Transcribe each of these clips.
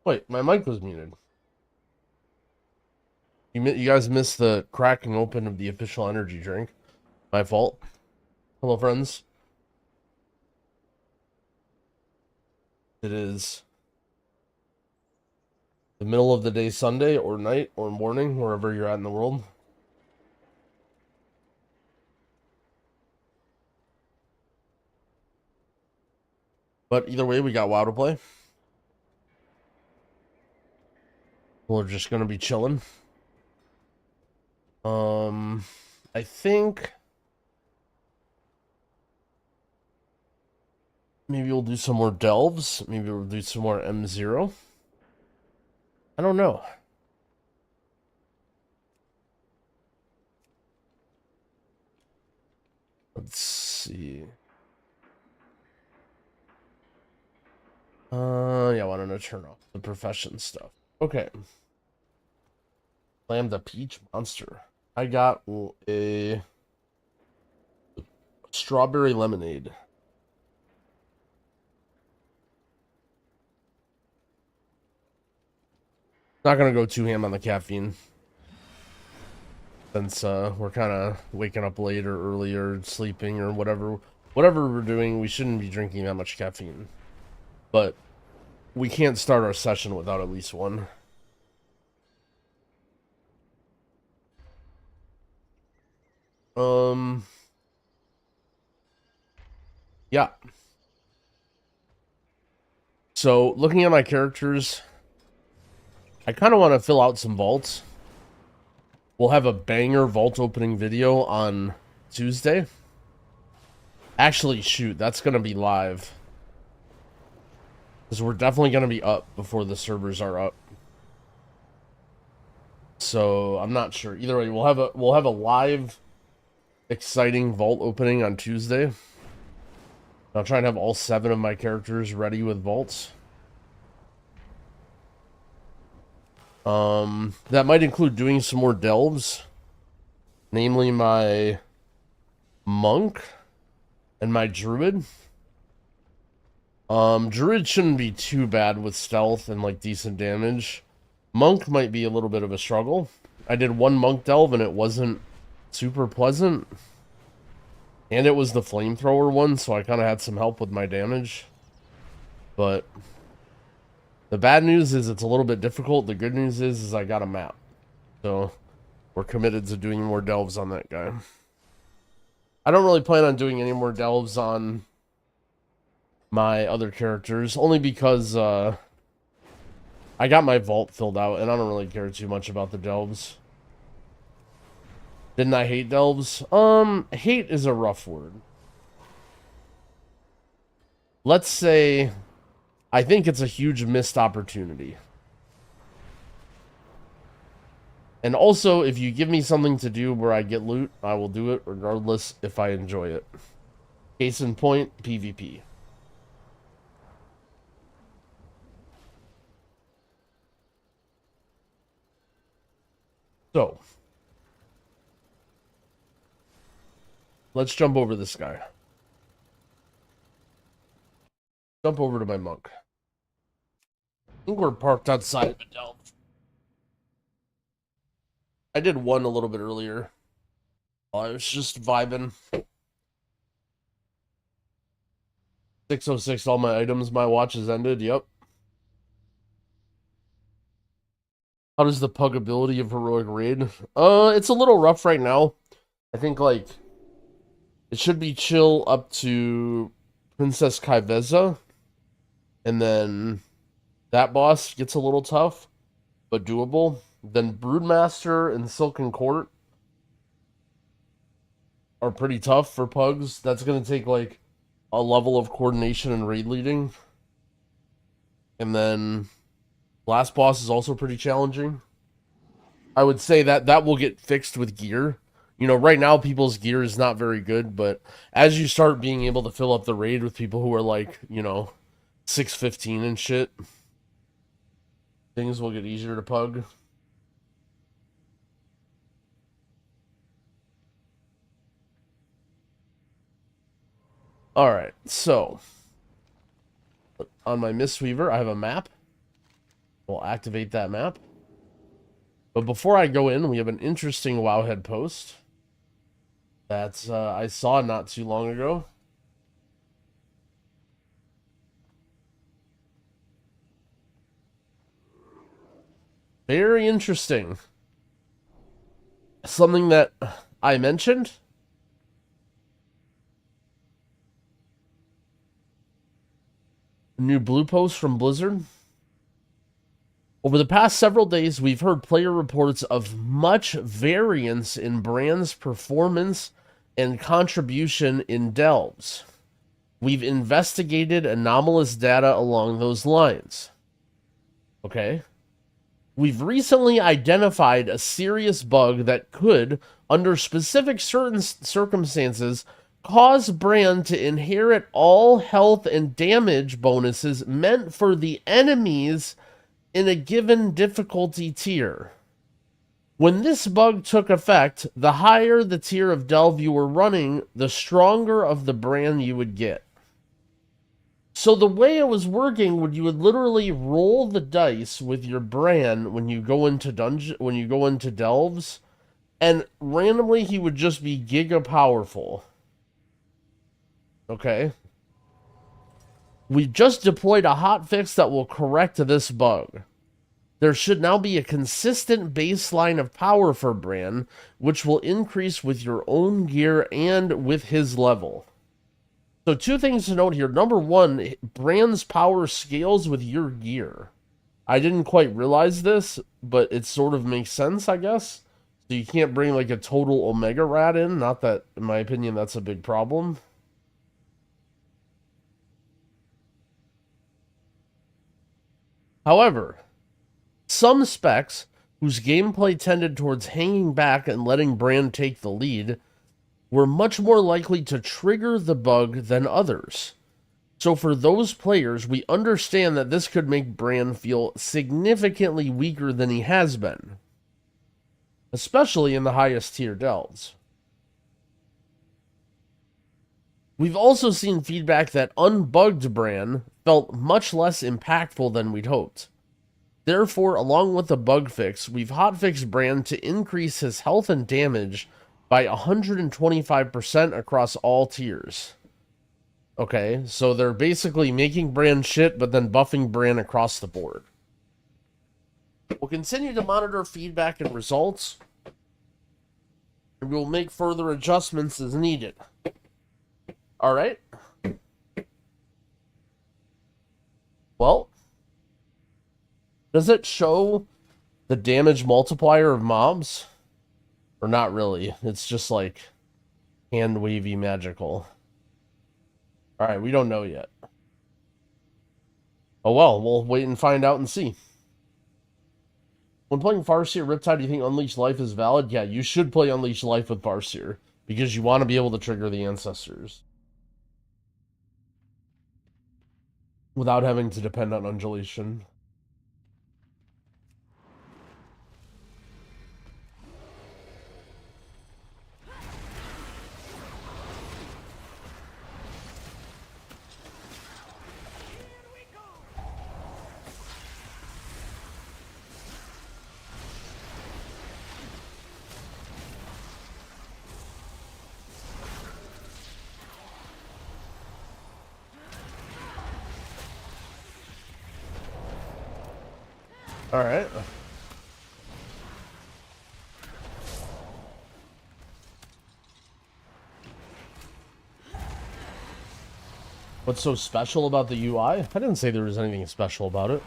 Wait, my mic was muted. You guys missed the cracking open of the official energy drink. My fault. Hello, friends. It is the middle of the day Sunday or night or morning, wherever you're at in the world. But either way, we got WoW to play. We're just gonna be chilling. I think maybe we'll do some more delves. Maybe we'll do some more M0. I don't know. Let's see. Yeah, why don't I turn off the profession stuff? Okay. Slam the peach monster. I got a strawberry lemonade. Not gonna go too ham on the caffeine. Since we're kind of waking up late or early or sleeping or whatever we're doing, we shouldn't be drinking that much caffeine. But we can't start our session without at least one. Yeah. So, looking at my characters, I kind of want to fill out some vaults. We'll have a banger vault opening video on Tuesday. Actually, shoot, that's going to be live. Because we're definitely going to be up before the servers are up. So, I'm not sure. Either way, we'll have a live exciting vault opening on Tuesday. I'll try and have all 7 of my characters ready with vaults. That might include doing some more delves. Namely my monk and my druid. Druid shouldn't be too bad with stealth and like decent damage. Monk might be a little bit of a struggle. I did one monk delve and it wasn't super pleasant. And it was the flamethrower one, so I kind of had some help with my damage. But the bad news is it's a little bit difficult. The good news is I got a map. So we're committed to doing more delves on that guy. I don't really plan on doing any more delves on my other characters, only because I got my vault filled out and I don't really care too much about the delves. Didn't I hate delves? Hate is a rough word. Let's say I think it's a huge missed opportunity. And also, if you give me something to do where I get loot, I will do it regardless if I enjoy it. Case in point, PvP. So, let's jump over this guy. Jump over to my monk. I think we're parked outside of the delve. I did one a little bit earlier. I was just vibing. 6:06, all my items, my watch has ended. Yep. How does the pugability of Heroic Raid? It's a little rough right now. I think, like, It should be chill up to Princess Kaiveza, and then that boss gets a little tough, but doable. Then Broodmaster and Silken Court are pretty tough for pugs. That's going to take like a level of coordination and raid leading. And then last boss is also pretty challenging. I would say that that will get fixed with gear. You know, right now people's gear is not very good, but as you start being able to fill up the raid with people who are like, you know, 615 and shit, things will get easier to pug. Alright, so on my Mistweaver, I have a map. We'll activate that map. But before I go in, we have an interesting Wowhead post that I saw not too long ago. Very interesting. Something that I mentioned. New blue post from Blizzard. Over the past several days, we've heard player reports of much variance in Brann's performance and contribution in delves. We've investigated anomalous data along those lines. Okay. We've recently identified a serious bug that could, under specific certain circumstances, cause Brann to inherit all health and damage bonuses meant for the enemies in a given difficulty tier. When this bug took effect, the higher the tier of delve you were running, the stronger of the Brann you would get. So the way it was working would you would literally roll the dice with your Brann when you go into delves, and randomly he would just be giga powerful. Okay. We just deployed a hotfix that will correct this bug. There should now be a consistent baseline of power for Brann, which will increase with your own gear and with his level. So 2 things to note here. Number 1, Brann's power scales with your gear. I didn't quite realize this, but it sort of makes sense, I guess. So you can't bring like a total Omega Rat in. Not that, in my opinion, that's a big problem. However, some specs whose gameplay tended towards hanging back and letting Brann take the lead were much more likely to trigger the bug than others. So for those players, we understand that this could make Brann feel significantly weaker than he has been, especially in the highest tier delves. We've also seen feedback that unbugged Brann felt much less impactful than we'd hoped. Therefore, along with the bug fix, we've hotfixed Brann to increase his health and damage by 125% across all tiers. Okay, so they're basically making Brann shit, but then buffing Brann across the board. We'll continue to monitor feedback and results, and we'll make further adjustments as needed. Alright. Well, does it show the damage multiplier of mobs? Or not really. It's just like hand-wavy magical. Alright, we don't know yet. Oh well, we'll wait and find out and see. When playing Farseer Riptide, do you think Unleashed Life is valid? Yeah, you should play Unleashed Life with Farseer, because you want to be able to trigger the Ancestors without having to depend on Undulation. Alright. What's so special about the UI? I didn't say there was anything special about it.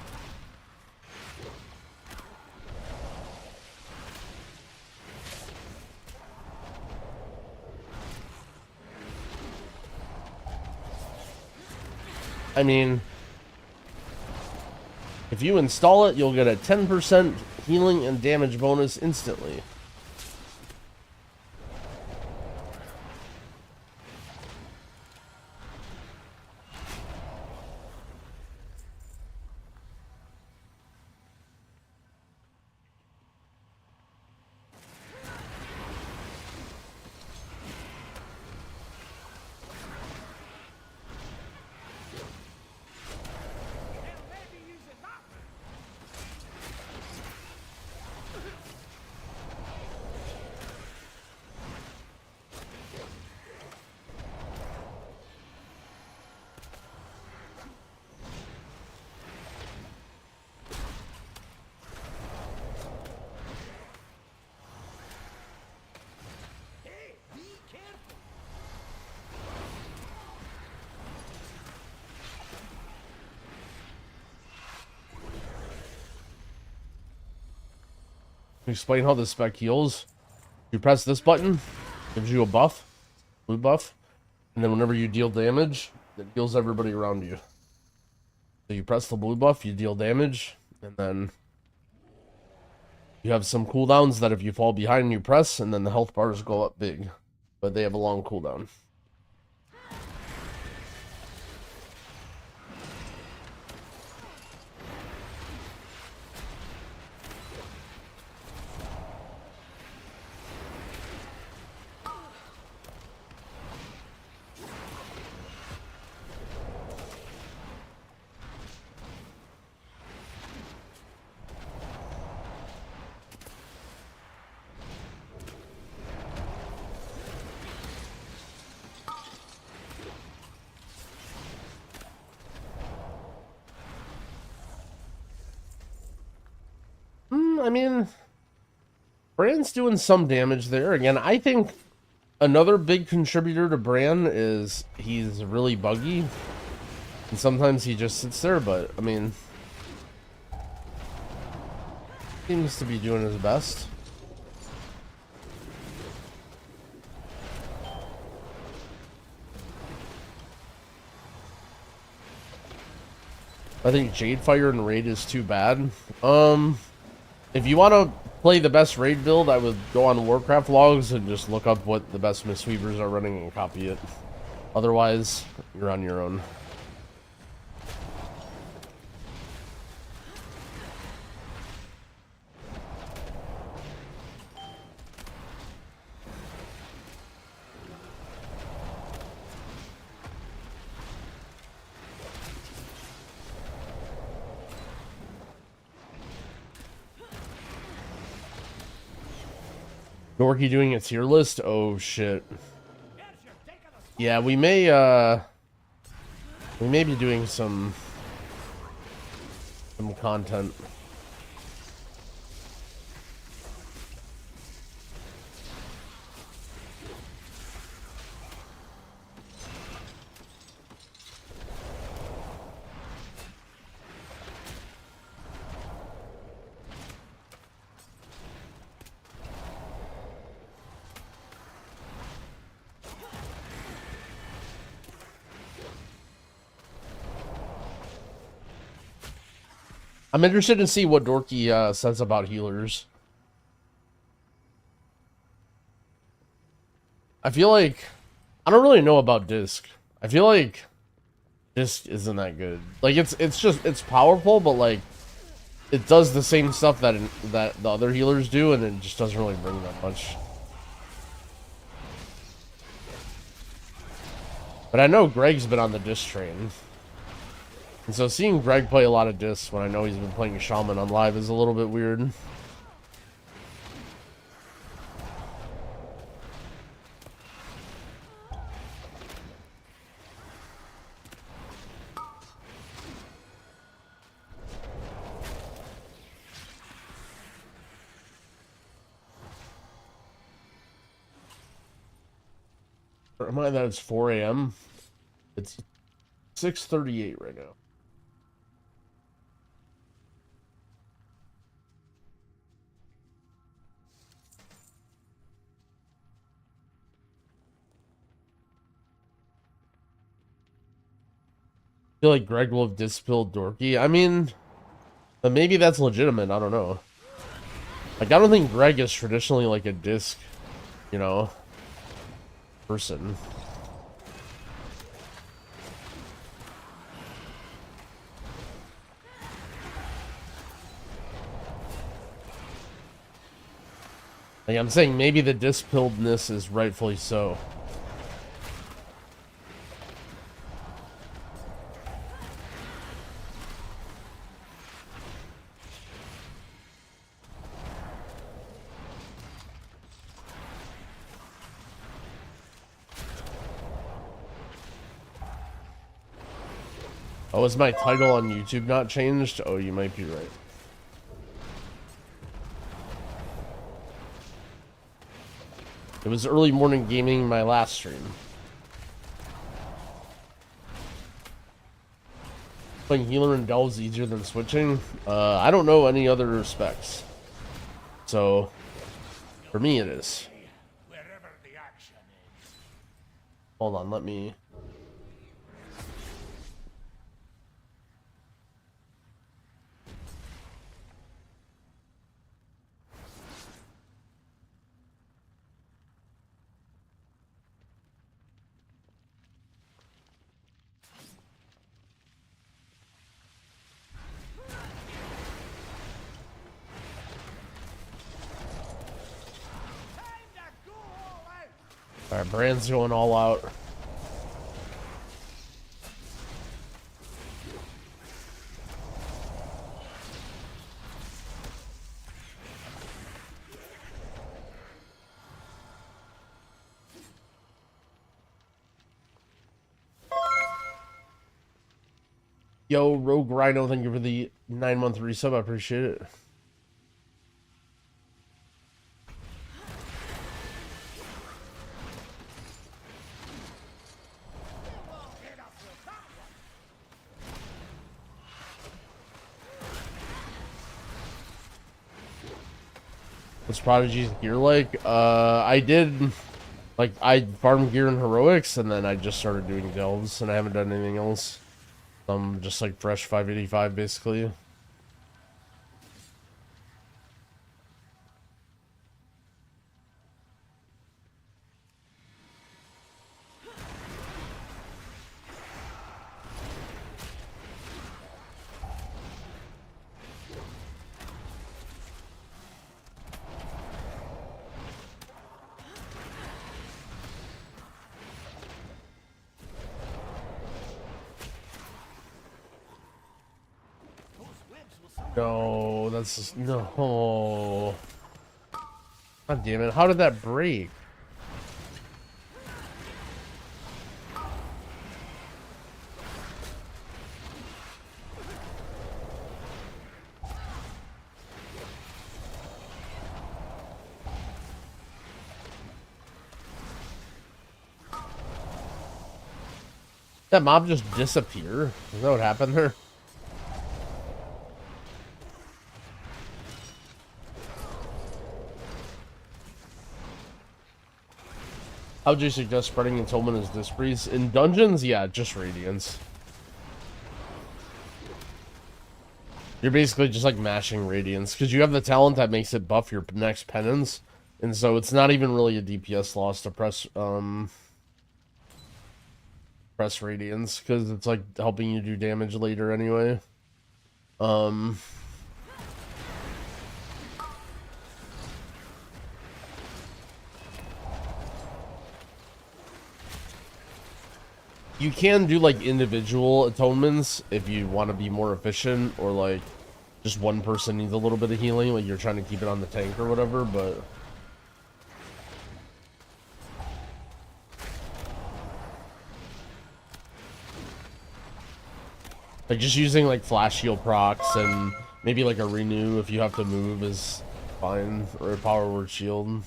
I mean, if you install it, you'll get a 10% healing and damage bonus instantly. Explain how the spec heals. You press this button, gives you a buff, blue buff, and then whenever you deal damage, it heals everybody around you. So you press the blue buff, you deal damage, and then you have some cooldowns that if you fall behind, you press, and then the health bars go up big, but they have a long cooldown. I mean, Brann's doing some damage there. Again, I think another big contributor to Brann is he's really buggy. And sometimes he just sits there, but, I mean, seems to be doing his best. I think Jadefire and Raid is too bad. If you want to play the best raid build, I would go on Warcraft logs and just look up what the best Mistweavers are running and copy it. Otherwise, you're on your own. Dorky doing a tier list? Oh shit. Yeah, we may be doing some content. I'm interested to see what Dorky says about healers. I feel like I don't really know about Disc. I feel like Disc isn't that good. Like it's powerful, but like it does the same stuff that the other healers do, and it just doesn't really bring that much. But I know Greg's been on the Disc train. And so seeing Greg play a lot of discs when I know he's been playing Shaman on live is a little bit weird. Remind that it's 4 a.m. 638 right now. I feel like Greg will have dispelled Dorky. I mean, but maybe that's legitimate. I don't know. Like, I don't think Greg is traditionally like a disc, you know, person. Like, I'm saying maybe the dispilledness is rightfully so. Oh, is my title on YouTube not changed? Oh, you might be right. It was early morning gaming my last stream. Playing healer and delves easier than switching? I don't know any other specs. So, for me it is. Hold on, let me... Alright, Brann's going all out. Yo, Rogue Rhino, thank you for the 9-month resub. I appreciate it. What's Prodigy's gear like? I did, like, I farmed gear in Heroics, and then I just started doing delves, and I haven't done anything else. I'm just like fresh 585, basically. No, that's just, no. God damn it, how did that break? That mob just disappear? Is that what happened there? How would you suggest spreading Atonement as Disbreeze? In dungeons, yeah, just Radiance. You're basically just like mashing Radiance, because you have the talent that makes it buff your next penance, and so it's not even really a DPS loss to press Radiance, because it's like helping you do damage later anyway. You can do like individual atonements if you want to be more efficient, or like just one person needs a little bit of healing, like you're trying to keep it on the tank or whatever, but like just using like flash heal procs and maybe like a renew if you have to move is fine, or a power word shield.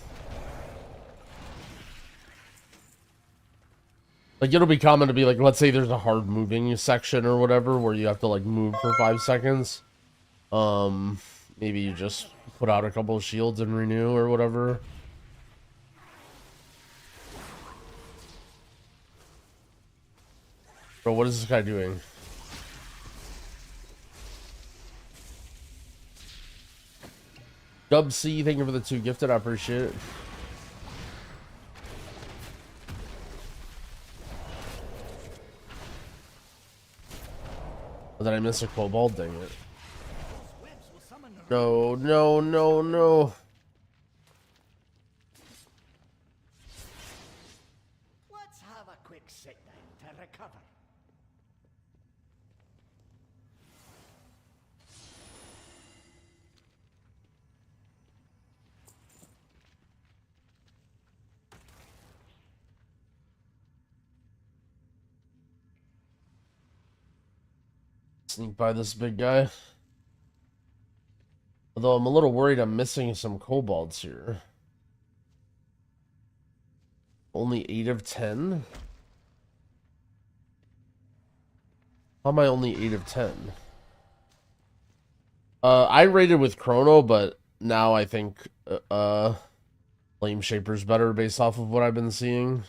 Like, it'll be common to be like, let's say there's a hard moving section or whatever where you have to like move for 5 seconds. Maybe you just put out a couple of shields and renew or whatever. Bro, what is this guy doing? Dub C, thank you for the 2 gifted, I appreciate it. Oh, did I miss a kobold? Dang it. No, no, no, no. Let's have a quick sit down to recover. Sneak by this big guy. Although I'm a little worried I'm missing some kobolds here. Only 8 of 10? How am I only 8 of 10? I rated with Chrono, but now I think Flame Shaper's better based off of what I've been seeing.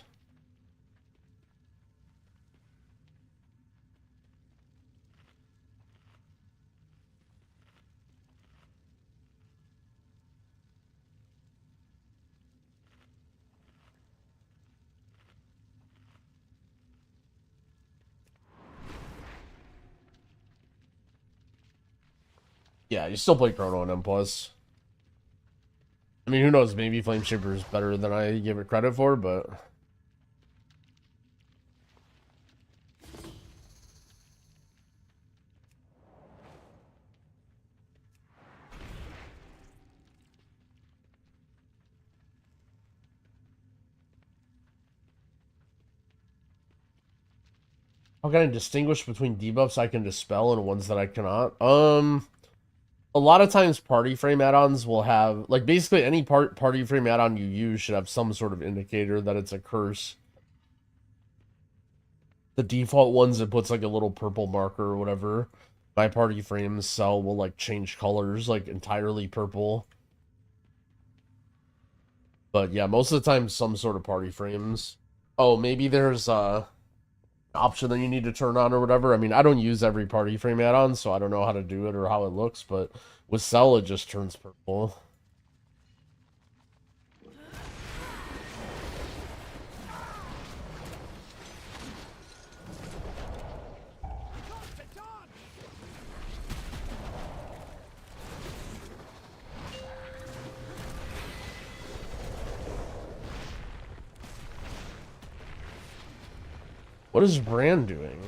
Yeah, you still play Chrono and M+. I mean, who knows? Maybe Flame Shaper is better than I give it credit for, but... How can I distinguish between debuffs I can dispel and ones that I cannot? A lot of times party frame add-ons will have, like, basically any party frame add-on you use should have some sort of indicator that it's a curse. The default ones, it puts like a little purple marker or whatever. My party frame cell will like change colors, like entirely purple. But yeah, most of the time some sort of party frames. Oh, maybe there's option that you need to turn on or whatever. I mean, I don't use every party frame add-on, so I don't know how to do it or how it looks, but with Cell it just turns purple. What is Brann doing?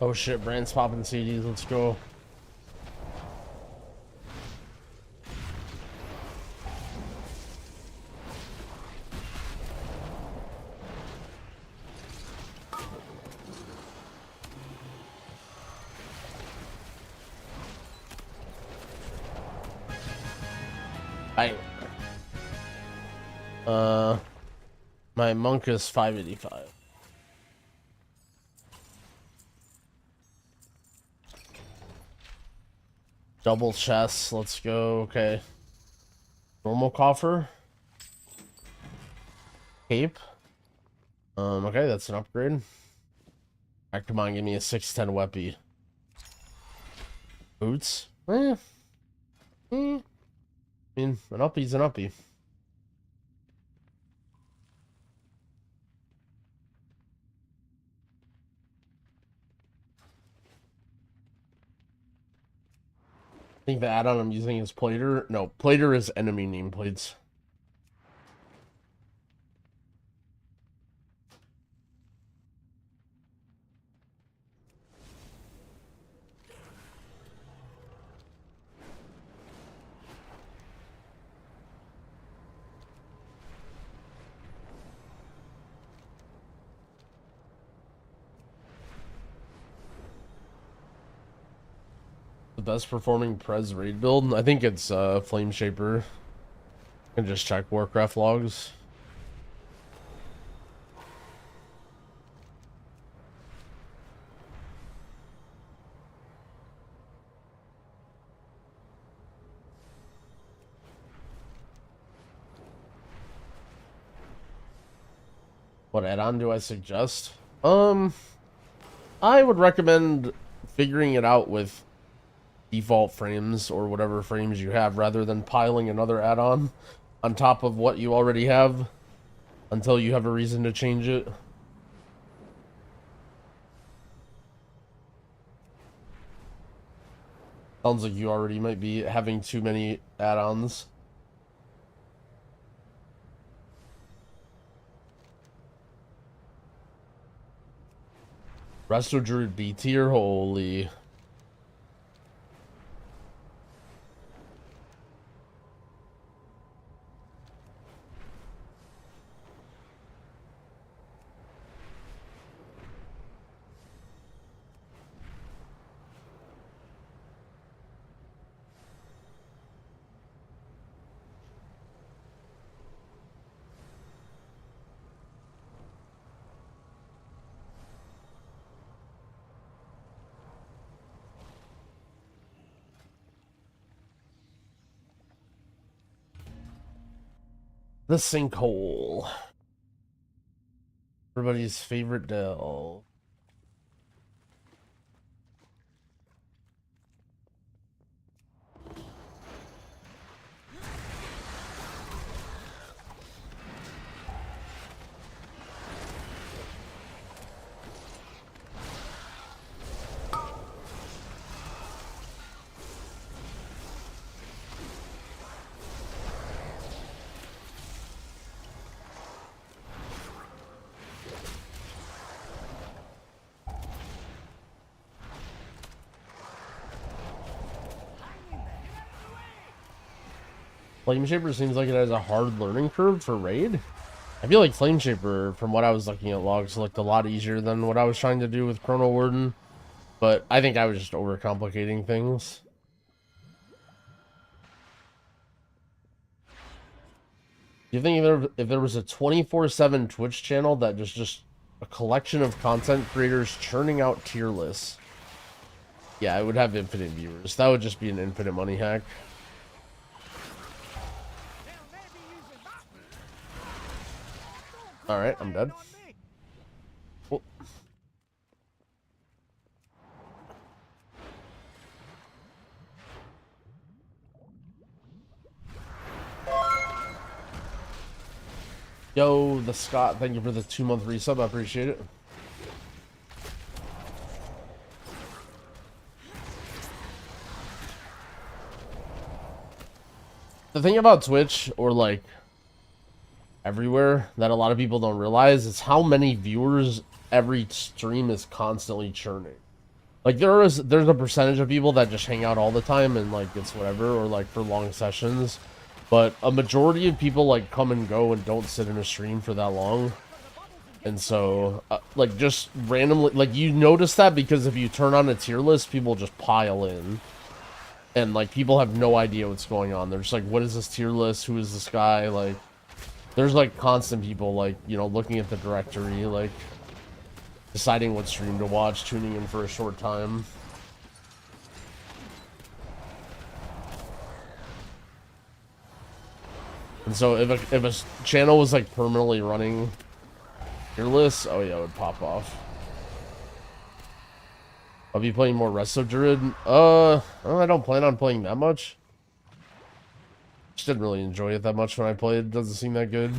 Oh shit, Brand's popping CDs. Let's go. My monk is 585. Double chest, let's go. Okay. Normal coffer. Cape. Okay, that's an upgrade. Alright, come on, give me a 610 weapy. Boots? I mean, an uppie's an uppie. I think the add-on I'm using is Plater. No, Plater is enemy nameplates. The best performing Prez raid build? I think it's Flame Shaper. I can just check Warcraft logs. What add-on do I suggest? I would recommend figuring it out with default frames or whatever frames you have rather than piling another add-on on top of what you already have until you have a reason to change it. Sounds like you already might be having too many add-ons. Resto Druid B tier, holy. The sinkhole. Everybody's favorite Dell. Flame Shaper seems like it has a hard learning curve for raid. I feel like Flame Shaper, from what I was looking at logs, looked a lot easier than what I was trying to do with Chrono Warden. But I think I was just overcomplicating things. Do you think if there was a 24/7 Twitch channel that just a collection of content creators churning out tier lists? Yeah, it would have infinite viewers. That would just be an infinite money hack. Alright, I'm dead. Well, yo, the Scott, thank you for the 2-month resub. I appreciate it. The thing about Twitch, or like everywhere, that a lot of people don't realize is how many viewers every stream is constantly churning. Like there's a percentage of people that just hang out all the time and like it's whatever, or like for long sessions. But a majority of people like come and go and don't sit in a stream for that long. And so, like, just randomly, like, you notice that because if you turn on a tier list, people just pile in. And, like, people have no idea what's going on. They're just like, what is this tier list? Who is this guy? Like, there's, like, constant people, like, you know, looking at the directory, like, deciding what stream to watch, tuning in for a short time. And so if a channel was, like, permanently running tier lists, oh yeah, it would pop off. I'll be playing more Resto Druid. I don't plan on playing that much. Just didn't really enjoy it that much when I played. It doesn't seem that good.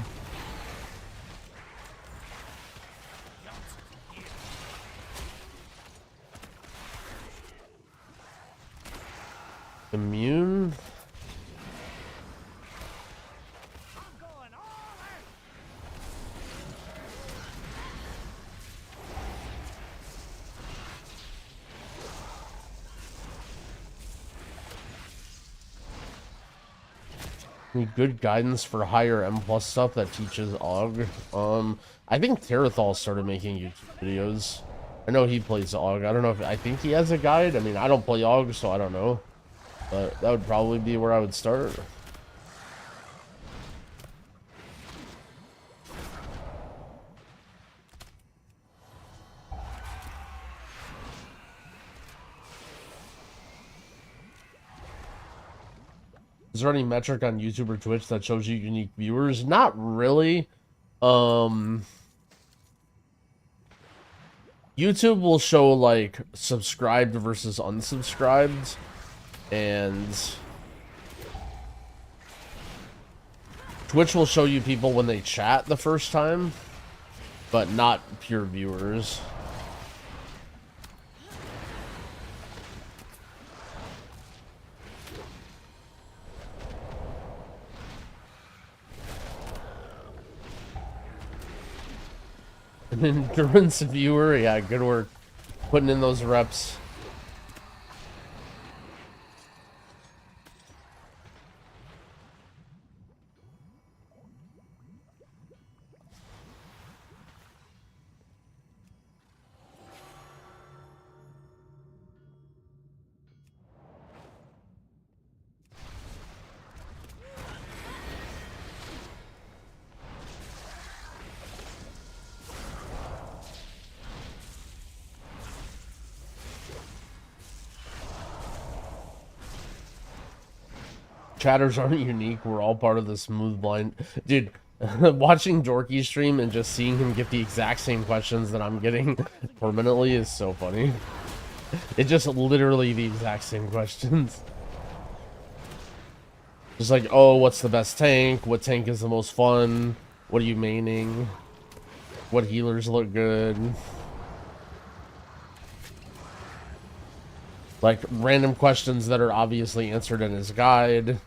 Immune? Any good guidance for higher M plus stuff that teaches AUG? I think Terrathal started making YouTube videos. I know he plays AUG. I don't know if I think he has a guide. I mean, I don't play AUG, so I don't know. But that would probably be where I would start. Is there any metric on YouTube or Twitch that shows you unique viewers? Not really. YouTube will show like subscribed versus unsubscribed, and Twitch will show you people when they chat the first time, but not pure viewers. An endurance viewer, yeah, good work putting in those reps. Chatters aren't unique. We're all part of the smooth blind. Dude, watching Dorky stream and just seeing him get the exact same questions that I'm getting permanently is so funny. It's just literally the exact same questions. Just like, oh, what's the best tank? What tank is the most fun? What are you maining? What healers look good? Like, random questions that are obviously answered in his guide.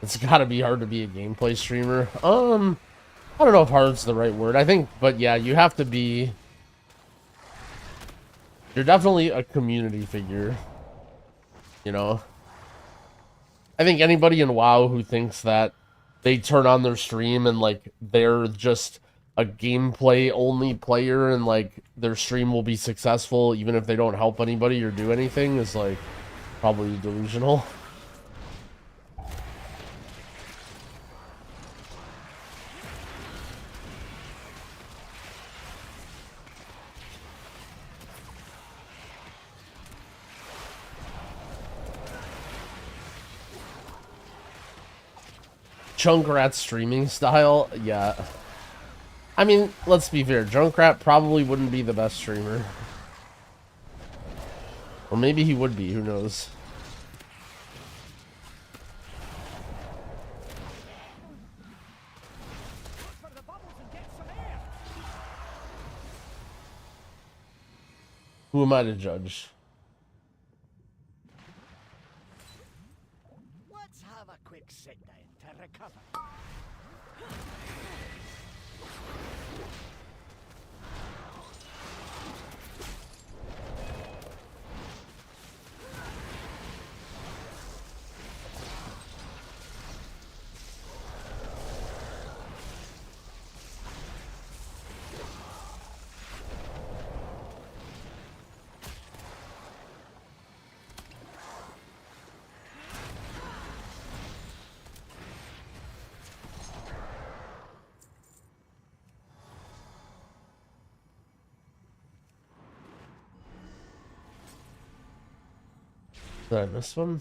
It's gotta be hard to be a gameplay streamer. I don't know if hard's the right word. I think, but yeah, you have to be... You're definitely a community figure. You know? I think anybody in WoW who thinks that they turn on their stream and, like, they're just a gameplay only player and, like, their stream will be successful even if they don't help anybody or do anything is, like, probably delusional. Junkrat's streaming style, yeah. I mean, let's be fair. Junkrat probably wouldn't be the best streamer. Or maybe he would be, who knows. Who am I to judge? Let's have a quick sit down to recover. Did I miss one?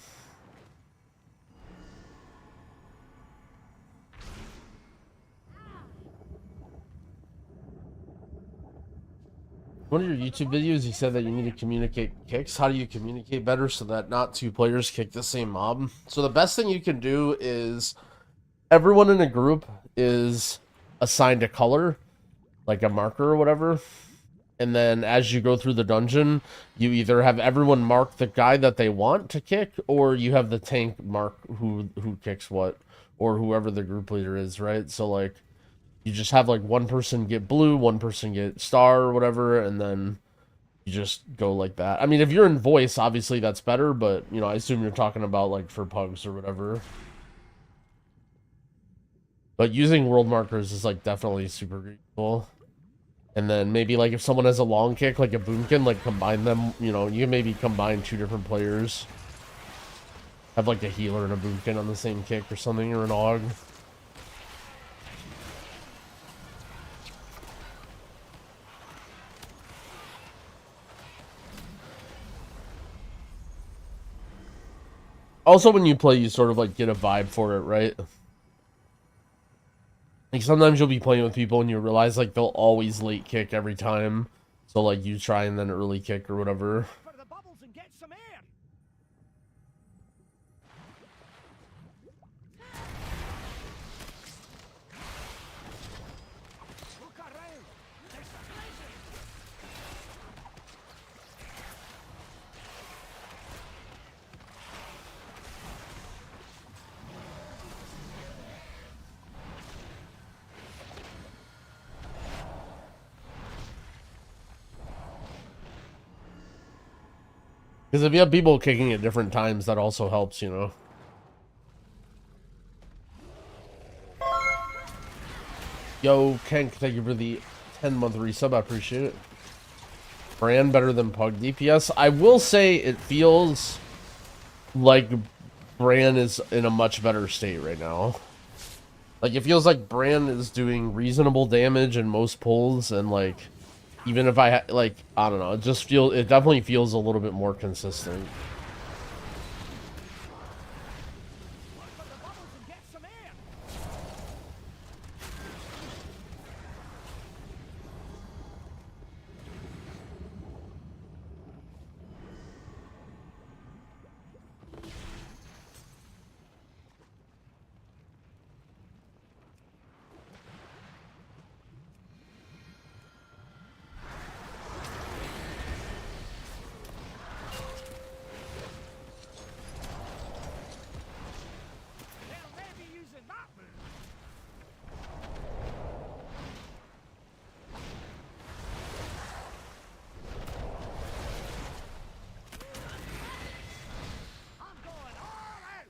One of your YouTube videos, you said that you need to communicate kicks. How do you communicate better so that not two players kick the same mob? So the best thing you can do is everyone in a group is assigned a color, like a marker or whatever. And then as you go through the dungeon, you either have everyone mark the guy that they want to kick, or you have the tank mark who kicks what, or whoever the group leader is, right? So like you just have like one person get blue, one person get star or whatever, and then you just go like that. I mean, if you're in voice, obviously that's better, but you know, I assume you're talking about like for pugs or whatever. But using world markers is like definitely super useful. And then maybe like if someone has a long kick, like a boomkin, like combine them, you know, you can maybe combine two different players. Have like a healer and a boomkin on the same kick or something, or an aug. Also, when you play, you sort of like get a vibe for it, right? Like sometimes you'll be playing with people and you realize like they'll always late kick every time. So like you try and then early kick or whatever. For the bubbles and get some air. Look around. There's a blizzard. Because if you have people kicking at different times, that also helps, you know. Yo, Kenk, thank you for the 10-month resub. I appreciate it. Brann better than Pug DPS. I will say it feels like Brann is in a much better state right now. Like, it feels like Brann is doing reasonable damage in most pulls, and like, even if I like, I don't know, it definitely feels a little bit more consistent. Look for the bubbles and get some air. They'll maybe using that move. I'm going all out.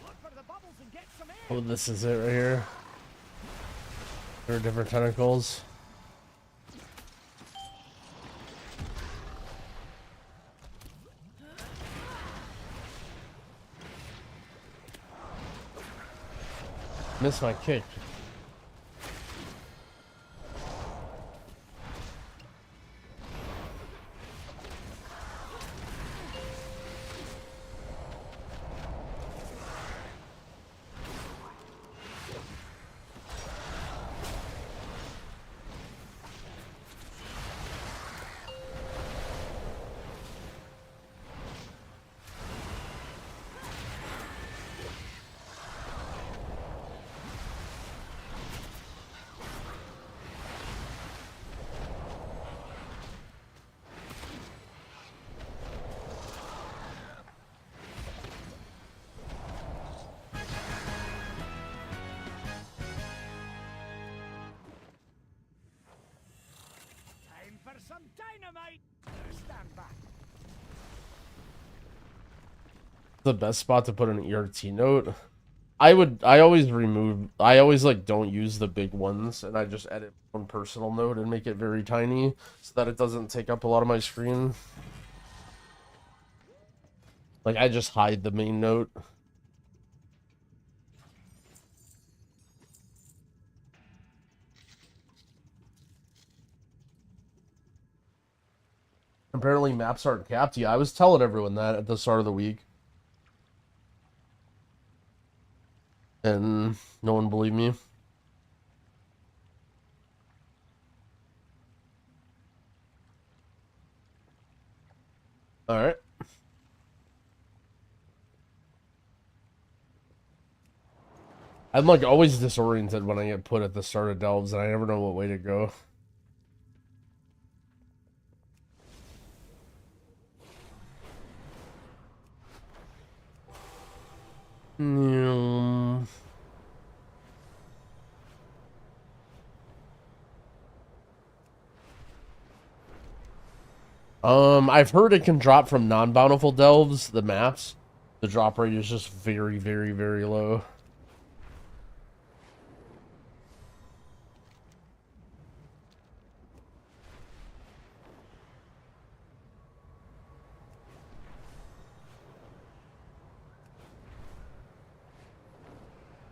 Look for the bubbles and get some air. Oh, this is it right here. There are different tentacles. Missed my kick. For some dynamite! Stand back. The best spot to put an ERT note. I always like don't use the big ones, and I just edit one personal note and make it very tiny so that it doesn't take up a lot of my screen. Like I just hide the main note. Apparently maps aren't capped. Yeah, I was telling everyone that at the start of the week. And no one believed me. Alright. I'm like always disoriented when I get put at the start of delves and I never know what way to go. I've heard it can drop from non-bountiful delves, the maps. The drop rate is just very, very, very low.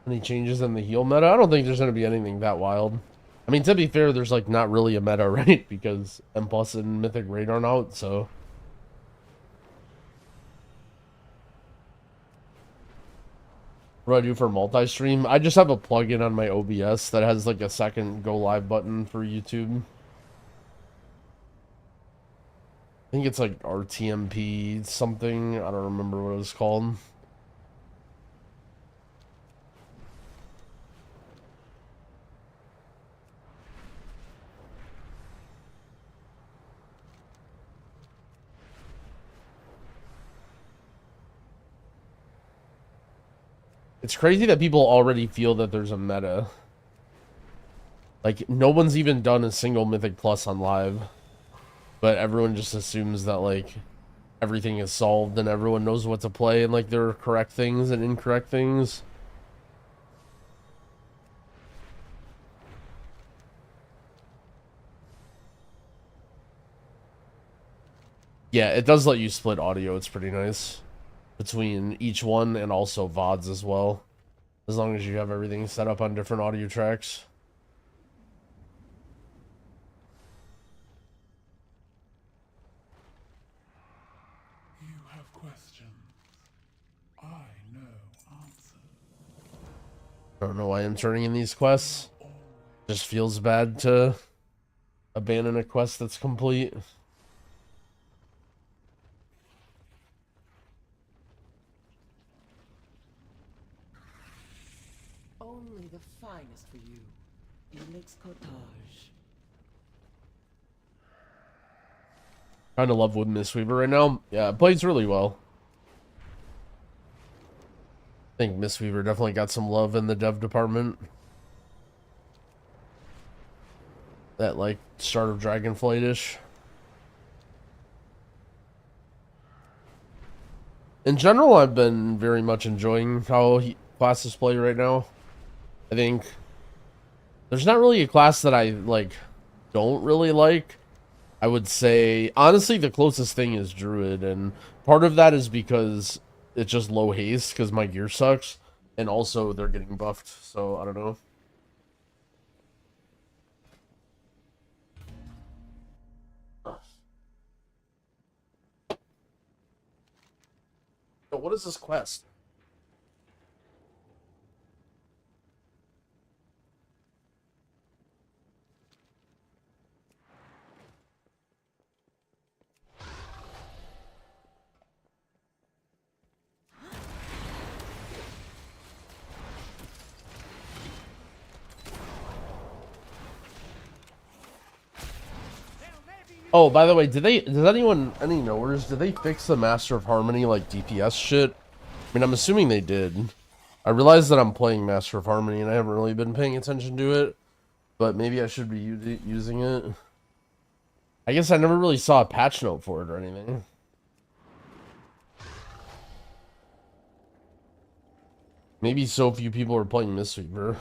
Any changes in the heal meta? I don't think there's going to be anything that wild. I mean, to be fair, there's like not really a meta, right? Because M+ and Mythic Raid aren't out, so... What do I do for multi-stream? I just have a plugin on my OBS that has like a second go live button for YouTube. I think it's like RTMP something. I don't remember what it was called. It's crazy that people already feel that there's a meta. Like, no one's even done a single Mythic Plus on live. But everyone just assumes that, like, everything is solved and everyone knows what to play and, like, there are correct things and incorrect things. Yeah, it does let you split audio. It's pretty nice. Between each one and also VODs as well. As long as you have everything set up on different audio tracks. You have questions. I know answers. I don't know why I'm turning in these quests. Just feels bad to abandon a quest that's complete. Only the finest for you. Elix Cottage. Kind of love with Mistweaver right now. Yeah, it plays really well. I think Mistweaver definitely got some love in the dev department. That, like, start of Dragonflight-ish. In general, I've been very much enjoying how classes play right now. I think there's not really a class that I, like, don't really like. I would say, honestly, the closest thing is Druid, and part of that is because it's just low haste, because my gear sucks. And also they're getting buffed, so I don't know. So what is this quest? Oh, by the way, does anyone, any knowers, did they fix the Master of Harmony, like, DPS shit? I mean, I'm assuming they did. I realize that I'm playing Master of Harmony and I haven't really been paying attention to it, but maybe I should be using it. I guess I never really saw a patch note for it or anything. Maybe so few people are playing Mistweaver.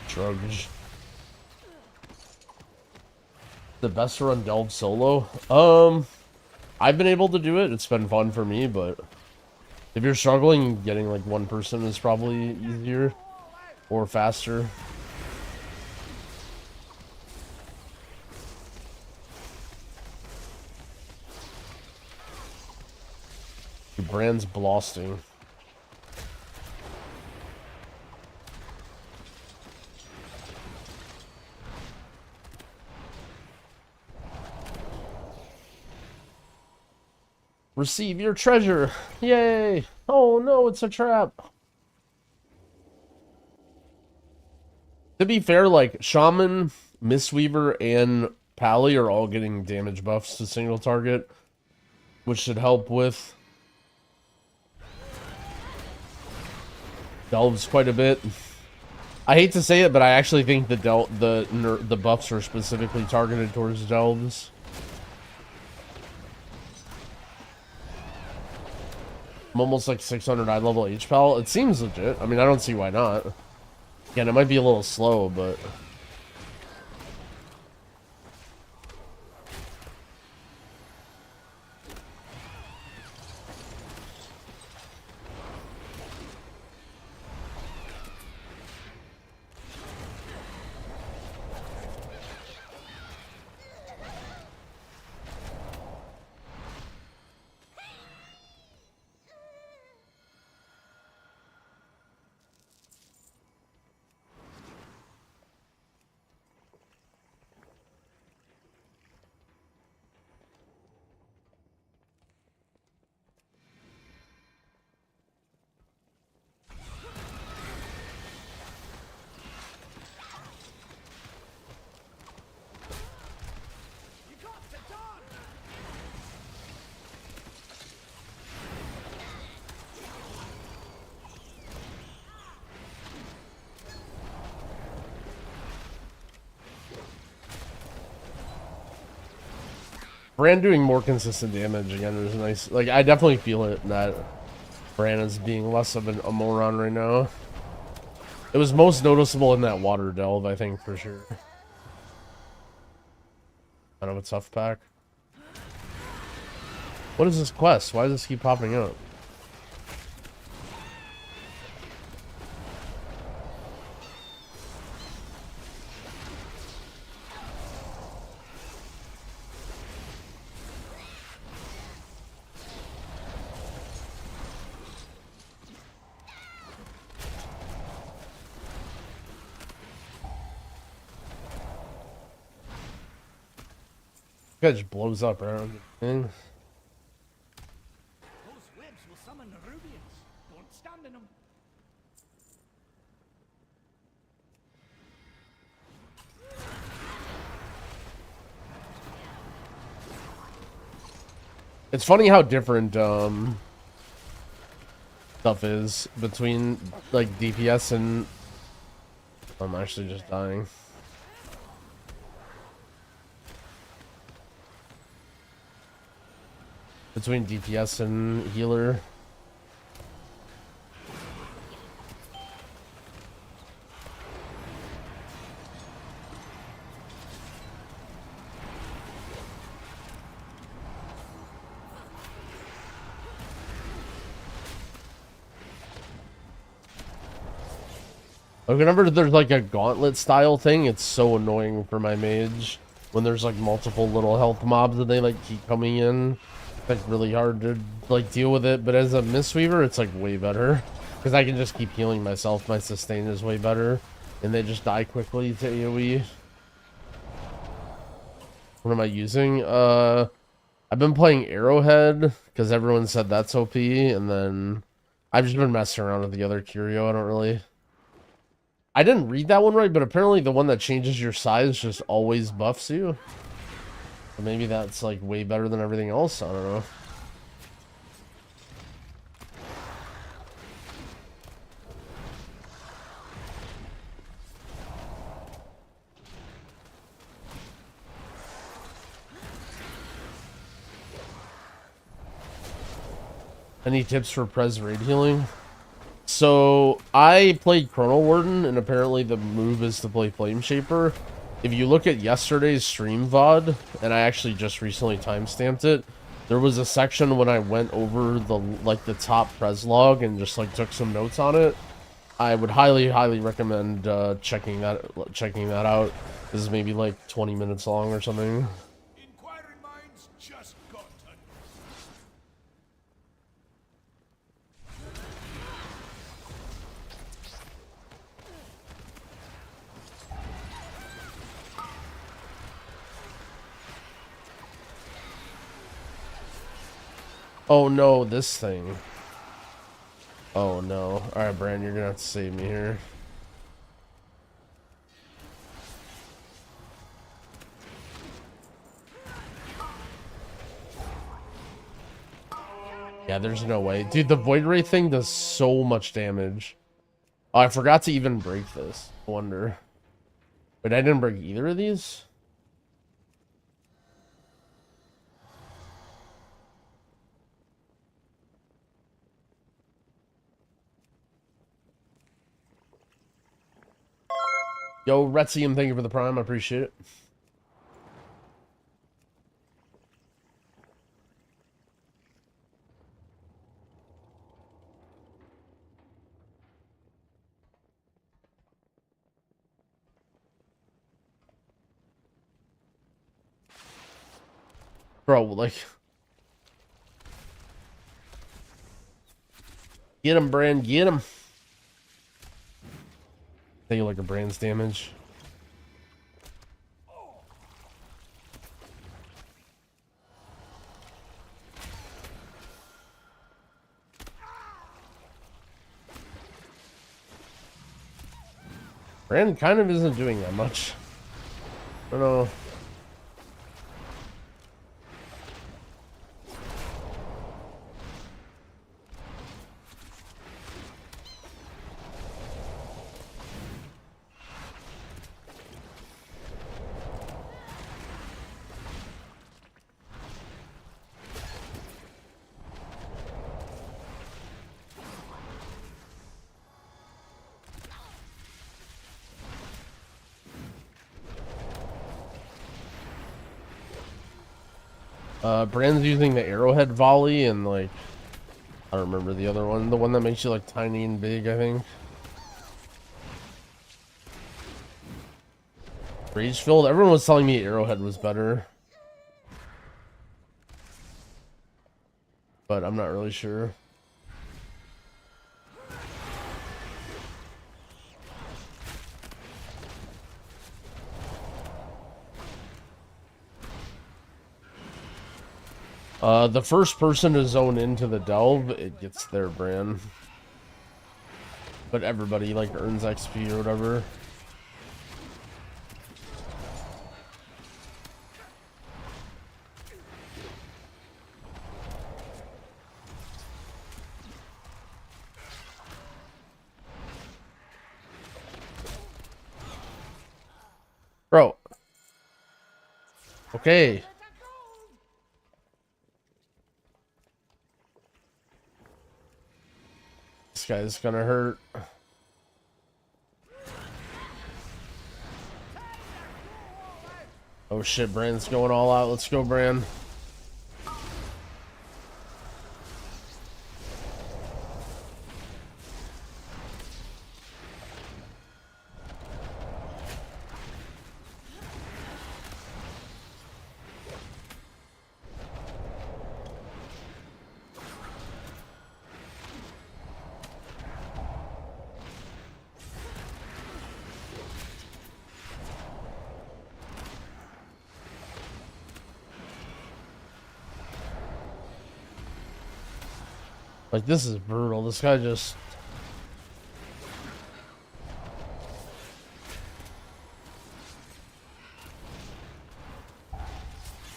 Shrugs. The best to run Delve solo? I've been able to do it. It's been fun for me, but if you're struggling, getting like one person is probably easier or faster. Brann's blasting. Receive your treasure! Yay! Oh no, it's a trap! To be fair, like, Shaman, Mistweaver, and Pally are all getting damage buffs to single target, which should help with Delves quite a bit. I hate to say it, but I actually think the buffs are specifically targeted towards Delves. I'm almost like 600 high level HPAL. It seems legit. I mean, I don't see why not. Again, it might be a little slow, but Brann doing more consistent damage again is nice. Like, I definitely feel it that Brann is being less of a moron right now. It was most noticeable in that water delve, I think, for sure. Kind of a tough pack. What is this quest? Why does this keep popping up? Guy just blows up around the thing. Those webs will summon the Rubians. Don't stand in them. It's funny how different stuff is between like DPS and I'm actually just dying. Between DPS and healer. Like, whenever there's like a gauntlet style thing, it's so annoying for my mage. When there's like multiple little health mobs that they like keep coming in. It's like really hard to like deal with it. But as a Mistweaver, it's like way better. Because I can just keep healing myself. My sustain is way better. And they just die quickly to AoE. What am I using? I've been playing Arrowhead. Because everyone said that's OP. And then I've just been messing around with the other curio. I don't really... I didn't read that one right, but apparently the one that changes your size just always buffs you. So maybe that's like way better than everything else. I don't know. Any tips for Pres raid healing? So, I played Chrono Warden, and apparently the move is to play Flame Shaper. If you look at yesterday's stream VOD, and I actually just recently timestamped it, there was a section when I went over the top Pres log and just like took some notes on it. I would highly recommend checking that out. This is maybe like 20 minutes long or something. Inquiring minds just got to... Oh no, this thing. Oh no. Alright, Brann, you're gonna have to save me here. Yeah, there's no way. Dude, the Void Ray thing does so much damage. Oh, I forgot to even break this. I wonder. But I didn't break either of these? Yo, Retzium, thank you for the prime. I appreciate it. Bro, like... Get him, Brann, get him. Take a look at Brann's damage. Brann kind of isn't doing that much. I don't know. Brann's using the arrowhead volley and like I don't remember the other one, the one that makes you like tiny and big, I think. Rage filled. Everyone was telling me arrowhead was better, but I'm not really sure. The first person to zone into the delve, it gets their Brann. But everybody like earns XP or whatever. Bro. Okay. This guy's gonna hurt. Oh shit, Brann's going all out. Let's go, Brann. Like, this is brutal. This guy just...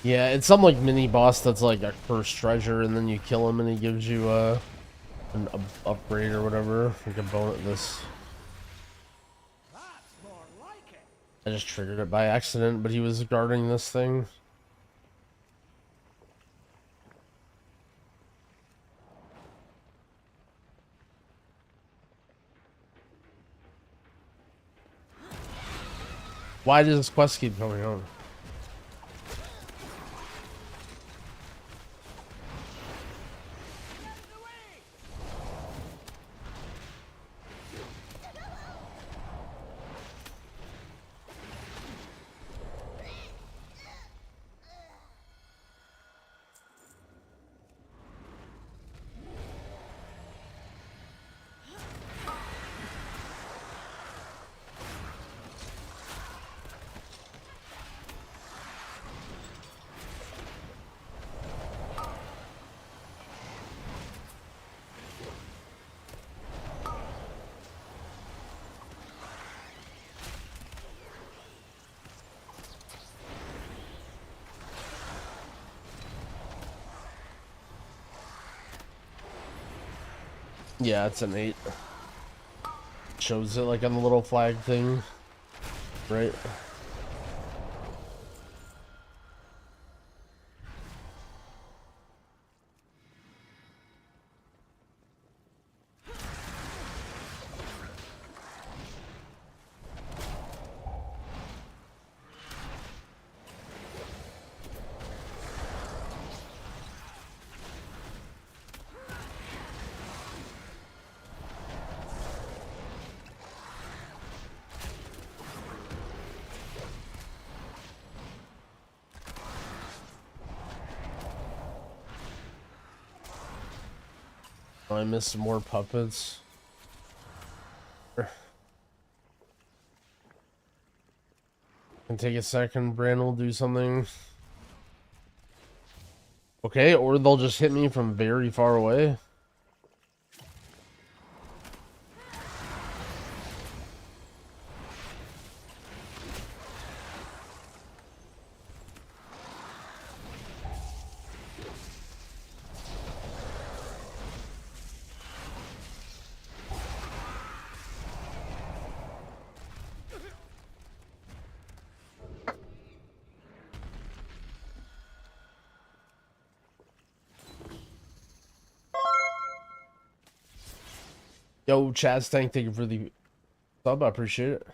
Yeah, it's some, like, mini-boss that's, like, a cursed treasure, and then you kill him and he gives you, an upgrade or whatever. Like a bonus. That's more like it. I just triggered it by accident, but he was guarding this thing. Why does this quest keep going on? Yeah, it's an 8. Shows it like on the little flag thing, right? Oh, I missed some more puppets. Can take a second, Brann will do something. Okay, or they'll just hit me from very far away. Yo, Chaz, thank you for the sub. I appreciate it.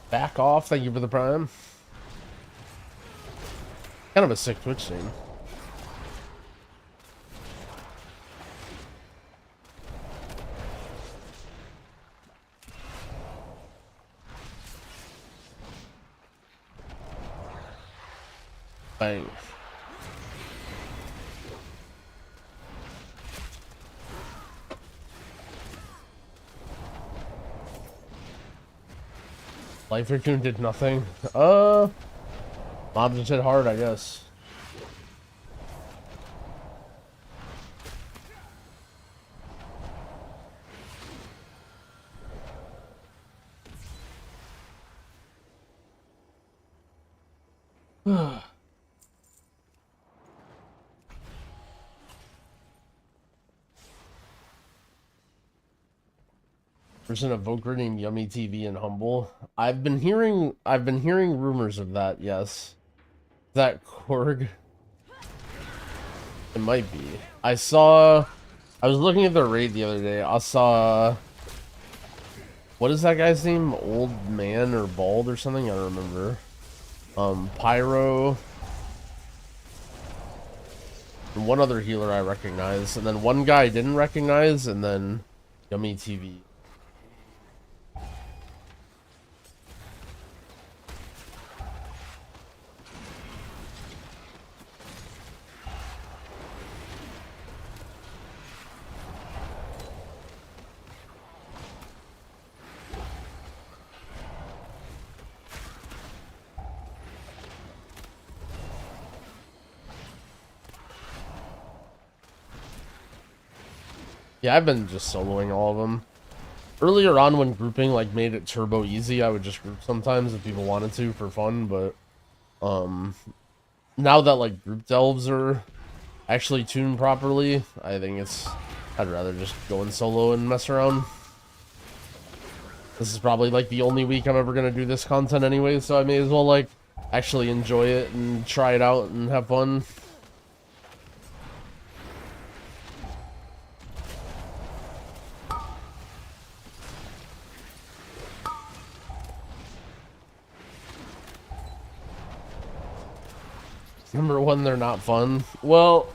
Back off. Thank you for the prime. Kind of a sick Twitch scene. Bang. Life Raccoon did nothing. Mobs just hit hard, I guess. Person evoker named yumytv and humble. I've been hearing rumors of that. Yes, that Korg. It might be. I was looking at the raid the other day. I saw, what is that guy's name? Old man or bald or something? I don't remember. Pyro, and one other healer I recognize, and then one guy I didn't recognize, and then yumytv. Yeah, I've been just soloing all of them. Earlier on, when grouping like made it turbo easy, I would just group sometimes if people wanted to for fun, but now that like group delves are actually tuned properly, I think I'd rather just go in solo and mess around. This is probably like the only week I'm ever gonna do this content anyway, so I may as well like actually enjoy it and try it out and have fun. Number one, they're not fun. Well,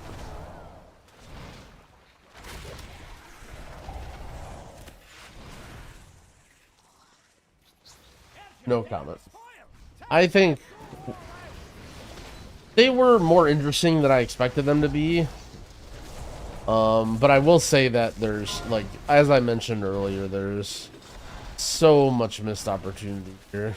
no comment. I think they were more interesting than I expected them to be. But I will say that there's, like, as I mentioned earlier, there's so much missed opportunity here.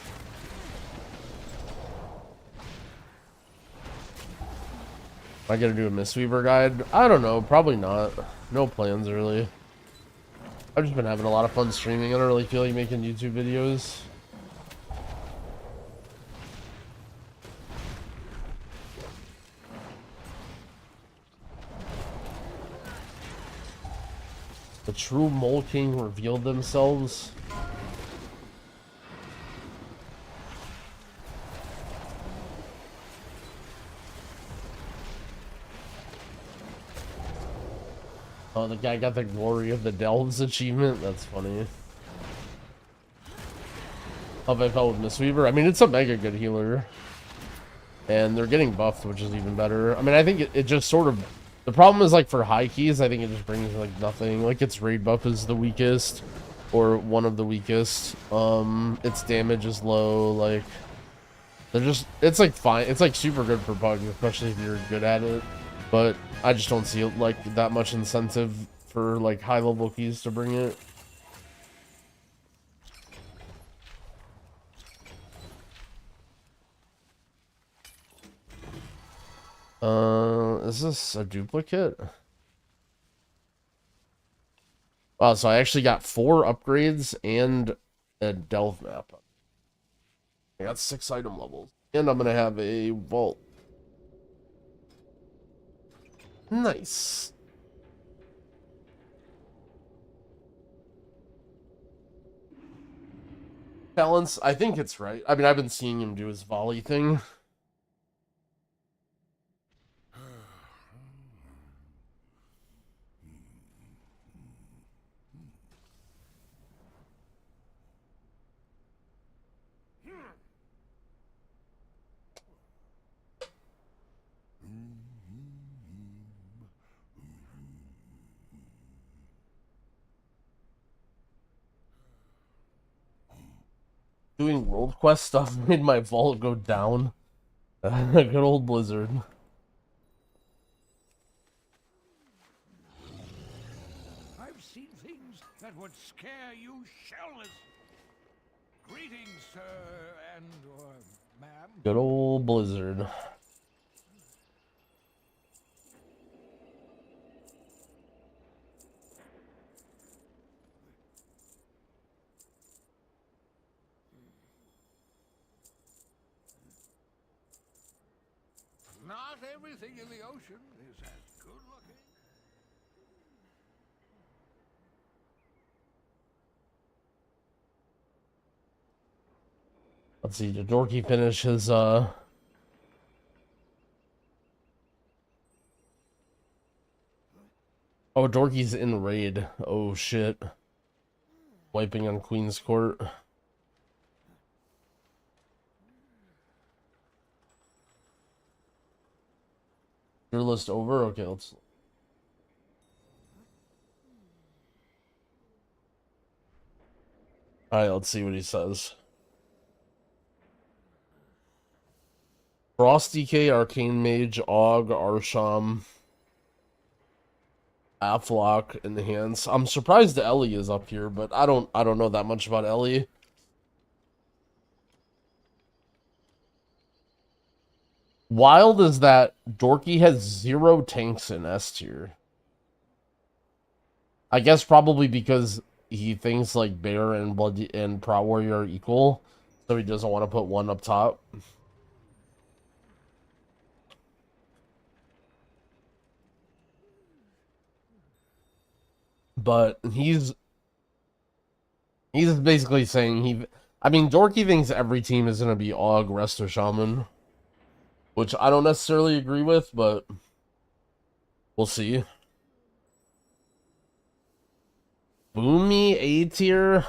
Am I gonna do a Mistweaver guide? I don't know, probably not. No plans, really. I've just been having a lot of fun streaming. I don't really feel like making YouTube videos. The true Mole King revealed themselves. Oh, the guy got the Glory of the Delves achievement. That's funny. How have I felt with Mistweaver? I mean, it's a mega good healer. And they're getting buffed, which is even better. I mean, I think it just sort of... The problem is, like, for high keys, I think it just brings, like, nothing. Like, its raid buff is the weakest. Or one of the weakest. Its damage is low. Like, they're just... It's, like, fine. It's, like, super good for bugs, especially if you're good at it. But I just don't see, like, that much incentive for, like, high-level keys to bring it. Is this a duplicate? Wow, so I actually got 4 upgrades and a delve map. I got 6 item levels. And I'm gonna have a vault. Nice. Balance, I think it's right. I mean, I've been seeing him do his volley thing. Doing world quest stuff made my vault go down. Good old Blizzard. I've seen things that would scare you shellers. Greetings, sir and ma'am. Good old Blizzard. Not everything in the ocean is as good looking. Let's see, did Dorky finish his Oh, Dorky's in raid. Oh shit. Wiping on Queen's Court. Your list over? Okay, let's... Alright, let's see what he says. Frost DK, Arcane Mage, Og, Arsham, Aflock, Enhance. I'm surprised the Ellie is up here, but I don't know that much about Ellie. Wild is that Dorky has 0 tanks in S tier. I guess probably because he thinks like Bear and Blood and Proud Warrior are equal, so he doesn't want to put one up top. But he's basically saying I mean, Dorky thinks every team is going to be Og, Resto, Shaman, which I don't necessarily agree with, but we'll see. Boomy A tier?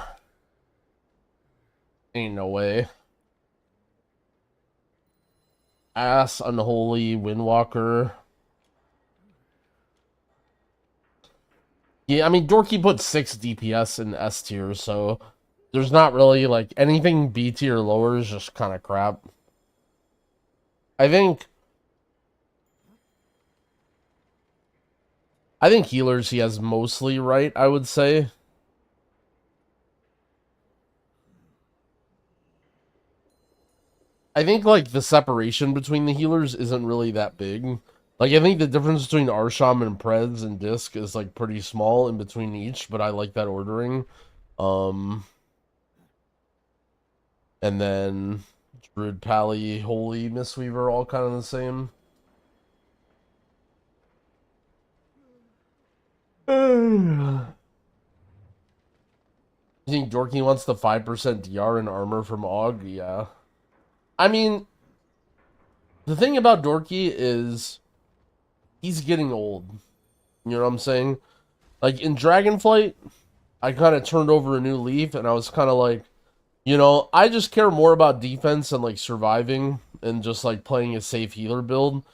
Ain't no way. Ass, Unholy, Windwalker. Yeah, I mean, Dorky put 6 DPS in S tier, so there's not really, like, anything B tier lower is just kind of crap. I think healers he has mostly right, I would say. I think, like, the separation between the healers isn't really that big. Like, I think the difference between Arsham and Preds and Disc is, like, pretty small in between each, but I like that ordering. And then Druid, Pally, Holy, Mistweaver, all kind of the same. You think Dorky wants the 5% DR in armor from Og? Yeah. I mean, the thing about Dorky is he's getting old. You know what I'm saying? Like, in Dragonflight, I kind of turned over a new leaf, and I was kind of like, you know, I just care more about defense and, like, surviving and just, like, playing a safe healer build.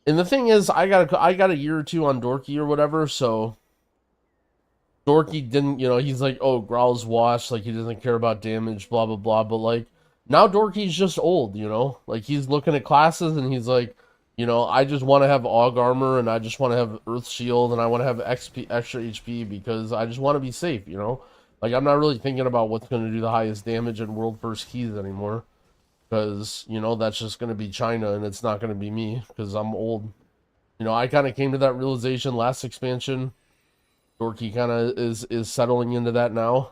And the thing is, I got a year or two on Dorky or whatever, so Dorky didn't, you know, he's like, oh, Growl's washed, like, he doesn't care about damage, blah, blah, blah, but, like, now Dorky's just old, you know? Like, he's looking at classes, and he's like, you know, I just want to have Og armor, and I just want to have Earth Shield, and I want to have extra HP, because I just want to be safe, you know? Like, I'm not really thinking about what's going to do the highest damage in World First Keys anymore, because, you know, that's just going to be China, and it's not going to be me, because I'm old. You know, I kind of came to that realization last expansion. Dorky kind of is settling into that now.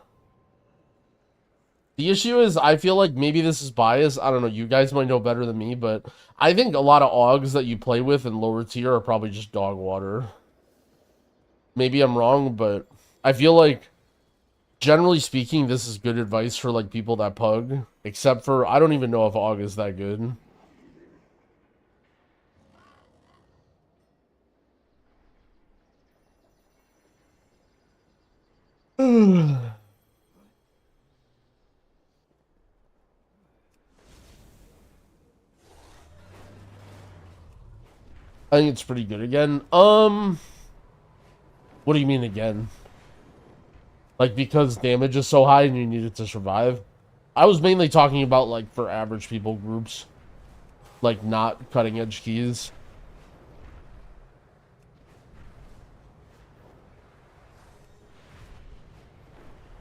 The issue is, I feel like maybe this is biased. I don't know, you guys might know better than me, but I think a lot of Augs that you play with in lower tier are probably just dog water. Maybe I'm wrong, but I feel like, generally speaking, this is good advice for, like, people that pug. Except for, I don't even know if Og is that good. I think it's pretty good again. What do you mean again? Like, because damage is so high and you need it to survive? I was mainly talking about, like, for average people groups. Like, not cutting edge keys.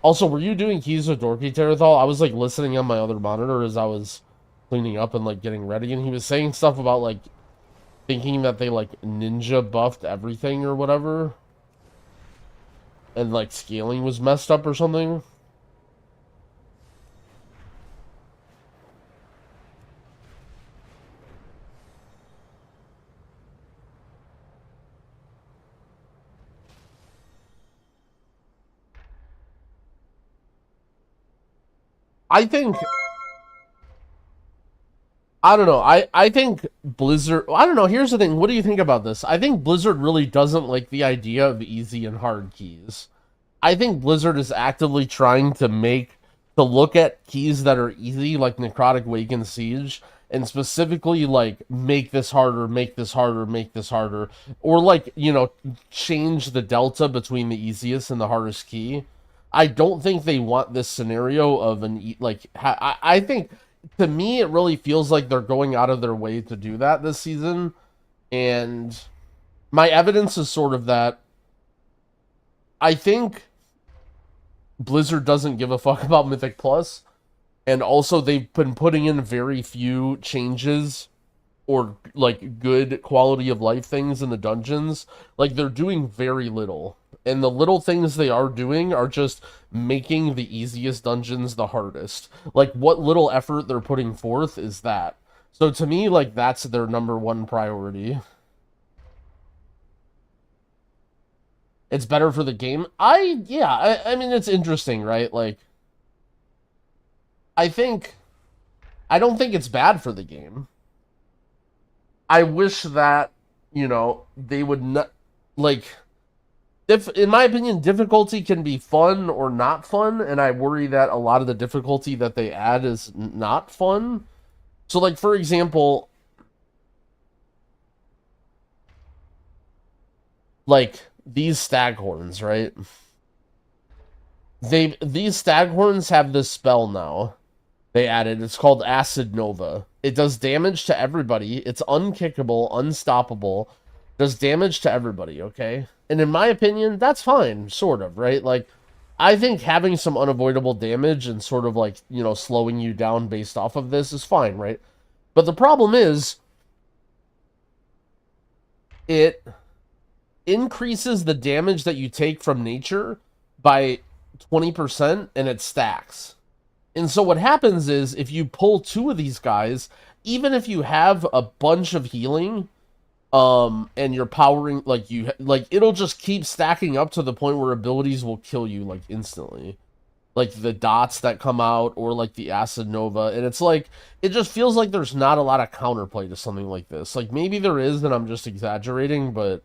Also, were you doing keys with Dorky Terrathal? I was, like, listening on my other monitor as I was cleaning up and, like, getting ready, and he was saying stuff about, like, thinking that they, like, ninja buffed everything or whatever. And, like, scaling was messed up or something. I think... I don't know. I think Blizzard... I don't know. Here's the thing. What do you think about this? I think Blizzard really doesn't like the idea of easy and hard keys. I think Blizzard is actively trying to look at keys that are easy, like Necrotic Wake and Siege, and specifically, like, make this harder, make this harder, make this harder, or, like, you know, change the delta between the easiest and the hardest key. I don't think they want this scenario of I think, to me, it really feels like they're going out of their way to do that this season, and my evidence is sort of that I think Blizzard doesn't give a fuck about Mythic Plus, and also they've been putting in very few changes or, like, good quality of life things in the dungeons. Like, they're doing very little, and the little things they are doing are just making the easiest dungeons the hardest. Like, what little effort they're putting forth is that. So to me, like, that's their number one priority. It's better for the game. I mean, it's interesting, right? Like, I don't think it's bad for the game. I wish that, you know, they would not, like, in my opinion, difficulty can be fun or not fun, and I worry that a lot of the difficulty that they add is not fun. So, like, for example, like, these staghorns, right? These staghorns have this spell now. They added. It's called Acid Nova. It does damage to everybody. It's unkickable, unstoppable. Does damage to everybody, okay? And in my opinion, that's fine, sort of, right? Like, I think having some unavoidable damage and sort of, like, you know, slowing you down based off of this is fine, right? But the problem is, it increases the damage that you take from nature by 20%, and it stacks. And so what happens is, if you pull two of these guys, even if you have a bunch of healing, and you're powering, like, it'll just keep stacking up to the point where abilities will kill you, like, instantly. Like, the dots that come out, or, like, the Acid Nova, and it's like, it just feels like there's not a lot of counterplay to something like this. Like, maybe there is, and I'm just exaggerating, but,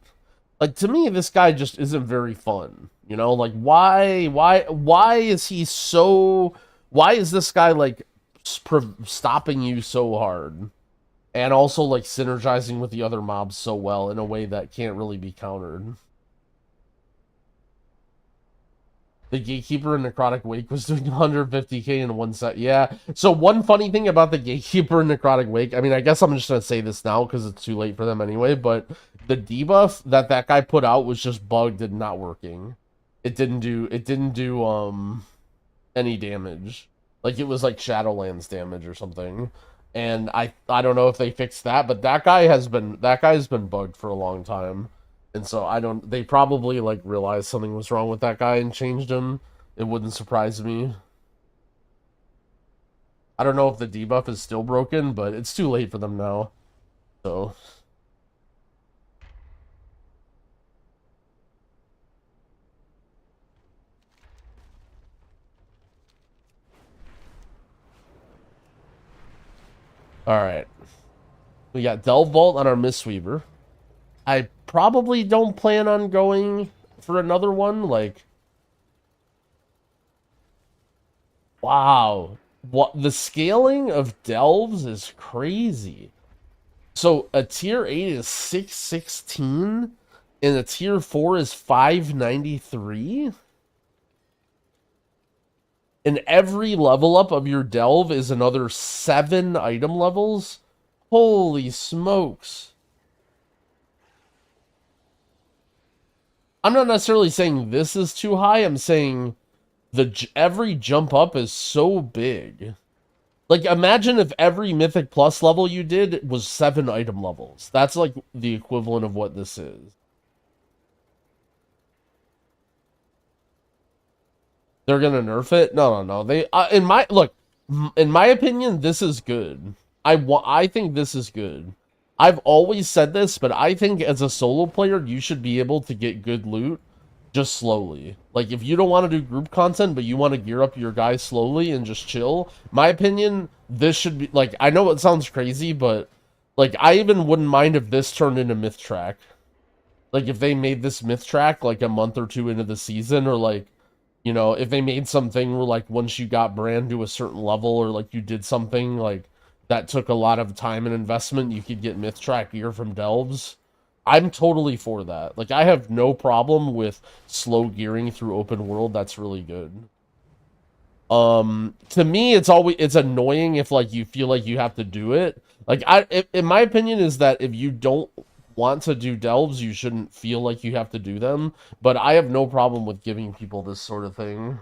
like, to me, this guy just isn't very fun. You know, like, why is he so... Why is this guy, like, stopping you so hard? And also, like, synergizing with the other mobs so well in a way that can't really be countered. The Gatekeeper in Necrotic Wake was doing 150k in one set. Yeah. So one funny thing about the Gatekeeper in Necrotic Wake, I mean, I guess I'm just going to say this now because it's too late for them anyway, but the debuff that guy put out was just bugged and not working. It didn't do any damage. Like, it was like Shadowlands damage or something. And I don't know if they fixed that, but that guy's been bugged for a long time. And so they probably, like, realized something was wrong with that guy and changed him. It wouldn't surprise me. I don't know if the debuff is still broken, but it's too late for them now. So alright. We got Delve Vault on our Mistweaver. I probably don't plan on going for another one. Like, wow. What the scaling of Delves is crazy. So a tier 8 is 616 and a tier 4 is 593. And every level up of your Delve is another 7 item levels. Holy smokes. I'm not necessarily saying this is too high. I'm saying every jump up is so big. Like, imagine if every Mythic Plus level you did was 7 item levels. That's, like, the equivalent of what this is. They're gonna nerf it? No. They, in my opinion, this is good. I think this is good. I've always said this, but I think as a solo player, you should be able to get good loot just slowly. Like, if you don't want to do group content, but you want to gear up your guys slowly and just chill, my opinion, this should be, like, I know it sounds crazy, but, like, I even wouldn't mind if this turned into Myth Track. Like, if they made this Myth Track, like, a month or two into the season, or, like, you know, if they made something where, like, once you got Brann to a certain level, or, like, you did something, like, that took a lot of time and investment, you could get myth track gear from delves. I'm totally for that. Like, I have no problem with slow gearing through open world. That's really good. To me, it's annoying if like you feel like you have to do it. Like, in my opinion, is that if you don't want to do delves, you shouldn't feel like you have to do them. But I have no problem with giving people this sort of thing.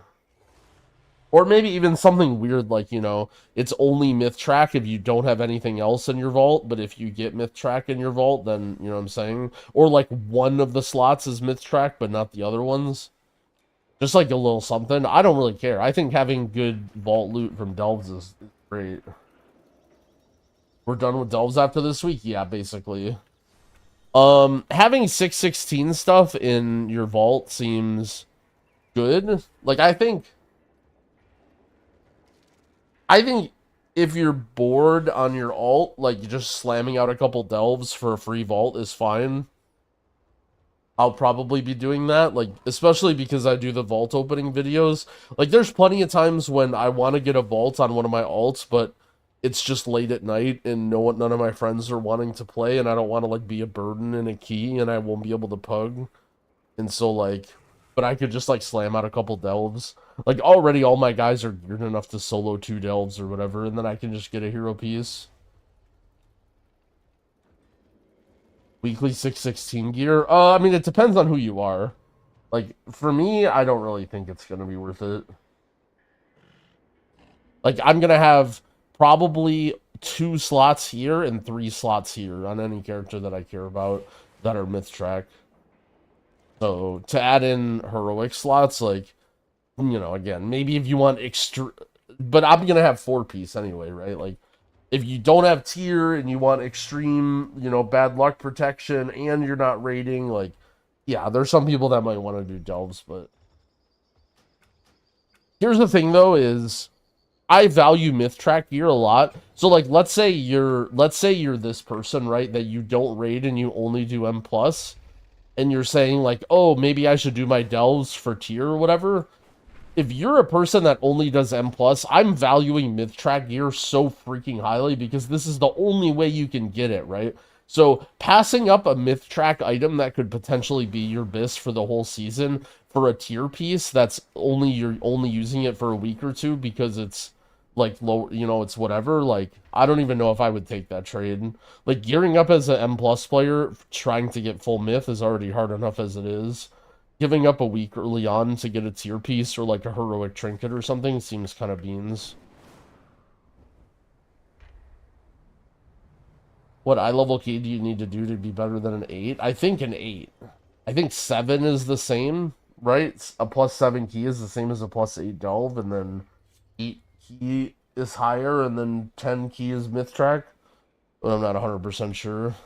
Or maybe even something weird like, you know, it's only myth track if you don't have anything else in your vault, but if you get myth track in your vault, then, you know what I'm saying? Or like one of the slots is myth track, but not the other ones. Just like a little something. I don't really care. I think having good vault loot from delves is great. We're done with delves after this week? Yeah, basically. Having 616 stuff in your vault seems good. Like, I think if you're bored on your alt, like just slamming out a couple delves for a free vault is fine. I'll probably be doing that, like, especially because I do the vault opening videos. Like, there's plenty of times when I want to get a vault on one of my alts, but it's just late at night and none of my friends are wanting to play, and I don't want to like be a burden in a key, and I won't be able to pug. And so like, but I could just like slam out a couple delves. Like, already all my guys are geared enough to solo 2 delves or whatever, and then I can just get a hero piece. Weekly 616 gear? I mean, it depends on who you are. Like, for me, I don't really think it's gonna be worth it. Like, I'm gonna have probably 2 slots here and 3 slots here on any character that I care about that are myth track. So, to add in heroic slots, like, you know, again, maybe if you want extra... But I'm gonna have 4-piece anyway, right? Like, if you don't have tier and you want extreme, you know, bad luck protection and you're not raiding, like, yeah, there's some people that might want to do delves, but... Here's the thing, though, is... I value myth track gear a lot. So, like, let's say you're this person, right, that you don't raid and you only do M+, and you're saying, like, oh, maybe I should do my delves for tier or whatever. If you're a person that only does M+, I'm valuing myth track gear so freaking highly because this is the only way you can get it, right? So passing up a myth track item that could potentially be your BIS for the whole season for a tier piece that's you're only using it for a week or two because it's like low, you know, it's whatever. Like, I don't even know if I would take that trade. Like, gearing up as an M+ player trying to get full myth is already hard enough as it is. Giving up a week early on to get a tier piece or like a heroic trinket or something seems kind of beans. What eye level key do you need to do to be better than an 8? I think an 8. I think 7 is the same, right? A +7 key is the same as a +8 delve, and then 8 key is higher, and then 10 key is myth track. But I'm not 100% sure.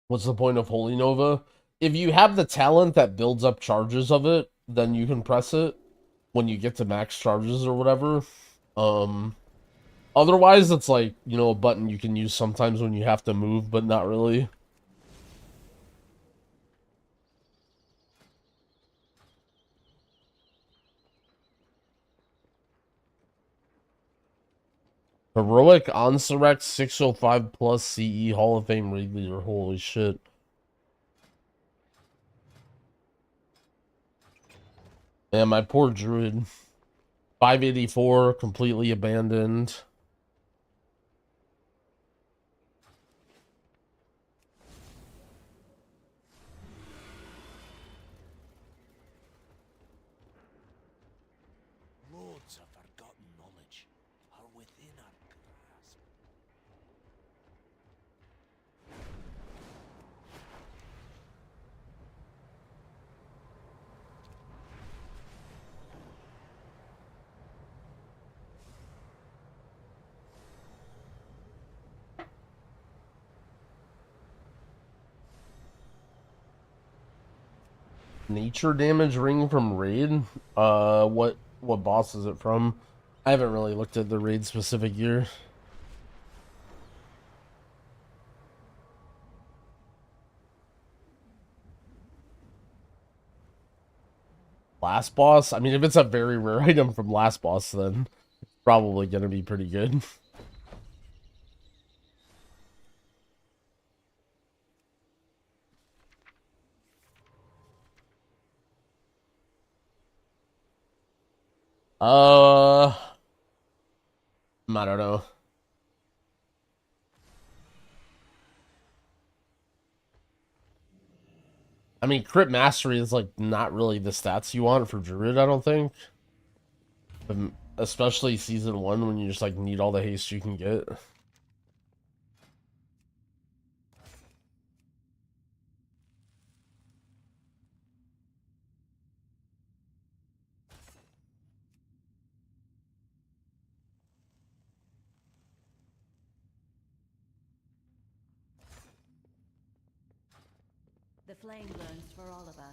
What's the point of Holy Nova? If you have the talent that builds up charges of it, then you can press it when you get to max charges or whatever. Otherwise, it's like, you know, a button you can use sometimes when you have to move, but not really. Heroic Onsurrect 605 plus CE Hall of Fame raid leader. Holy shit. Man, my poor druid. 584, completely abandoned. Loads of forgotten knowledge are within our grasp. Nature damage ring from raid. What boss is it from? I haven't really looked at the raid specific gear. Last boss? I mean, if it's a very rare item from last boss, then it's probably gonna be pretty good. I don't know. I mean, crit mastery is like not really the stats you want for druid, I don't think. Especially season 1 when you just like need all the haste you can get. The flame burns for all of us.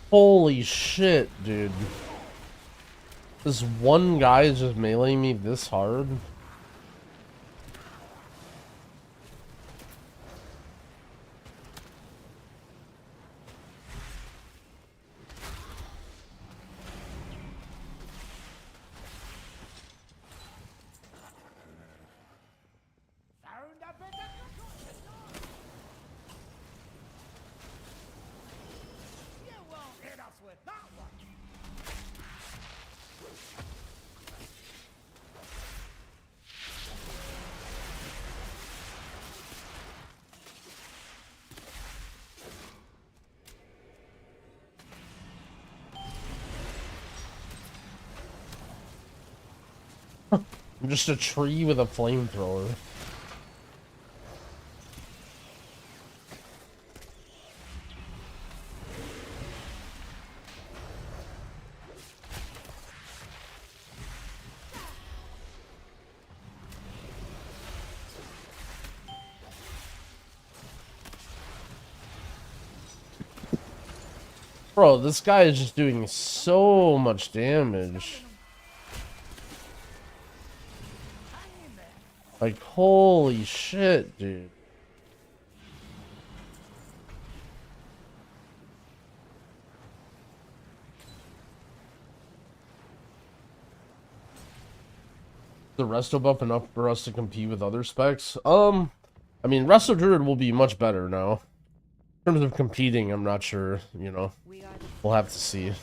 Holy shit, dude. This one guy is just meleeing me this hard. I'm just a tree with a flamethrower. Bro, this guy is just doing so much damage. Like, holy shit, dude. The resto buff enough for us to compete with other specs? I mean, Resto Druid will be much better now. In terms of competing, I'm not sure, you know. We'll have to see. In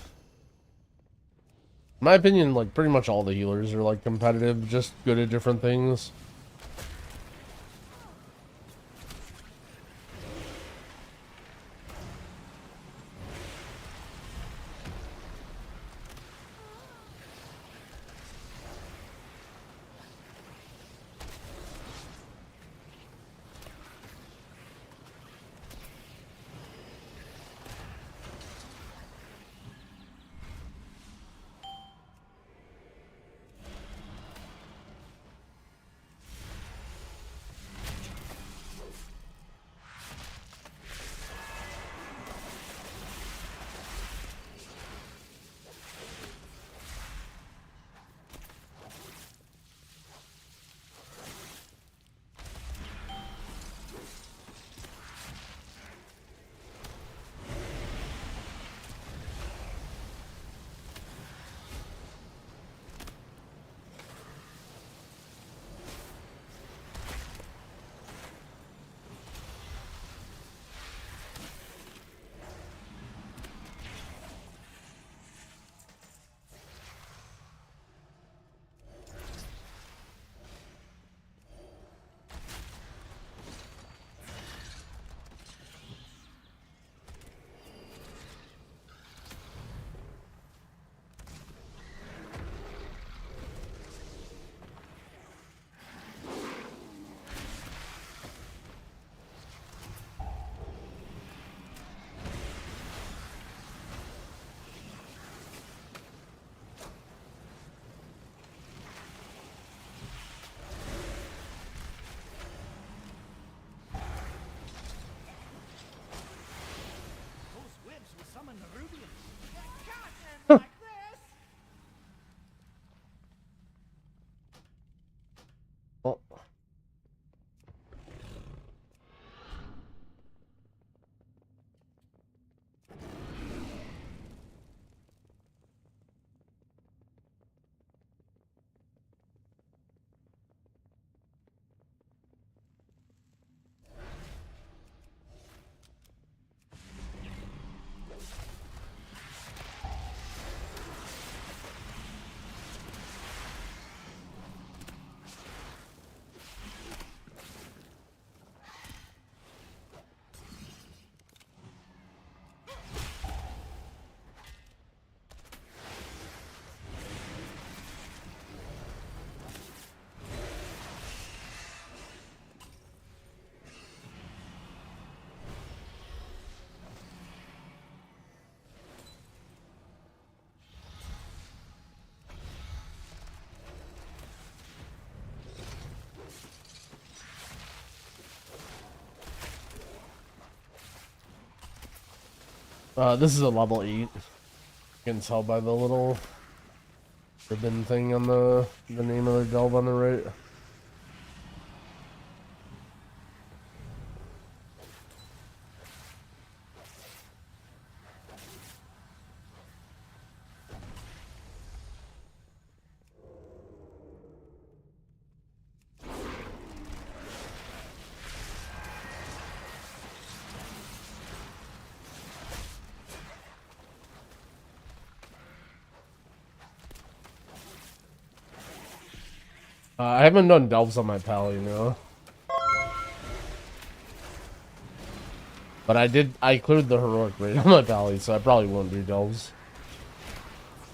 my opinion, like, pretty much all the healers are, like, competitive, just good at different things. This is a level 8. You can tell by the little ribbon thing on the name of the delve on the right. I haven't done delves on my pal, you know. But I cleared the heroic raid on my pally, so I probably won't do delves.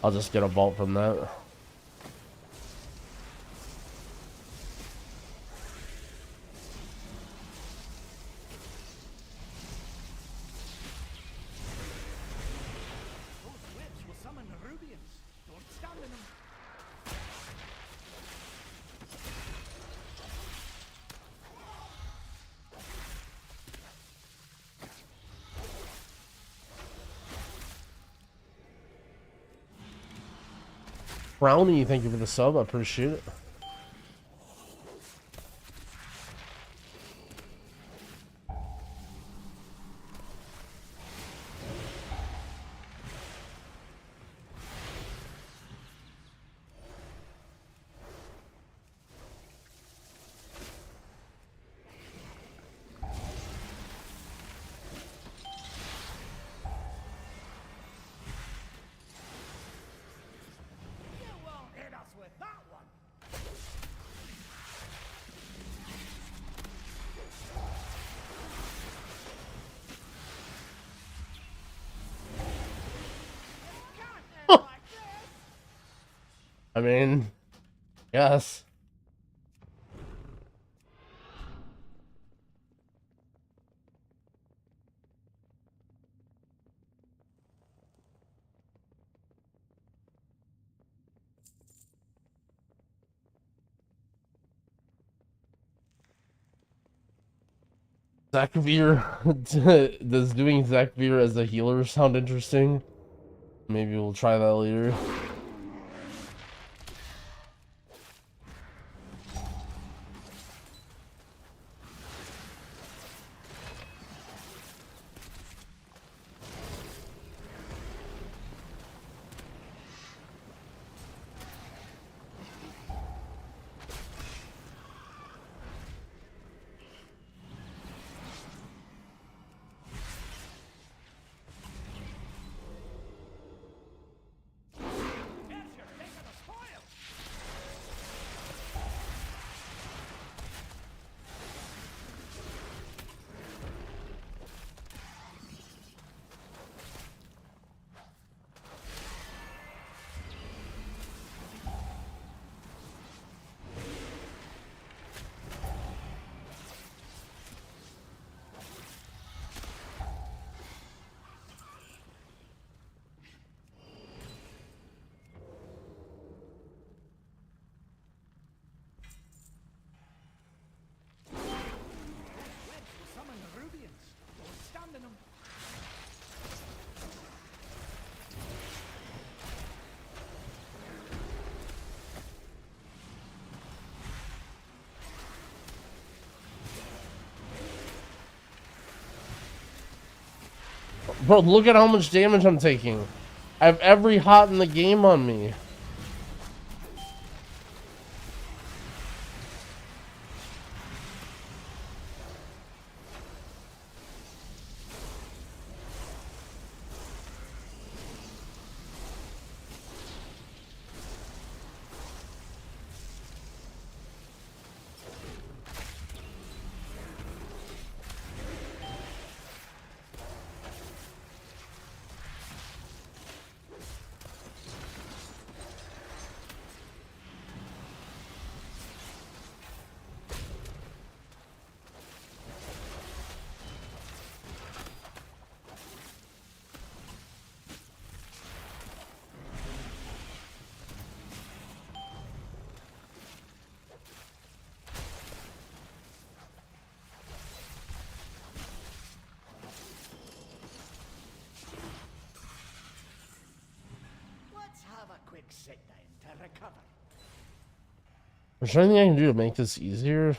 I'll just get a vault from that. Brownie, thank you for the sub. I appreciate it. I mean, yes. Zakvir, does doing Zakvir as a healer sound interesting? Maybe we'll try that later. Bro, look at how much damage I'm taking. I have every hot in the game on me. quick sit down to recover. Is there anything I can do to make this easier?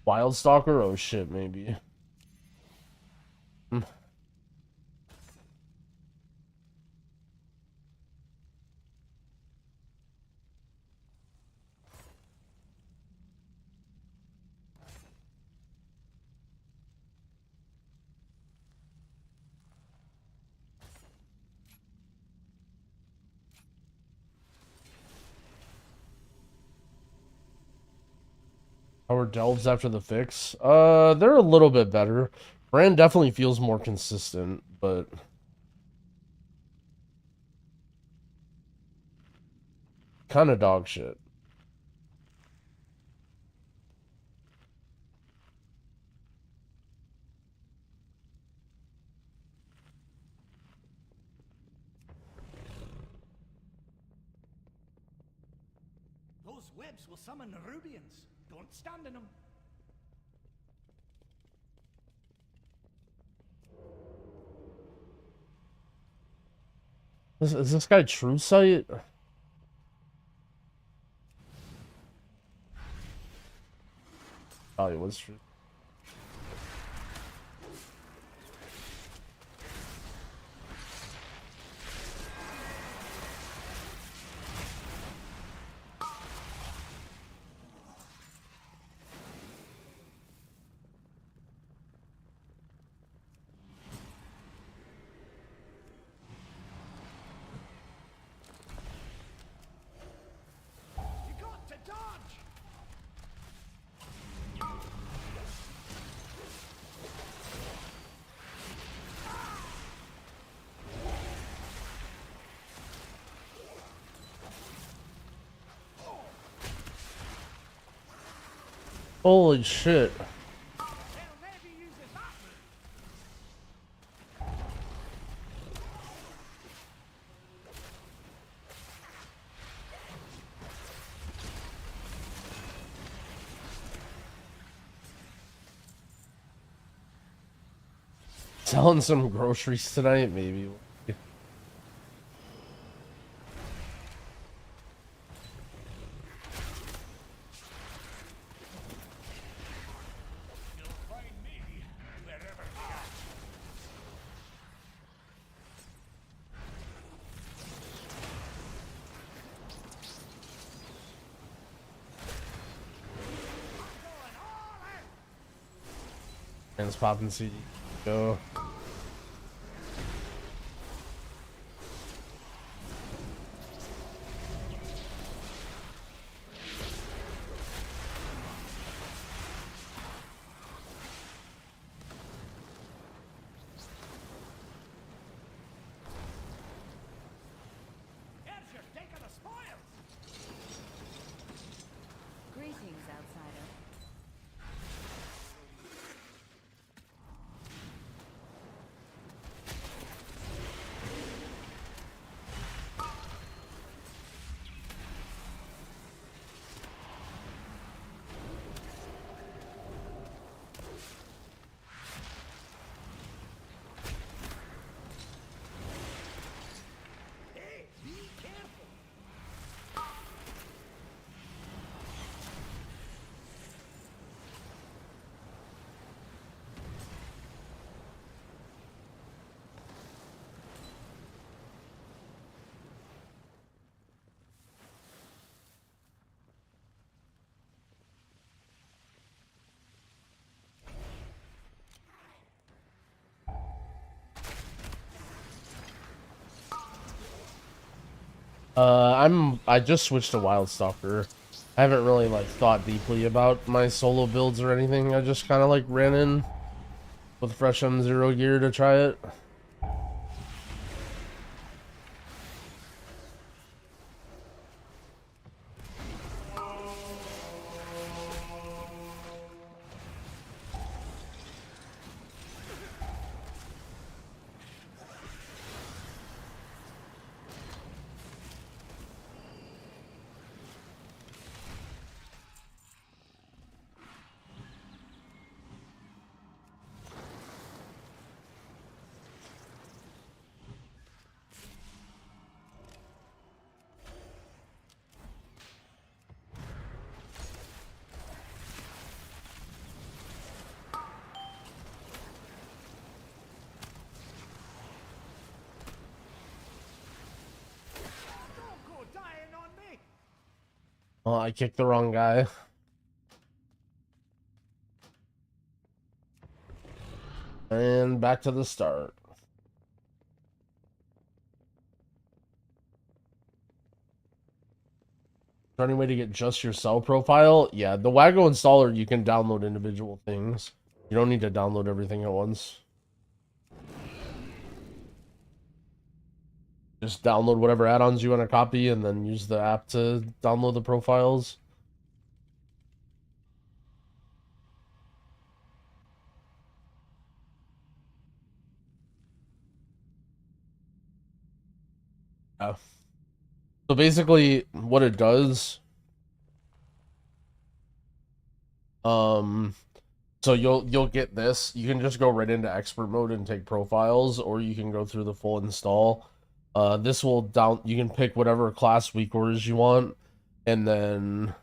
Wildstalker? Oh shit, maybe. How are delves after the fix? They're a little bit better. Brann definitely feels more consistent, but kind of dog shit. Those webs will summon the Rubians. Don't stand in them. Is this guy True Sight? Oh, he was true. You got to dodge. Holy shit. They'll never use it that way. Selling some groceries tonight, maybe. You'll find me wherever they are. Hands popping CD. Go. Here's your take of the spoils. Greetings, outsider. I just switched to Wild Stalker. I haven't really like thought deeply about my solo builds or anything. I just kind of like ran in with fresh M0 gear to try it. Don't go dying on me. Oh, I kicked the wrong guy. And back to the start. Is there any way to get just your cell profile? Yeah, the Waggo installer, you can download individual things. You don't need to download everything at once. Just download whatever add-ons you want to copy and then use the app to download the profiles. Yeah. So basically what it does, so you'll get this. You can just go right into expert mode and take profiles, or you can go through the full install. This will you can pick whatever class weak orders you want, and then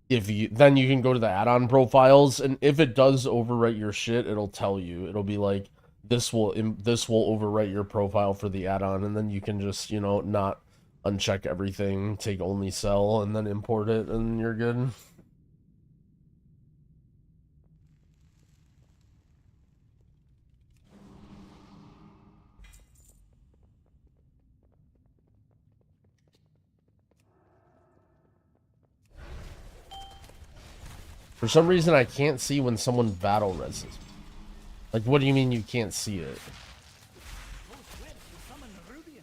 you can go to the add-on profiles, and if it does overwrite your shit, it'll tell you. It'll be like this will overwrite your profile for the add-on, and then you can just, you know, not uncheck everything, take only sell, and then import it, and you're good. For some reason, I can't see when someone battle reses. Like, what do you mean you can't see it? Those webs will summon Rubians.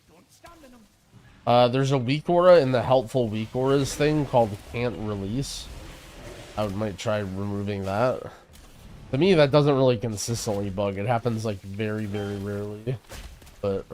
Don't stand in them. There's a weak aura in the helpful weak auras thing called can't release. I might try removing that. To me, that doesn't really consistently bug. It happens like very, very rarely. But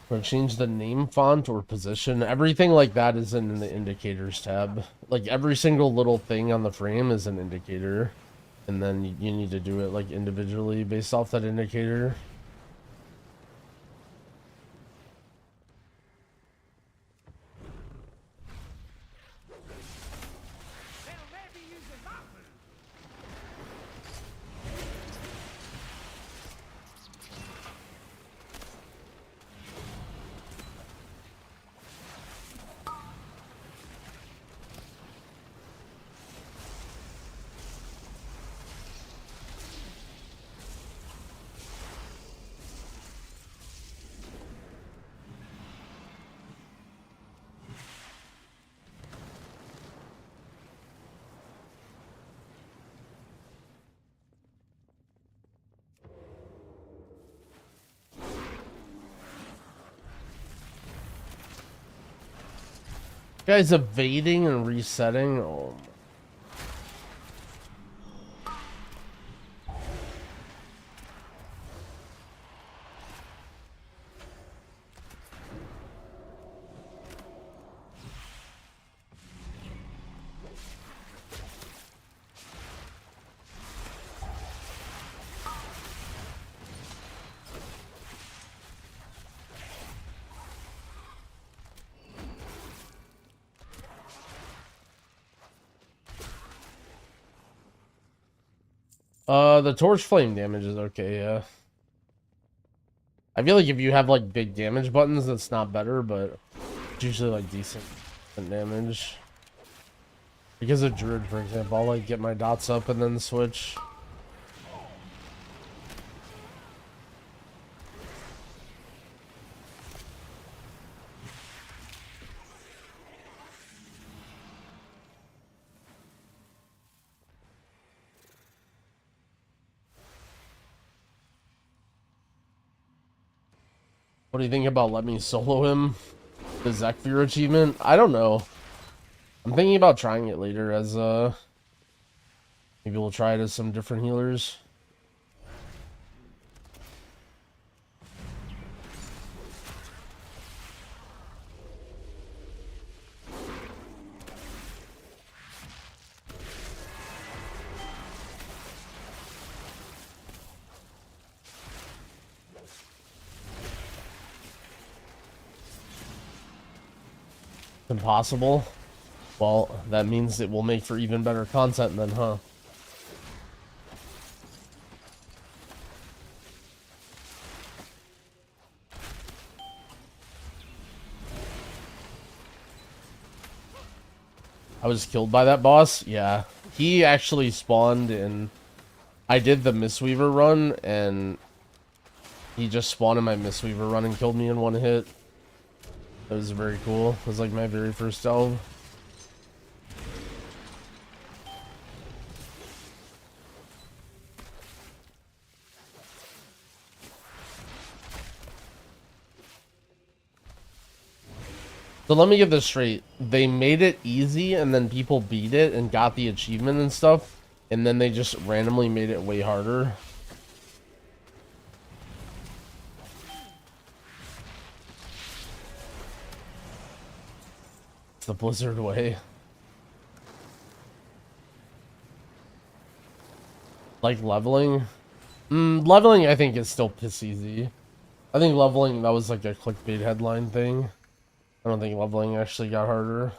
or change the name font or position. Everything like that is in the indicators tab. Like every single little thing on the frame is an indicator. And then you need to do it like individually based off that indicator. They'll maybe use a that move. Guy's evading and resetting. Oh. The torch flame damage is okay, yeah. I feel like if you have like big damage buttons, that's not better, but it's usually like decent damage. Because of Druid, for example, I'll like get my dots up and then switch. What do you think about let me solo him? The Zekfir achievement? I don't know. I'm thinking about trying it later as maybe we'll try it as some different healers. Impossible? Well, that means it will make for even better content then, huh? I was killed by that boss? Yeah. He actually spawned in... I did the Mistweaver run, and he just spawned in my Mistweaver run and killed me in one hit. That was very cool. It was like my very first delve. So let me get this straight. They made it easy and then people beat it and got the achievement and stuff, and then they just randomly made it way harder. It's the Blizzard way. Like leveling? Leveling I think is still piss easy. I think leveling, that was like a clickbait headline thing. I don't think leveling actually got harder.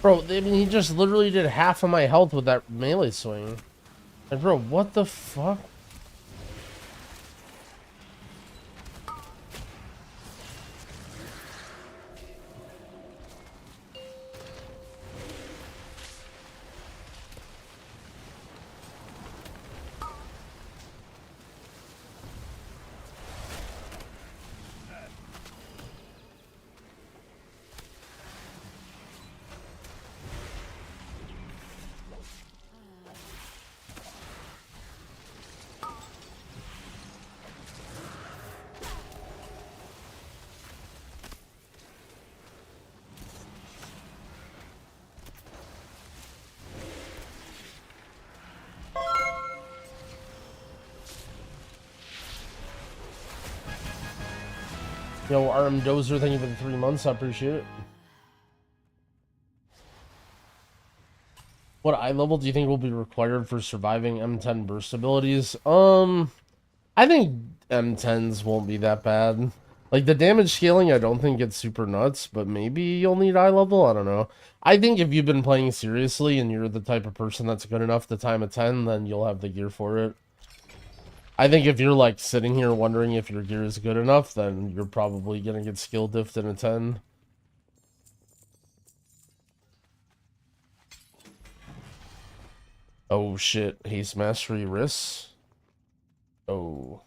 Bro, I mean, he just literally did half of my health with that melee swing. And bro, what the fuck? Yo, RM Dozer, thank you for the 3 months. I appreciate it. What eye level do you think will be required for surviving M10 burst abilities? I think M10s won't be that bad. Like, the damage scaling, I don't think it's super nuts, but maybe you'll need eye level? I don't know. I think if you've been playing seriously and you're the type of person that's good enough to time a 10, then you'll have the gear for it. I think if you're, like, sitting here wondering if your gear is good enough, then you're probably gonna get skill diffed in a 10. Oh, shit. Haste Mastery risks? Oh.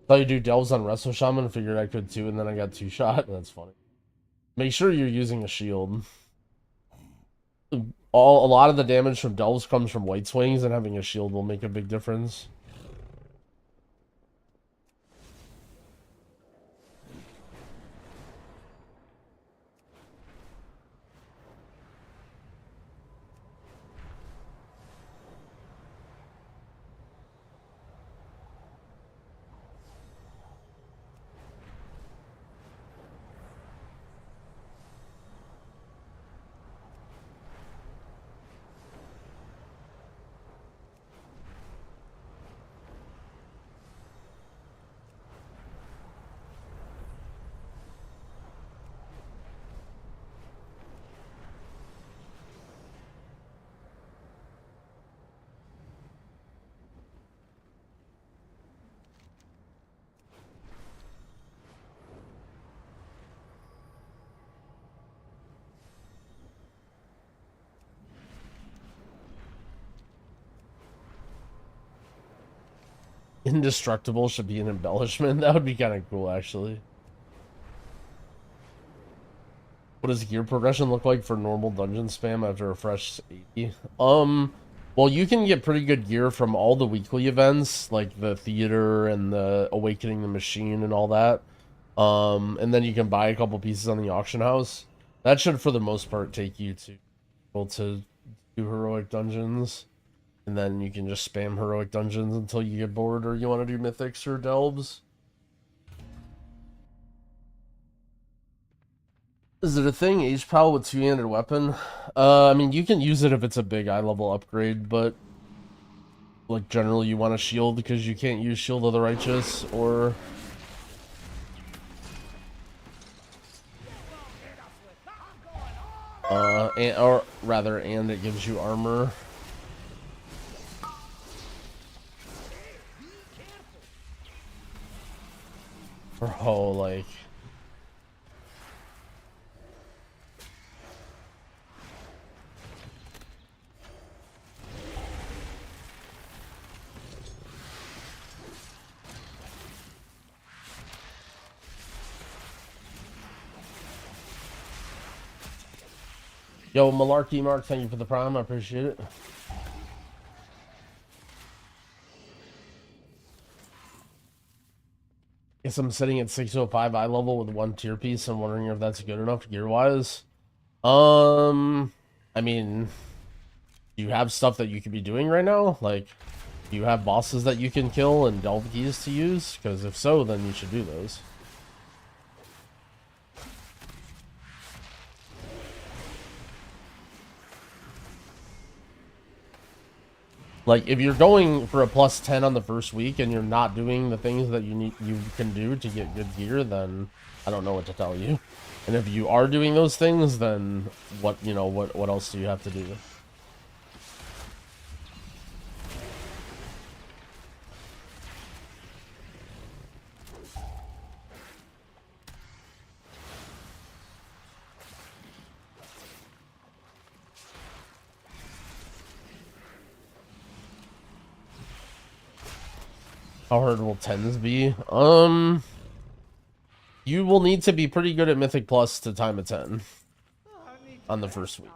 Thought you do delves on Wrestle Shaman, figured I could too, and then I got 2-shot. That's funny. Make sure you're using a shield. A lot of the damage from delves comes from white swings, and having a shield will make a big difference. Indestructible should be an embellishment. That would be kind of cool, actually. What does gear progression look like for normal dungeon spam after a fresh 80? Well, you can get pretty good gear from all the weekly events, like the theater and the Awakening the Machine and all that. And then you can buy a couple pieces on the auction house. That should, for the most part, take you to able to do heroic dungeons. And then you can just spam heroic dungeons until you get bored or you want to do mythics or delves. Is it a thing, H-Pal with two-handed weapon? I mean, you can use it if it's a big eye level upgrade, but like generally you want a shield because you can't use Shield of the Righteous or... or rather, and it gives you armor. Oh, like... Yo, Malarkey Mark, thank you for the prime. I appreciate it. Guess I'm sitting at 605 eye level with 1 tier piece. I'm wondering if that's good enough gear-wise. I mean, do you have stuff that you could be doing right now? Like, do you have bosses that you can kill and delve keys to use? Because if so, then you should do those. Like, if you're going for a plus 10 on the first week and you're not doing the things that you can do to get good gear, then I don't know what to tell you. And if you are doing those things, then what else do you have to do? How hard will 10s be? You will need to be pretty good at Mythic Plus to time a 10 on the first week.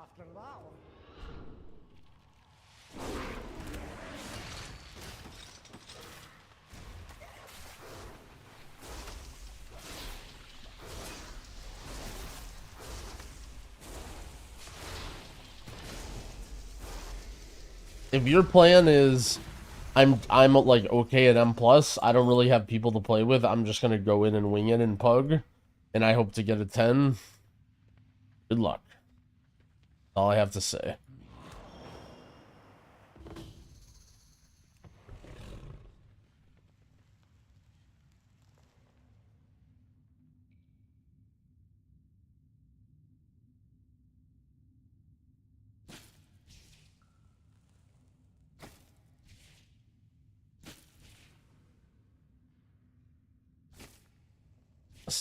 if your plan is I'm like okay at M plus, I don't really have people to play with. I'm just gonna go in and wing it in Pug, and I hope to get a 10. Good luck. That's all I have to say.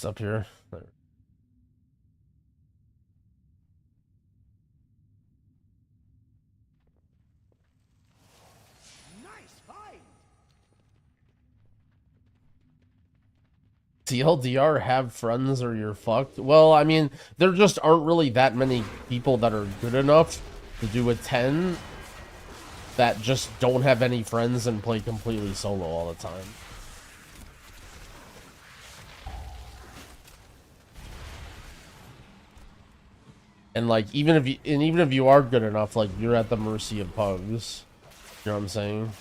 Up here. There. Nice fight. TLDR, have friends or you're fucked. Well, I mean, there just aren't really that many people that are good enough to do a 10 that just don't have any friends and play completely solo all the time. And like even if you are good enough, like you're at the mercy of pugs. You know what I'm saying?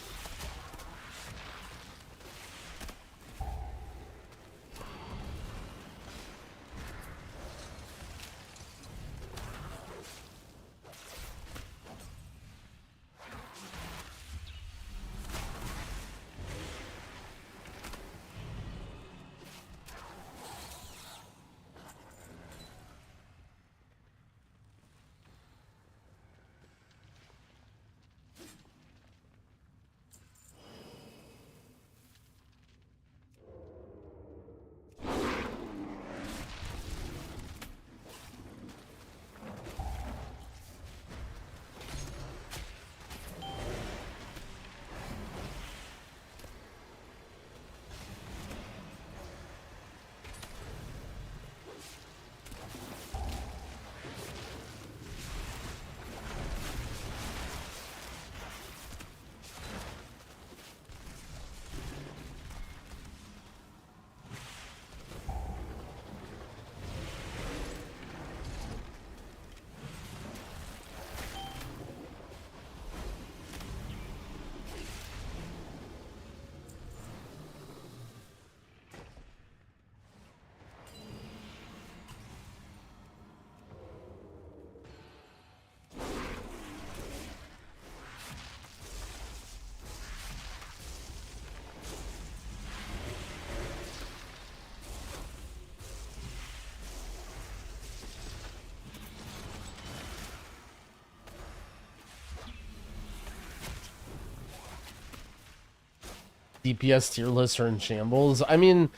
DPS tier lists are in shambles. I mean,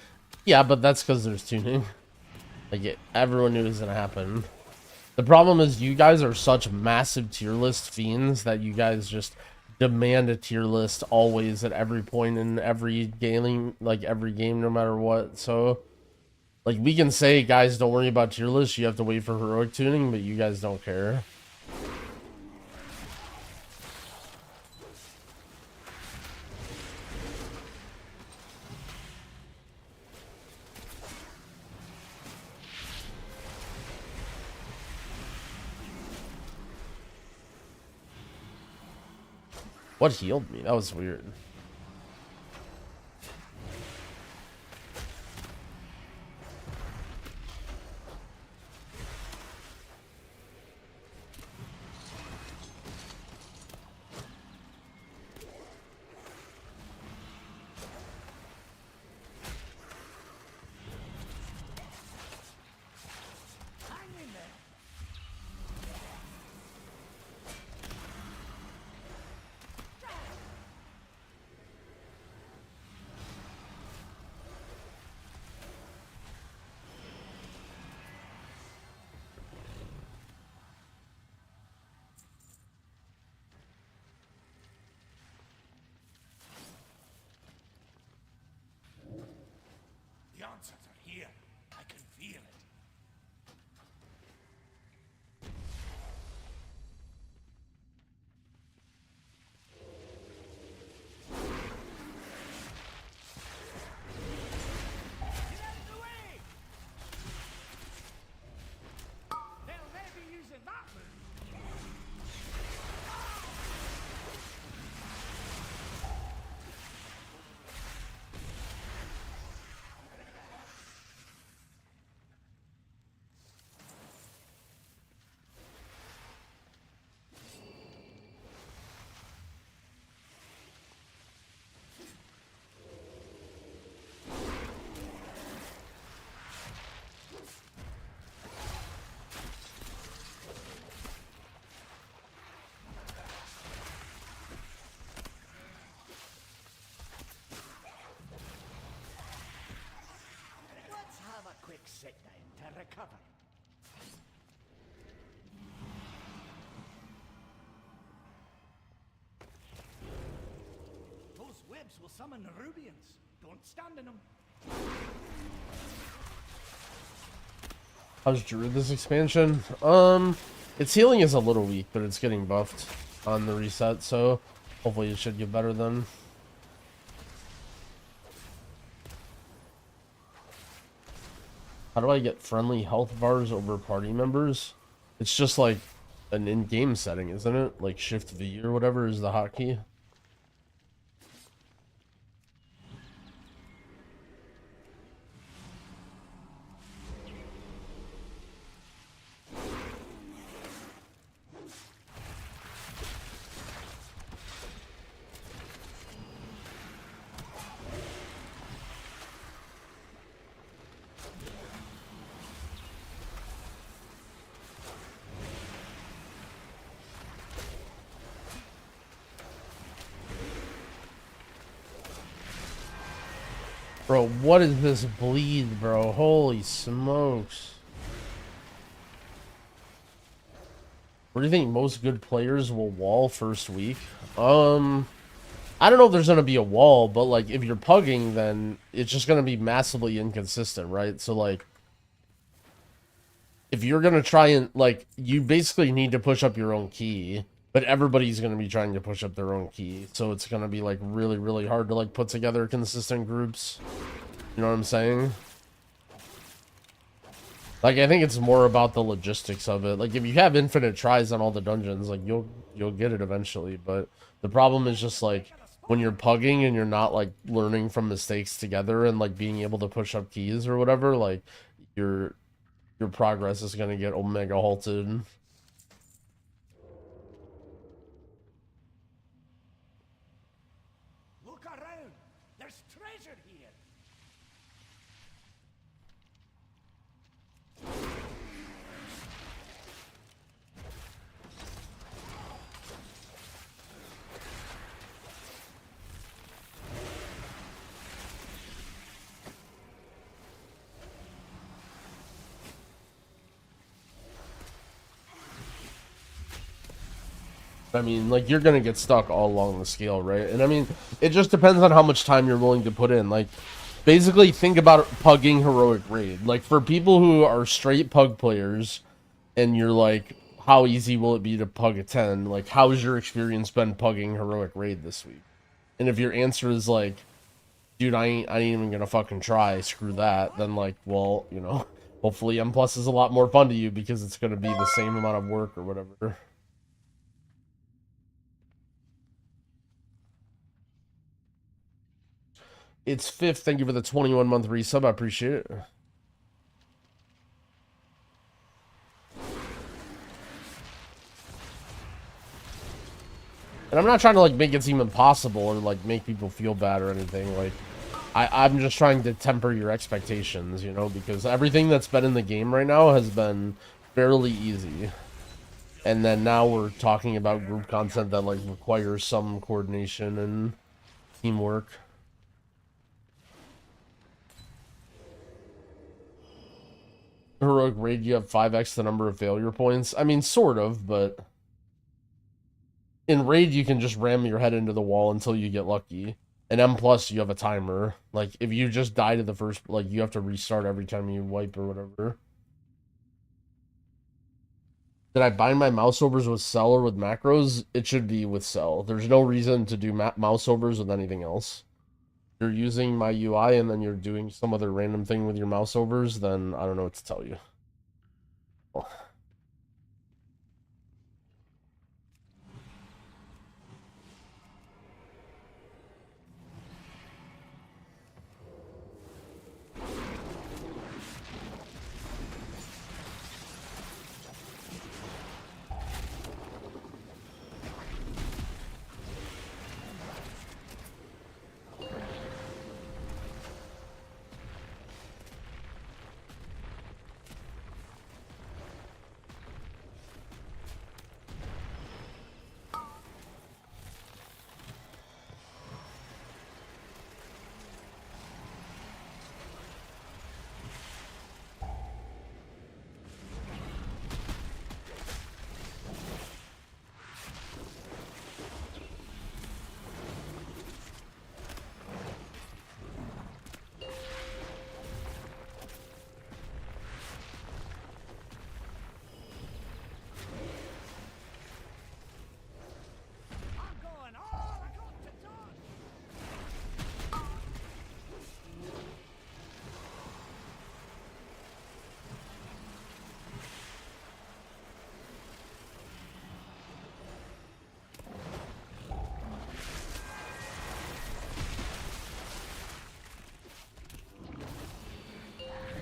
yeah, but that's because there's tuning. Like, everyone knew it was gonna happen. The problem is you guys are such massive tier list fiends that you guys just demand a tier list always at every point in every gaming, like every game, no matter what. So, like, we can say, guys, don't worry about tier lists. You have to wait for heroic tuning, but you guys don't care. What healed me? That was weird. The answers are here. I can feel it. Get out of the way! They'll be using that move. sit down to recover. Those webs will summon Rubians. Don't stand in them. How's Druid this expansion? Its healing is a little weak, but it's getting buffed on the reset, so hopefully it should get better then. How do I get friendly health bars over party members? It's just like an in-game setting, isn't it? Like Shift V or whatever is the hotkey. Bro, what is this bleed, bro? Holy smokes. Where do you think most good players will wall first week? I don't know if there's going to be a wall, but like if you're pugging, then it's just going to be massively inconsistent, right? So like if you're going to try and like you basically need to push up your own key, but everybody's going to be trying to push up their own key. So it's going to be like really, really hard to like put together consistent groups. You know what I'm saying? Like I think it's more about the logistics of it. Like if you have infinite tries on all the dungeons, like you'll get it eventually, but the problem is just like when you're pugging and you're not like learning from mistakes together and like being able to push up keys or whatever, like your progress is going to get omega halted. Look around. There's treasure here. I mean, like, you're gonna get stuck all along the scale, right? And I mean, it just depends on how much time you're willing to put in. Like, basically, think about pugging Heroic Raid. Like, for people who are straight pug players, and you're like, how easy will it be to pug a 10? Like, how's your experience been pugging Heroic Raid this week? And if your answer is like, dude, I ain't even gonna fucking try, screw that, then like, well, you know, hopefully M Plus is a lot more fun to you because it's gonna be the same amount of work or whatever. It's Fifth. Thank you for the 21-month resub. I appreciate it. And I'm not trying to like make it seem impossible or like make people feel bad or anything. Like, I'm just trying to temper your expectations, you know, because everything that's been in the game right now has been fairly easy. And then now we're talking about group content that like requires some coordination and teamwork. Heroic Raid, you have 5x the number of failure points. I mean, sort of, but in Raid, you can just ram your head into the wall until you get lucky. In M+, you have a timer. Like, if you just die to the first, like, you have to restart every time you wipe or whatever. Did I bind my mouse overs with cell or with macros? It should be with cell. There's no reason to do mouse overs with anything else. You're using my UI and then you're doing some other random thing with your mouse overs, then I don't know what to tell you. Oh.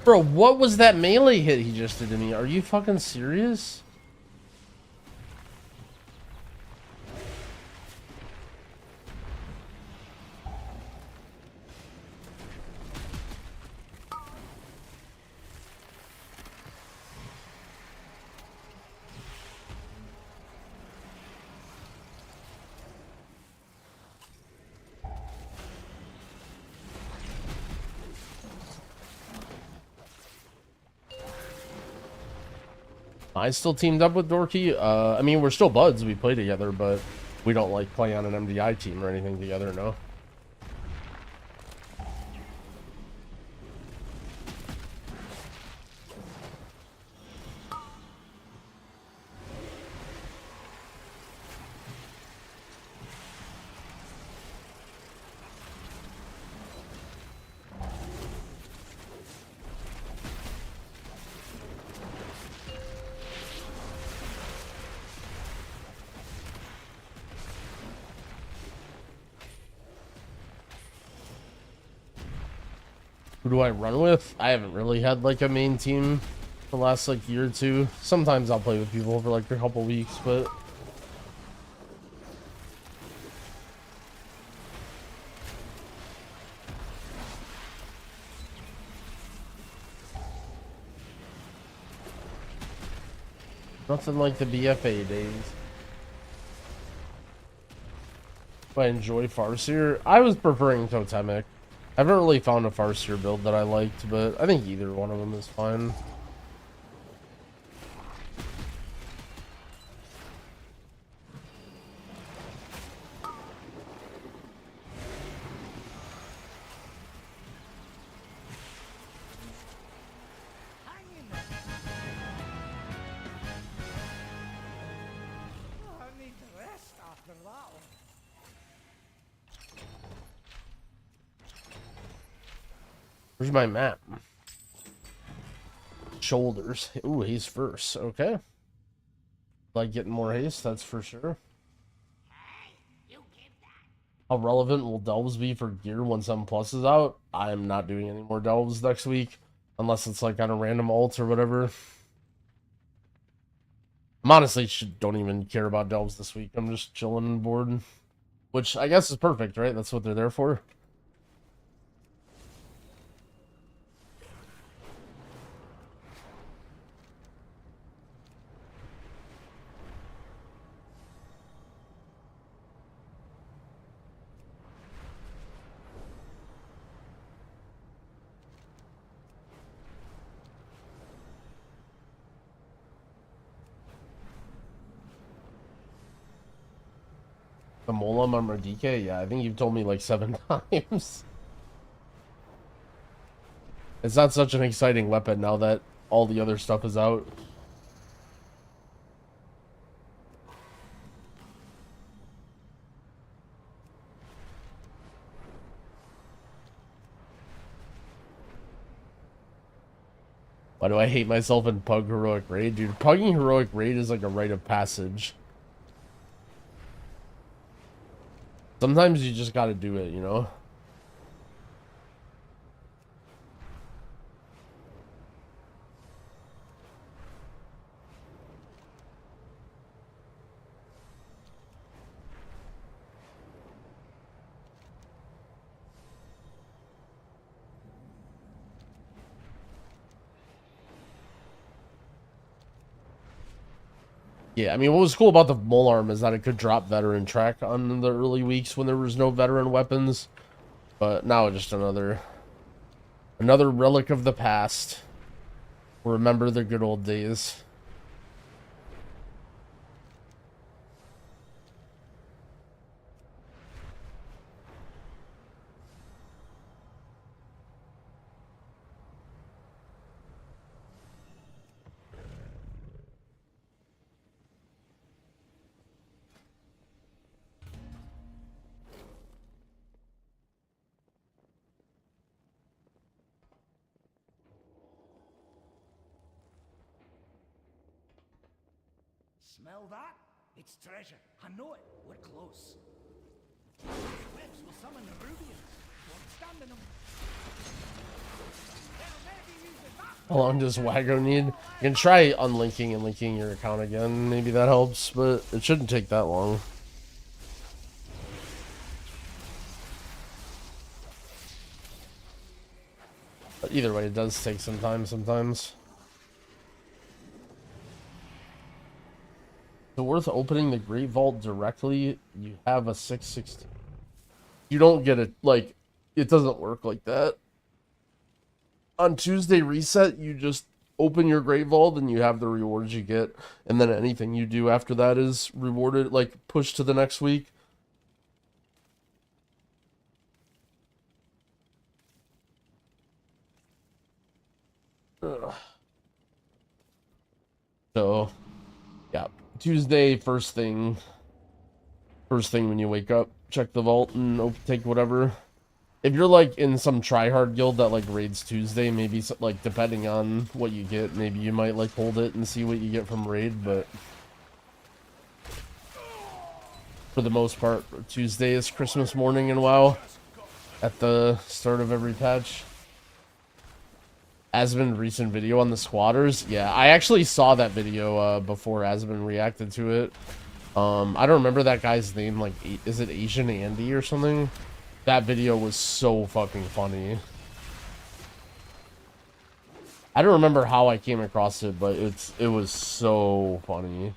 Bro, what was that melee hit he just did to me? Are you fucking serious? I still teamed up with Dorky. I mean, we're still buds. We play together, but we don't like play on an MDI team or anything together, no. Who do I run with? I haven't really had like a main team the last like year or two. Sometimes I'll play with people for like a couple weeks, but nothing like the BFA days. Do I enjoy Farseer? I was preferring Totemic. I haven't really found a Farseer build that I liked, but I think either one of them is fine. Hang in there. Oh, I need to rest after that one. Where's my map? Shoulders. Ooh, he's first. Okay. Like getting more haste, that's for sure. How relevant will delves be for gear when 7 plus is out? I'm not doing any more delves next week. Unless it's like on a random alt or whatever. I'm honestly don't even care about delves this week. I'm just chilling and bored. Which I guess is perfect, right? That's what they're there for. The Molam on Radike? Yeah, I think you've told me like 7 times. It's not such an exciting weapon now that all the other stuff is out. Why do I hate myself in Pug Heroic Raid? Dude, pugging Heroic Raid is like a rite of passage. Sometimes you just gotta do it, you know? Yeah, I mean, what was cool about the Molarm is that it could drop veteran track on the early weeks when there was no veteran weapons. But now just another relic of the past. Remember the good old days. Smell that? It's treasure. I know it. We're close. Webs will summon the Rubians. Won't stand in them. How long does Wago need? You can try unlinking and linking your account again. Maybe that helps, but it shouldn't take that long. But either way, it does take some time sometimes. So worth opening the Great Vault directly, you have a 616. You don't get it, like, it doesn't work like that. On Tuesday reset, you just open your Great Vault and you have the rewards you get. And then anything you do after that is rewarded, like, pushed to the next week. Ugh. So, yeah. Tuesday, first thing when you wake up, check the vault and take whatever. If you're like in some tryhard guild that like raids Tuesday, maybe like depending on what you get, maybe you might like hold it and see what you get from raid, but for the most part, Tuesday is Christmas morning in WoW at the start of every patch. Asbin recent video on the squatters. Yeah, I actually saw that video before Asbin reacted to it. I don't remember that guy's name. Like, is it Asian Andy or something? That video was so fucking funny. I don't remember how I came across it, but it was so funny.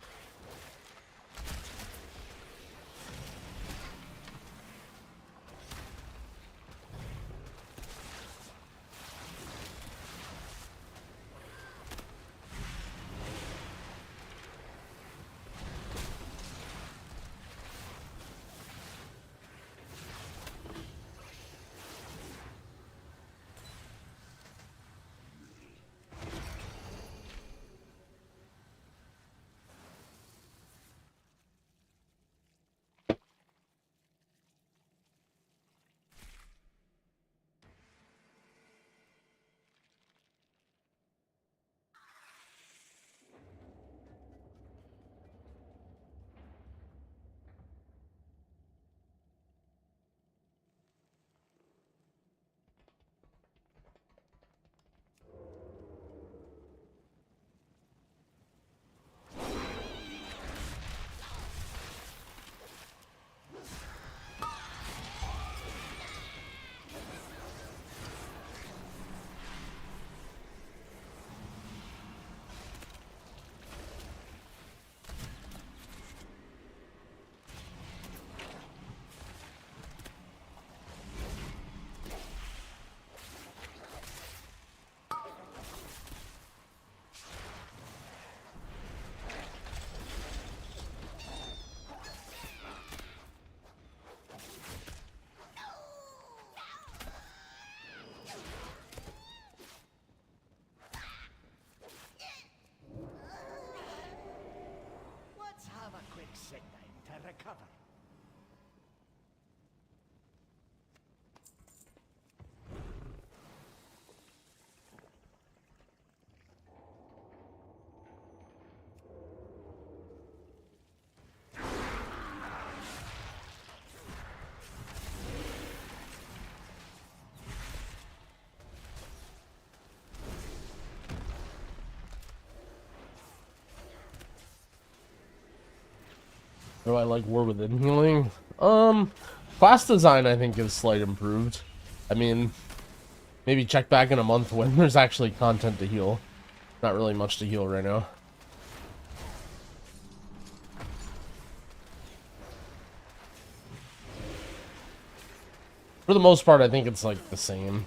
Let's have a quick sit down to recover. Do I like War Within healing? Class design I think is slight improved. I mean, maybe check back in a month when there's actually content to heal. Not really much to heal right now. For the most part, I think it's like the same.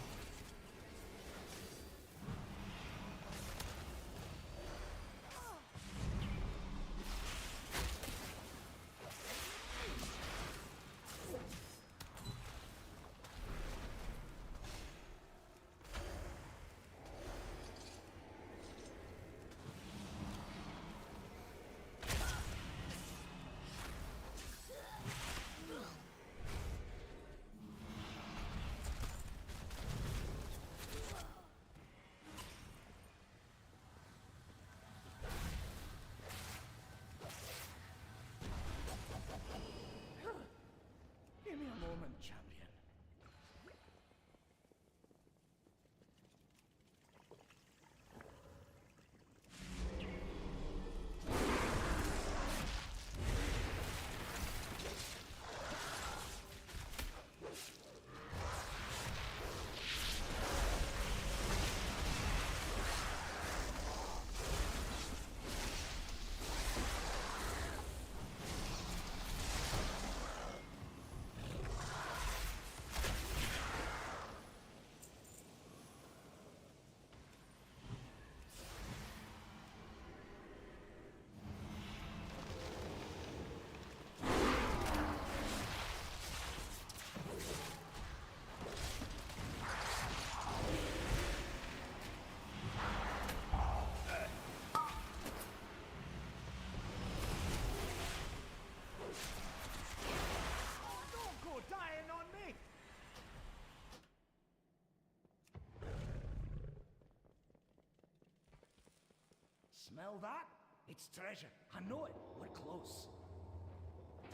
Smell that? It's treasure. I know it. We're close.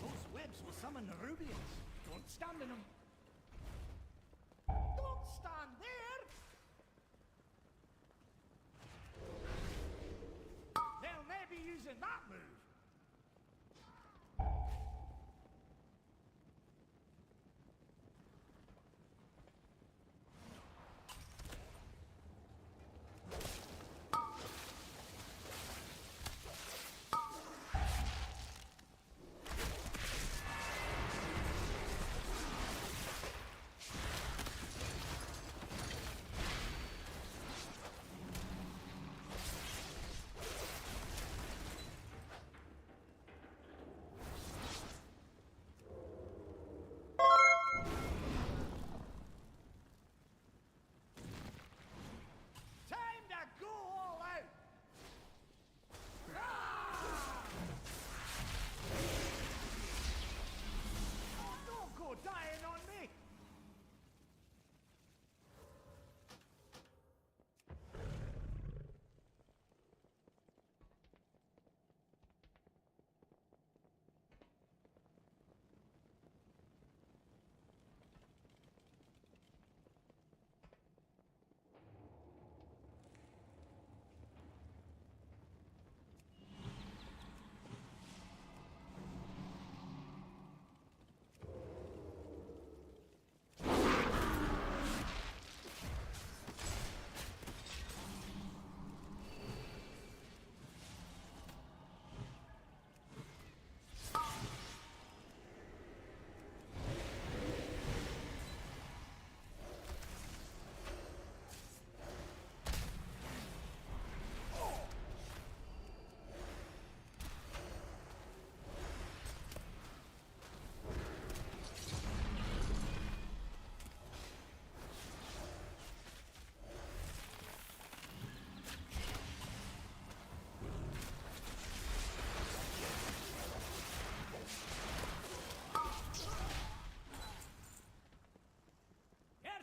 Those webs will summon the Rubians. Don't stand in them. Don't stand there! They'll never be using that move. Dying on me!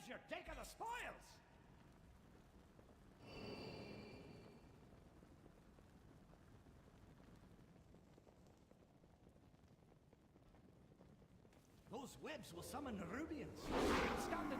You're taking the spoils! Those webs will summon the Rubians. Stand in them.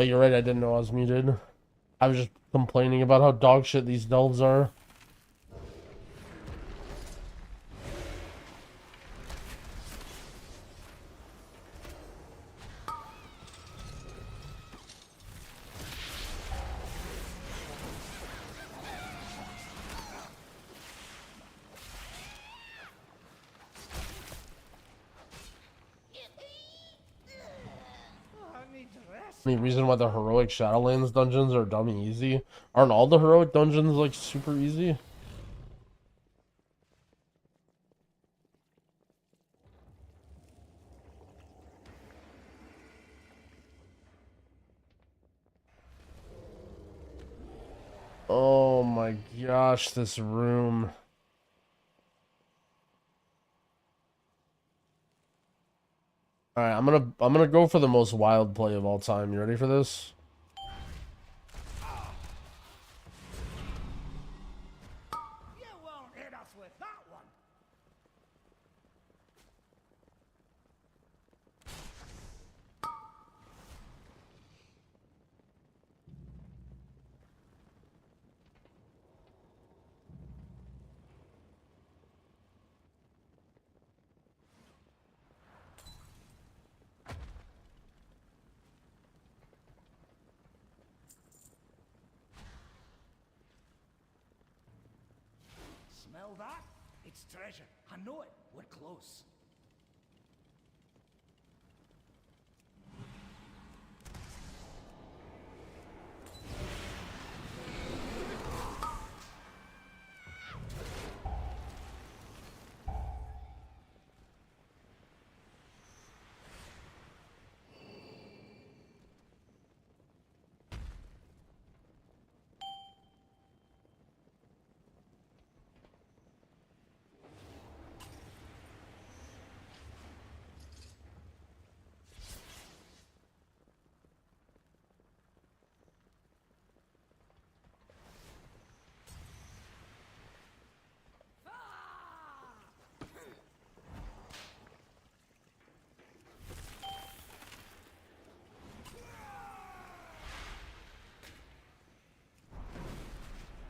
But you're right, I didn't know I was muted. I was just complaining about how dog shit these delves are. I need to rest. Any reason why the heroic Shadowlands dungeons are dummy easy? Aren't all the heroic dungeons like super easy? Oh my gosh, this room. Alright, I'm gonna go for the most wild play of all time. You ready for this? You won't hit us with that one. Smell that? It's treasure. I know it. We're close.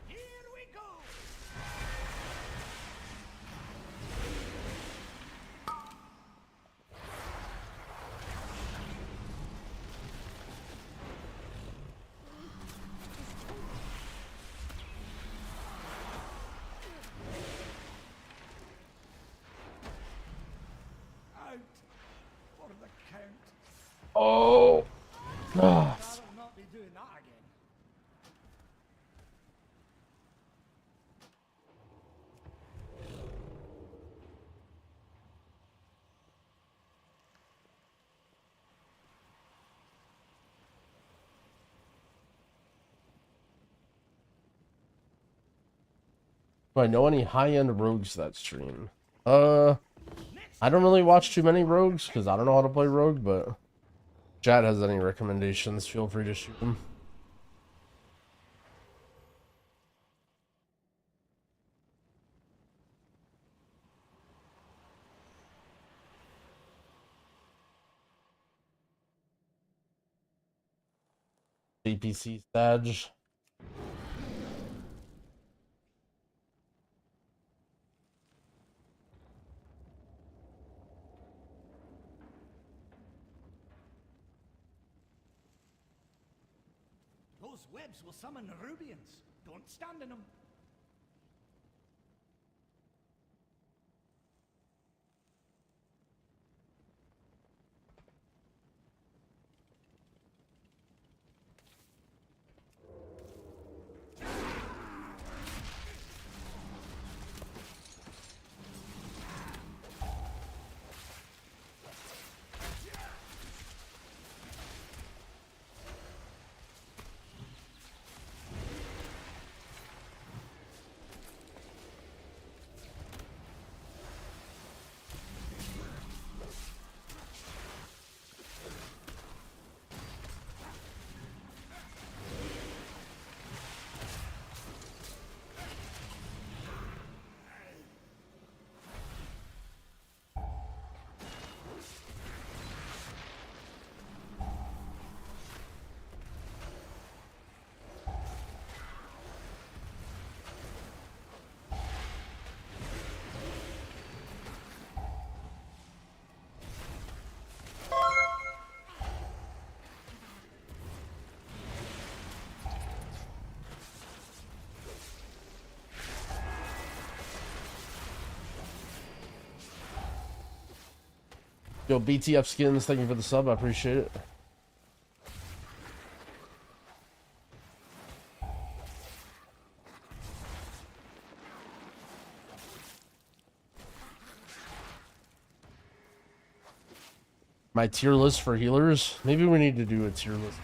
Here we go. Out for the count. Oh! Ah. I'll not be doing that again. Do I know any high-end rogues that stream? I don't really watch too many rogues because I don't know how to play rogue, but if chat has any recommendations, feel free to shoot them. DPC Sag. Those webs will summon the Rubians. Don't stand in them. Yo, BTF Skins, thank you for the sub. I appreciate it. My tier list for healers? Maybe we need to do a tier list.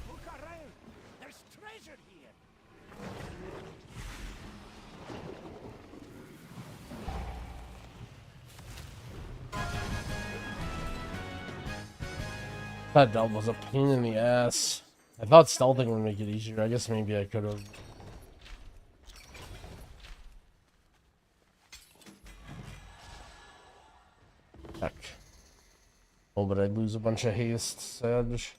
Look around. There's treasure here. That delve was a pain in the ass. I thought stealthing would make it easier. I guess maybe I could have. Heck. Oh, but I'd lose a bunch of haste, Sedge.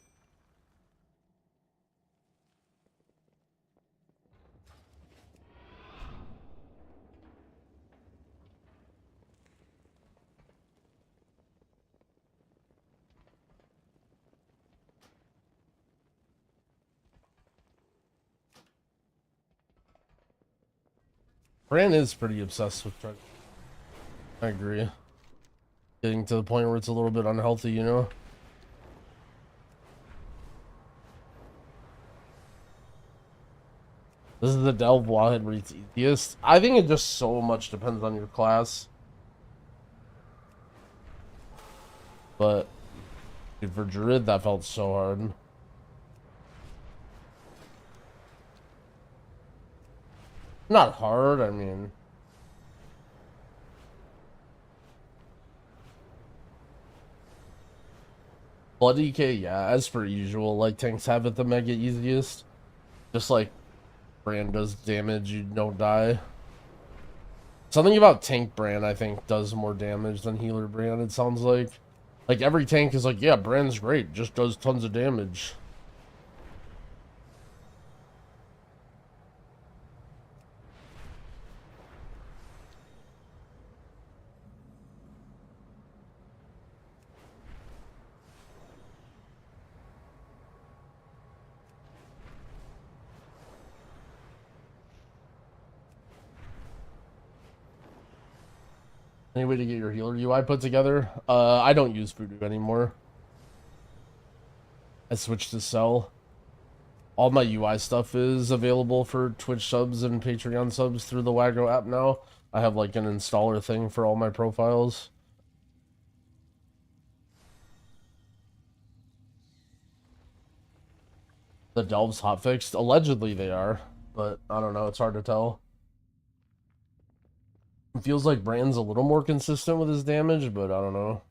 Brann is pretty obsessed with treasure. I agree. Getting to the point where it's a little bit unhealthy, you know? This is the delve Wahid reads easiest. I think it just so much depends on your class. But dude, for Druid, that felt so hard. Not hard, I mean. Blood DK, yeah, as per usual, like tanks have it the mega easiest. Just like Brann does damage, you don't die. Something about tank Brann, I think, does more damage than healer Brann, it sounds like. Like every tank is like, yeah, Brann's great, just does tons of damage. Any way to get your healer UI put together? I don't use Voodoo anymore. I switched to Cell. All my UI stuff is available for Twitch subs and Patreon subs through the Waggo app now. I have like an installer thing for all my profiles. The delves hotfixed? Allegedly they are, but I don't know, it's hard to tell. It feels like Brann's a little more consistent with his damage, but I don't know.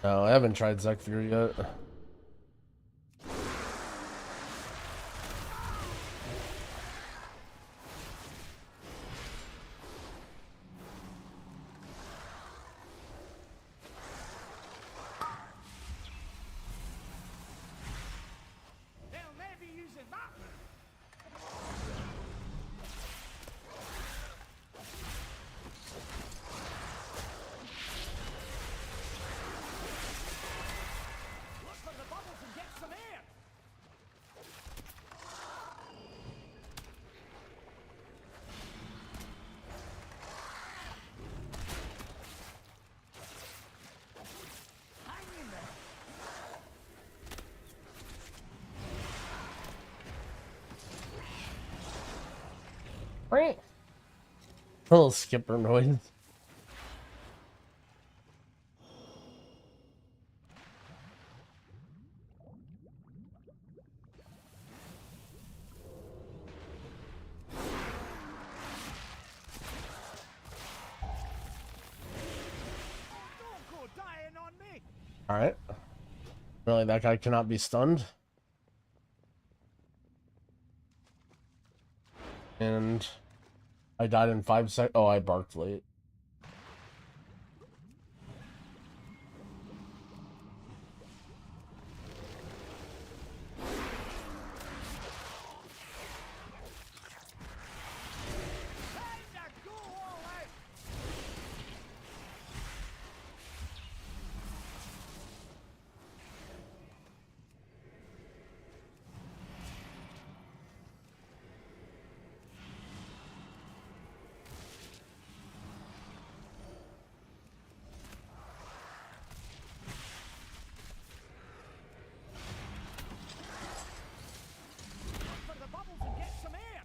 No, I haven't tried Zekfir yet. They'll never be using that. Look for the bubbles and get some air. Hang in there. A little skipper noise. Don't go dying on me. Alright. Really, that guy cannot be stunned. And I died in 5 seconds. Oh, I barked late. Time to go all out. Look for the bubbles and get some air.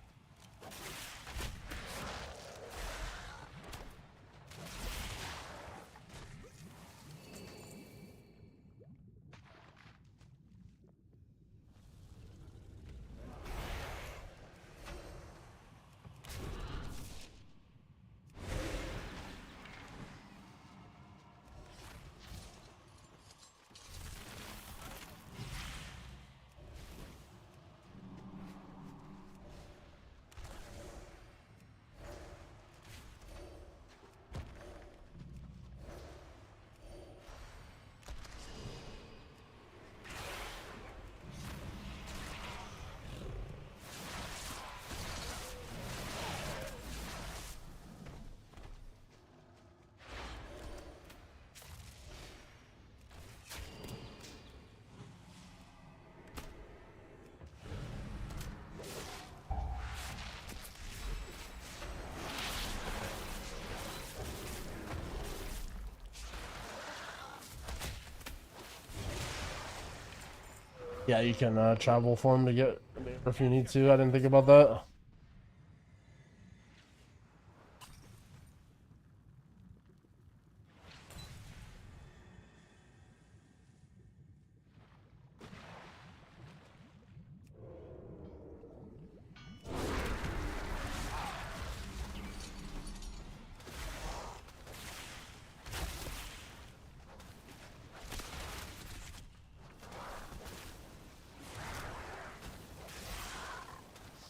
Yeah, you can travel for him to get if you need to. I didn't think about that.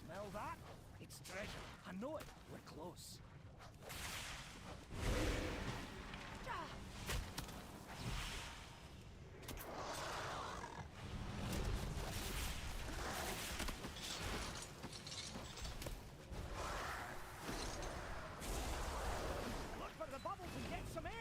Smell that? It's treasure. I know it. We're close. Look for the bubbles and get some air.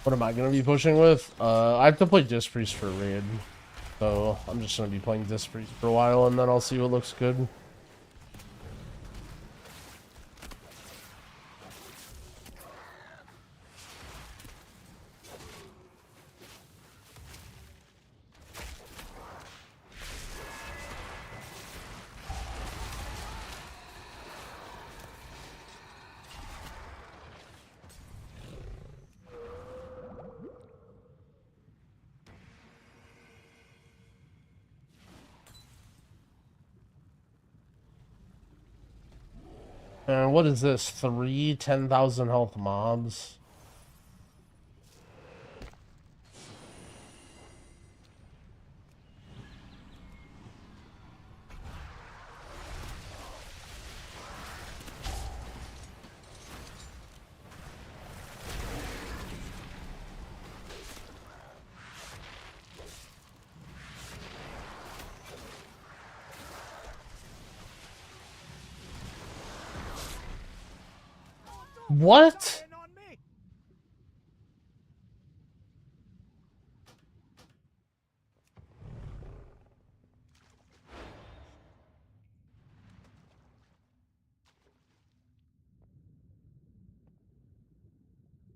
What am I gonna be pushing with? I have to play Disc Priest for raid, so I'm just gonna be playing Disc Priest for a while, and then I'll see what looks good. And what is this? 3 10,000 health mobs? What? On me.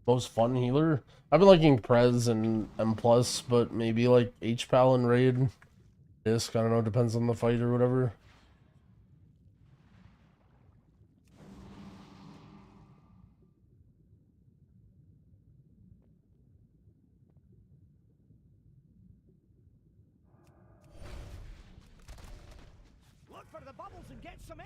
Most fun healer? I've been liking Prez and M+, but maybe like H-Pal and Raid. Disc, I don't know, depends on the fight or whatever. Look for the bubbles and get some air.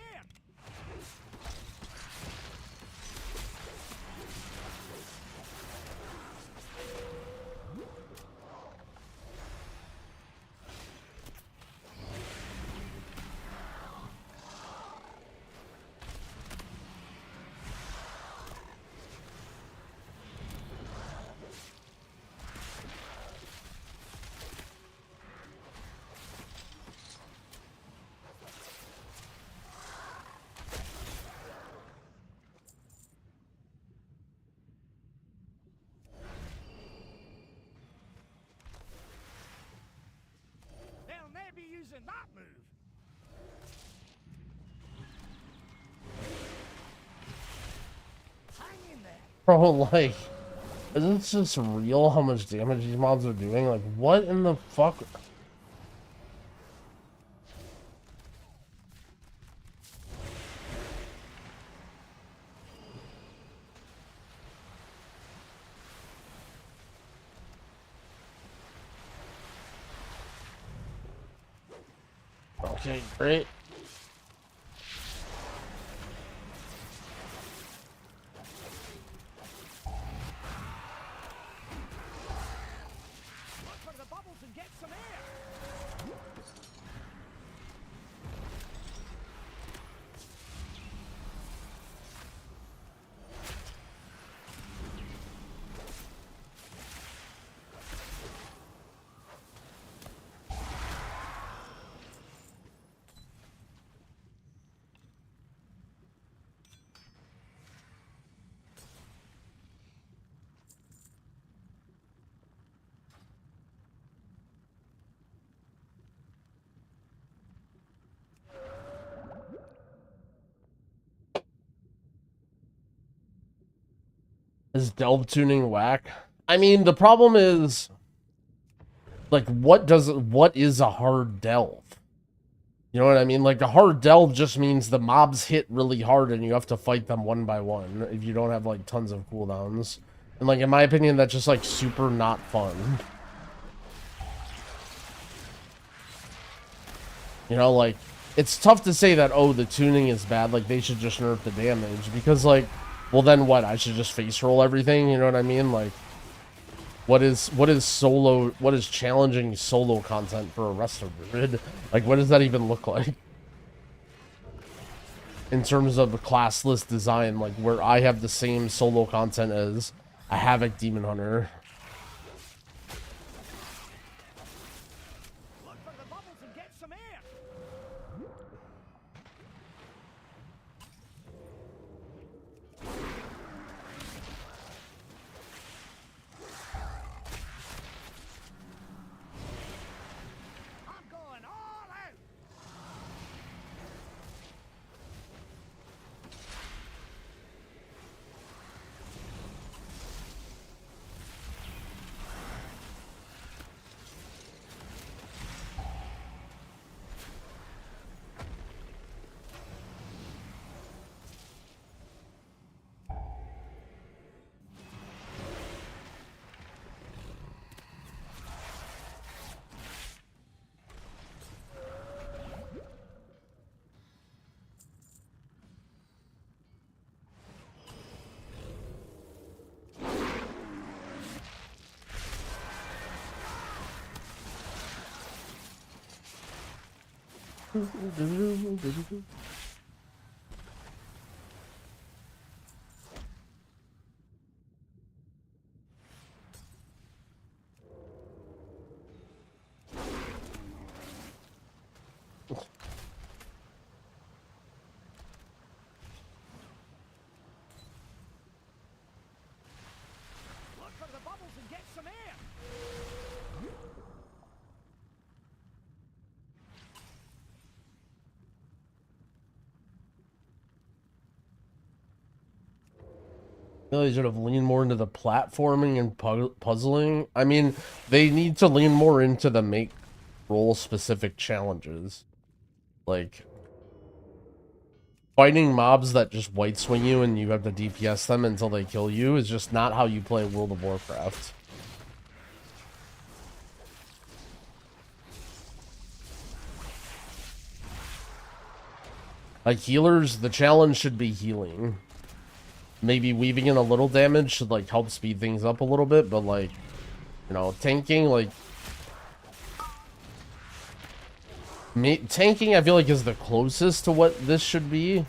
They'll never be using that move. Hang in there. Bro, like, is it just real how much damage these mobs are doing? Like, what in the fuck? Okay, great. Look for the bubbles and get some air. Is delve tuning whack? I mean, the problem is, like, what is a hard delve? You know what I mean? Like, a hard delve just means the mobs hit really hard and you have to fight them one by one if you don't have, like, tons of cooldowns. And, like, in my opinion, that's just, like, super not fun. You know, like, it's tough to say that, oh, the tuning is bad, like, they should just nerf the damage, because, like, well, then what? I should just face roll everything, you know what I mean? Like, what is challenging solo content for a Resto Druid? Like, what does that even look like? In terms of a classless design, like, where I have the same solo content as a Havoc Demon Hunter. Look for the bubbles and get some air. I'm going all out. Look for the bubbles and get some air. They should have leaned more into the platforming and puzzling. I mean, they need to lean more into the make role specific challenges. Like fighting mobs that just white swing you and you have to DPS them until they kill you is just not how you play World of Warcraft. Like healers, the challenge should be healing. Maybe weaving in a little damage should like help speed things up a little bit, but like, you know, tanking, like tanking I feel like is the closest to what this should be.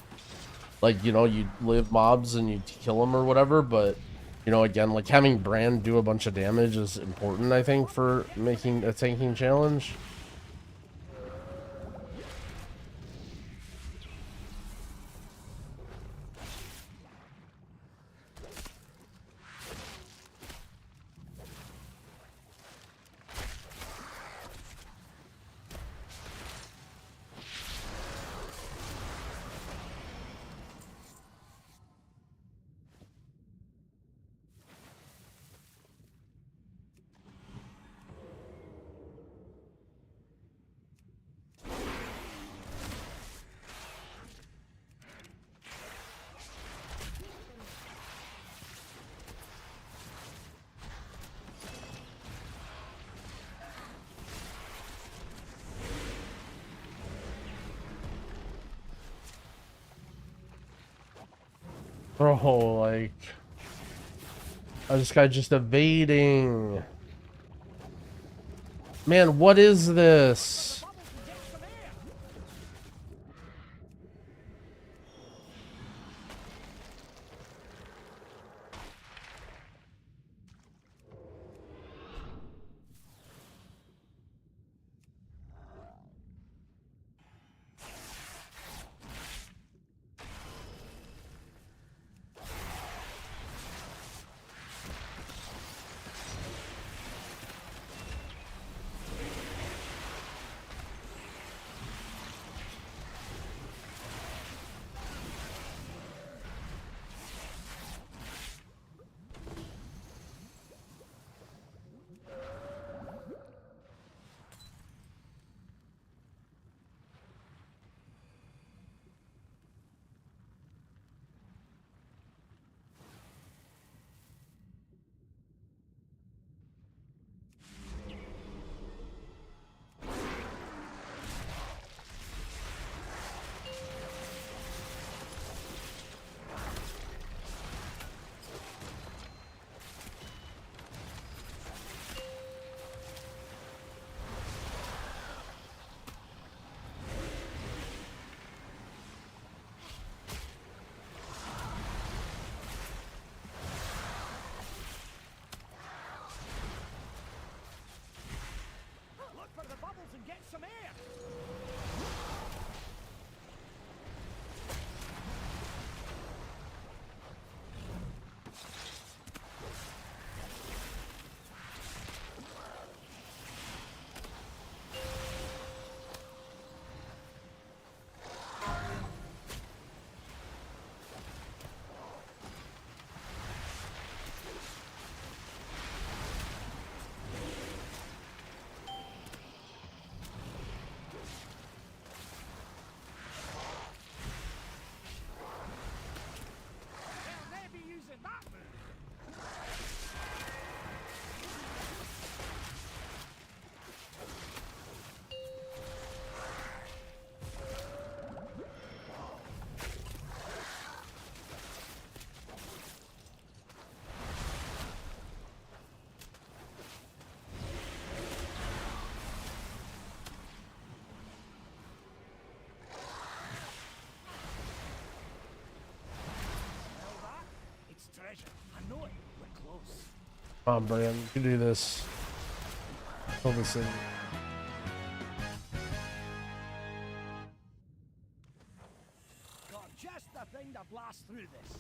Like, you know, you live mobs and you kill them or whatever, but you know, again, like having Brann do a bunch of damage is important, I think, for making a tanking challenge. Bro, like, this guy just evading. Man, what is this? know it. We're close. Come on, Brann, you can do this. Kill this in. Got just the thing to blast through this.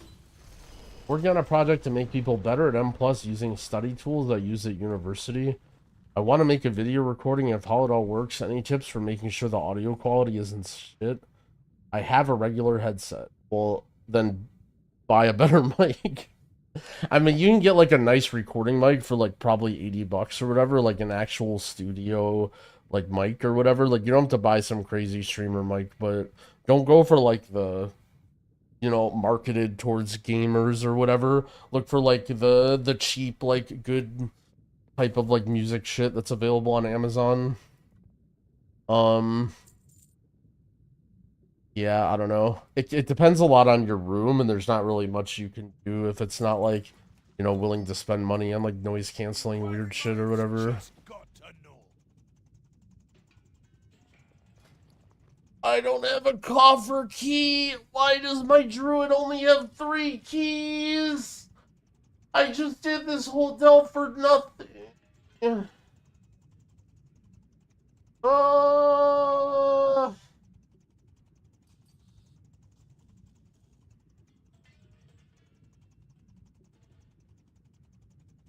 Working on a project to make people better at M+ using study tools I use at university. I want to make a video recording of how it all works. Any tips for making sure the audio quality isn't shit? I have a regular headset. Well, then buy a better mic. I mean, you can get like a nice recording mic for like probably $80 or whatever, like an actual studio like mic or whatever. Like you don't have to buy some crazy streamer mic, but don't go for like the, you know, marketed towards gamers or whatever. Look for like the cheap, like good type of like music shit that's available on Amazon. Yeah, I don't know. It depends a lot on your room, and there's not really much you can do if it's not like, you know, willing to spend money on like noise canceling weird shit or whatever. Just got to know. I don't have a coffer key. Why does my druid only have 3 keys? I just did this whole delve for nothing.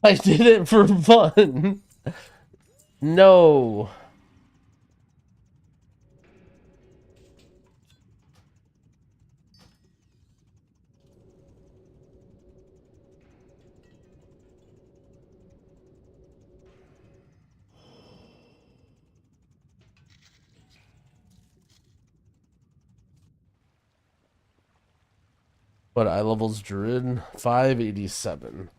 I did it for fun. No. But I levels druid 587.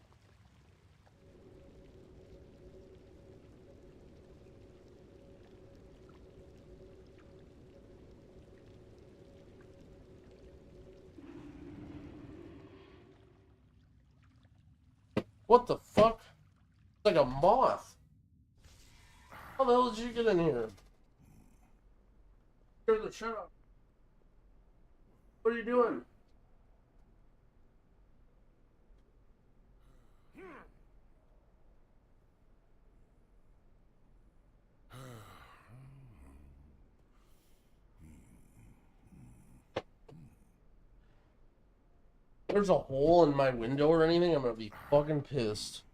What the fuck? It's like a moth. How the hell did you get in here? Shut up. What are you doing? If there's a hole in my window or anything, I'm gonna be fucking pissed.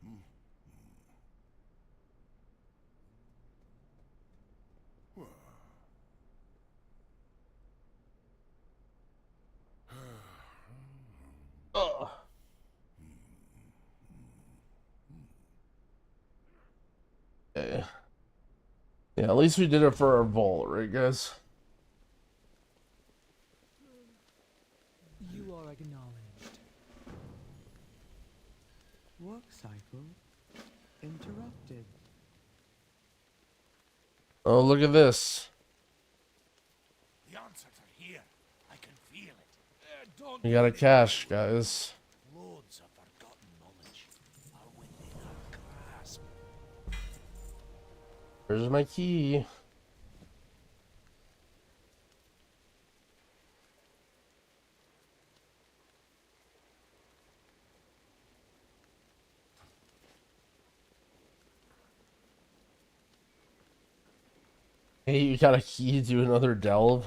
Ugh. Okay. Yeah, at least we did it for our vault, right, guys? You are acknowledged. Work cycle interrupted. Oh, look at this. The answers are here. I can feel it. Don't We got a cache, guys. Loads of forgotten knowledge are within our grasp. Where's my key? Hey, you got a key to do another delve?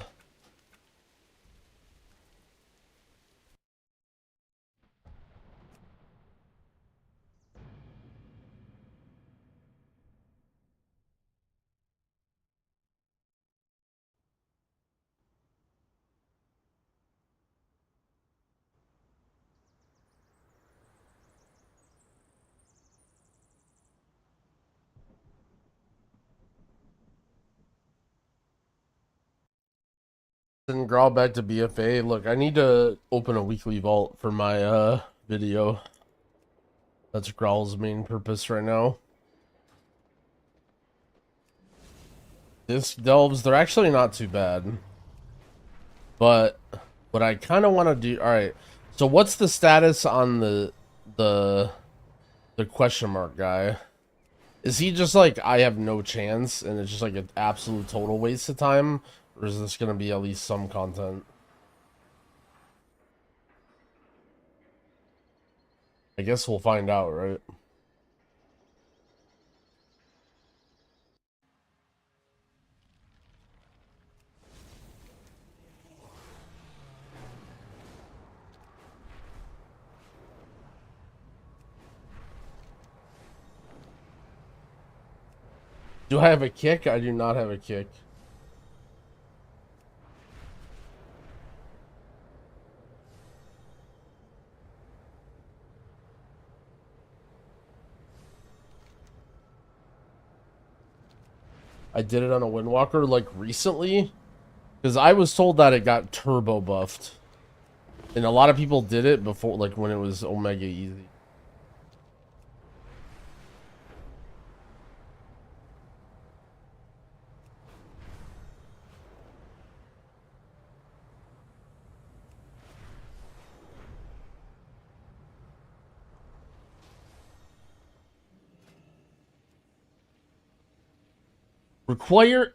Then growl back to BFA. Look, I need to open a weekly vault for my video. That's Growl's main purpose right now. Disc delves, they're actually not too bad. But what I kind of want to do, alright. So what's the status on the question mark guy? Is he just like, I have no chance, and it's just like an absolute total waste of time? Or is this going to be at least some content? I guess we'll find out, right? Do I have a kick? I do not have a kick. I did it on a Windwalker, like, recently. Because I was told that it got turbo buffed. And a lot of people did it before, like, when it was Omega easy. Require...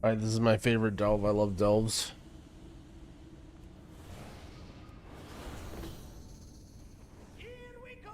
Alright, this is my favorite delve. I love delves. Here we go.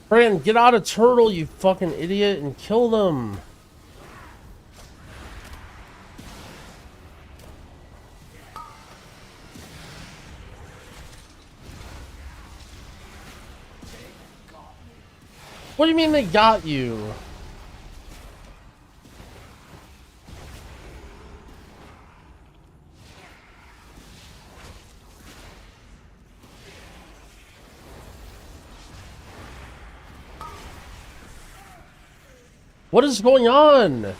Brann, get out of turtle, you fucking idiot, and kill them. What do you mean they got you? What is going on?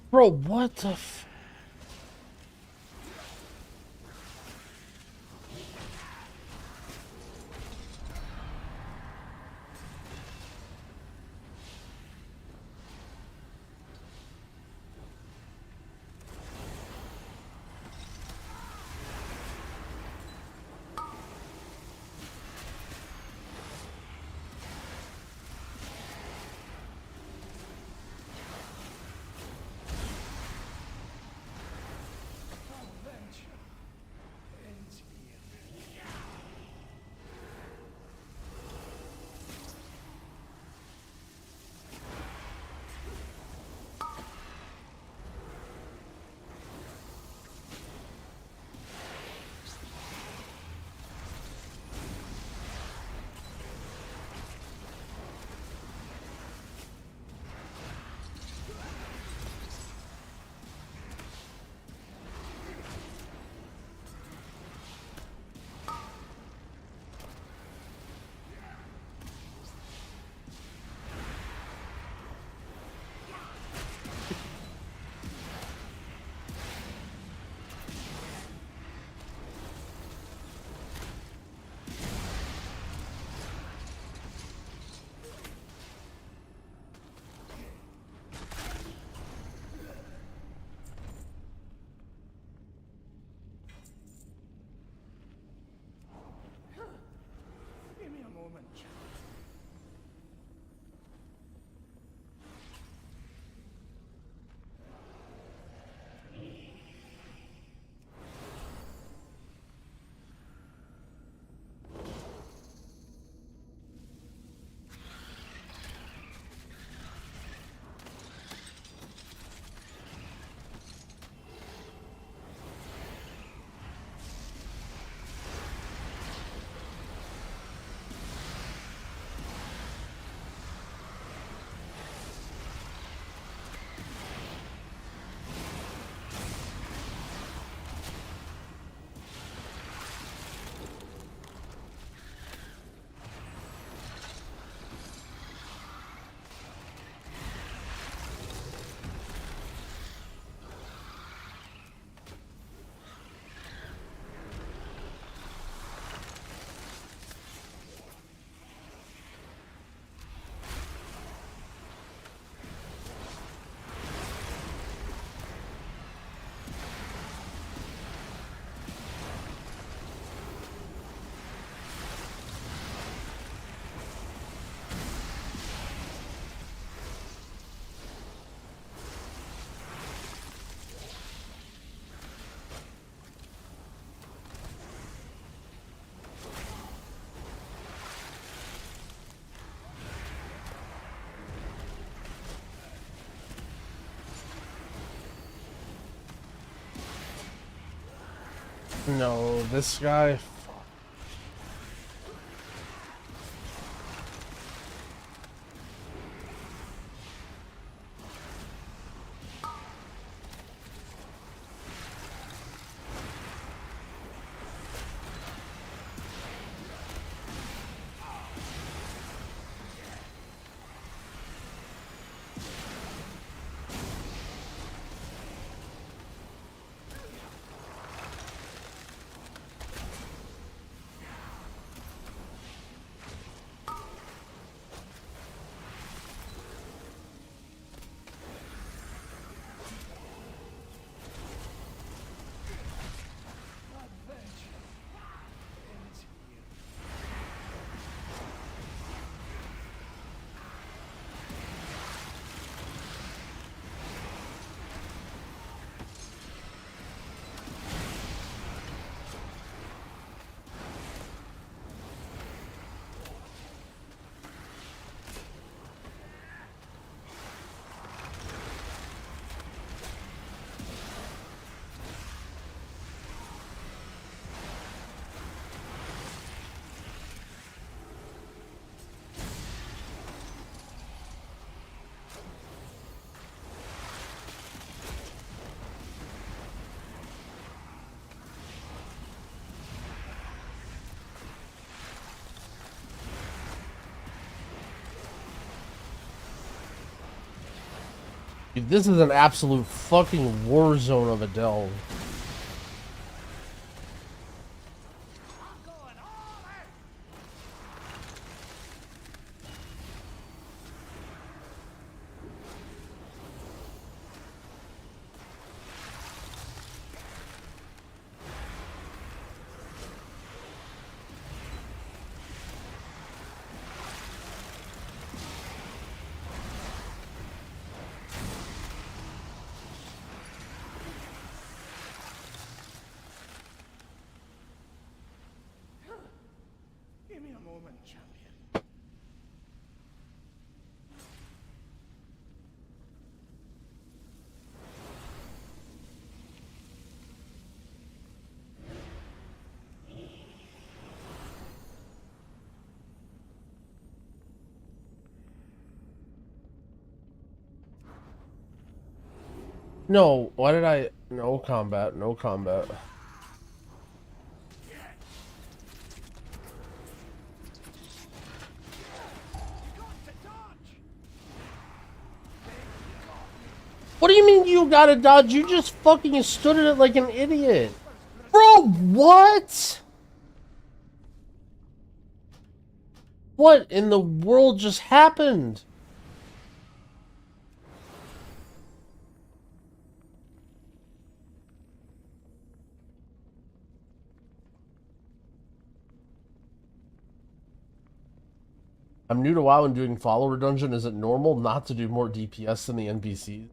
Bro, what the f... Give me a moment, child. No, this guy... Dude, this is an absolute fucking war zone of a delve. Give me a moment, champion. No, why did I... No combat, no combat. What do you mean you gotta dodge? You just fucking stood in it like an idiot. Bro, what? What in the world just happened? I'm new to WoW and doing follower dungeon. Is it normal not to do more DPS than the NPCs?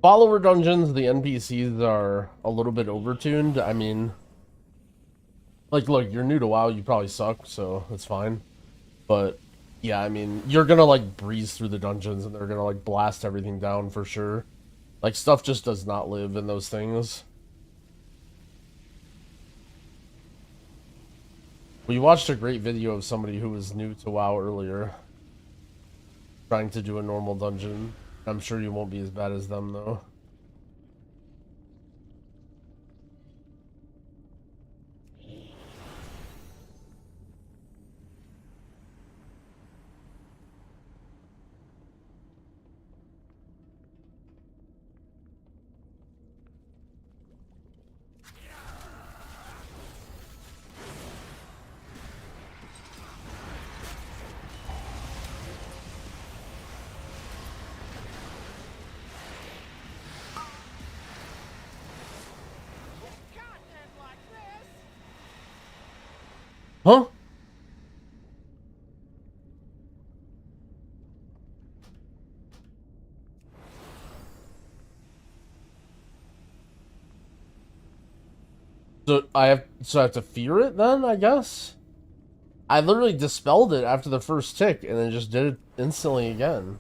Follower dungeons, the NPCs are a little bit overtuned. I mean, like, look, you're new to WoW, you probably suck, so it's fine. But, yeah, I mean, you're gonna, like, breeze through the dungeons and they're gonna, like, blast everything down for sure. Like, stuff just does not live in those things. We watched a great video of somebody who was new to WoW earlier, trying to do a normal dungeon. I'm sure you won't be as bad as them, though. Huh? So I have to fear it then, I guess? I literally dispelled it after the first tick and then just did it instantly again.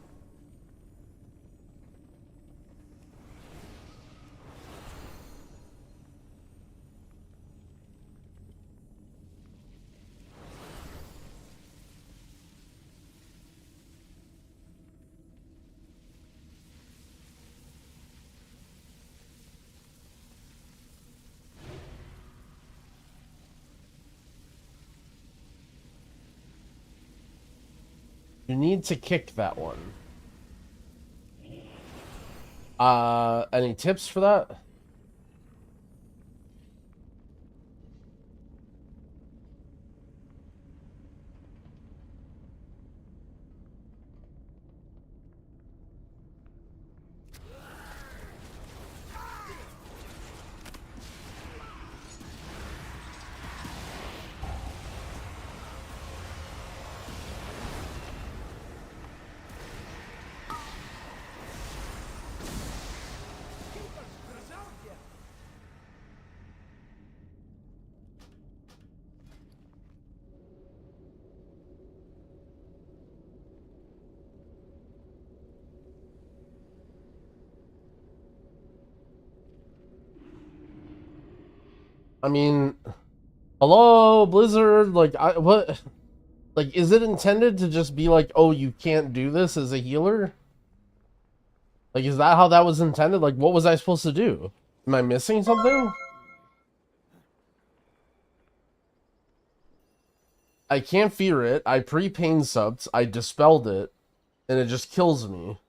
You need to kick that one. Any tips for that? I mean, hello, Blizzard, like, what, like, is it intended to just be like, oh, you can't do this as a healer? Like, is that how that was intended? Like, what was I supposed to do? Am I missing something? I can't fear it, I pre-pain subbed, I dispelled it, and it just kills me.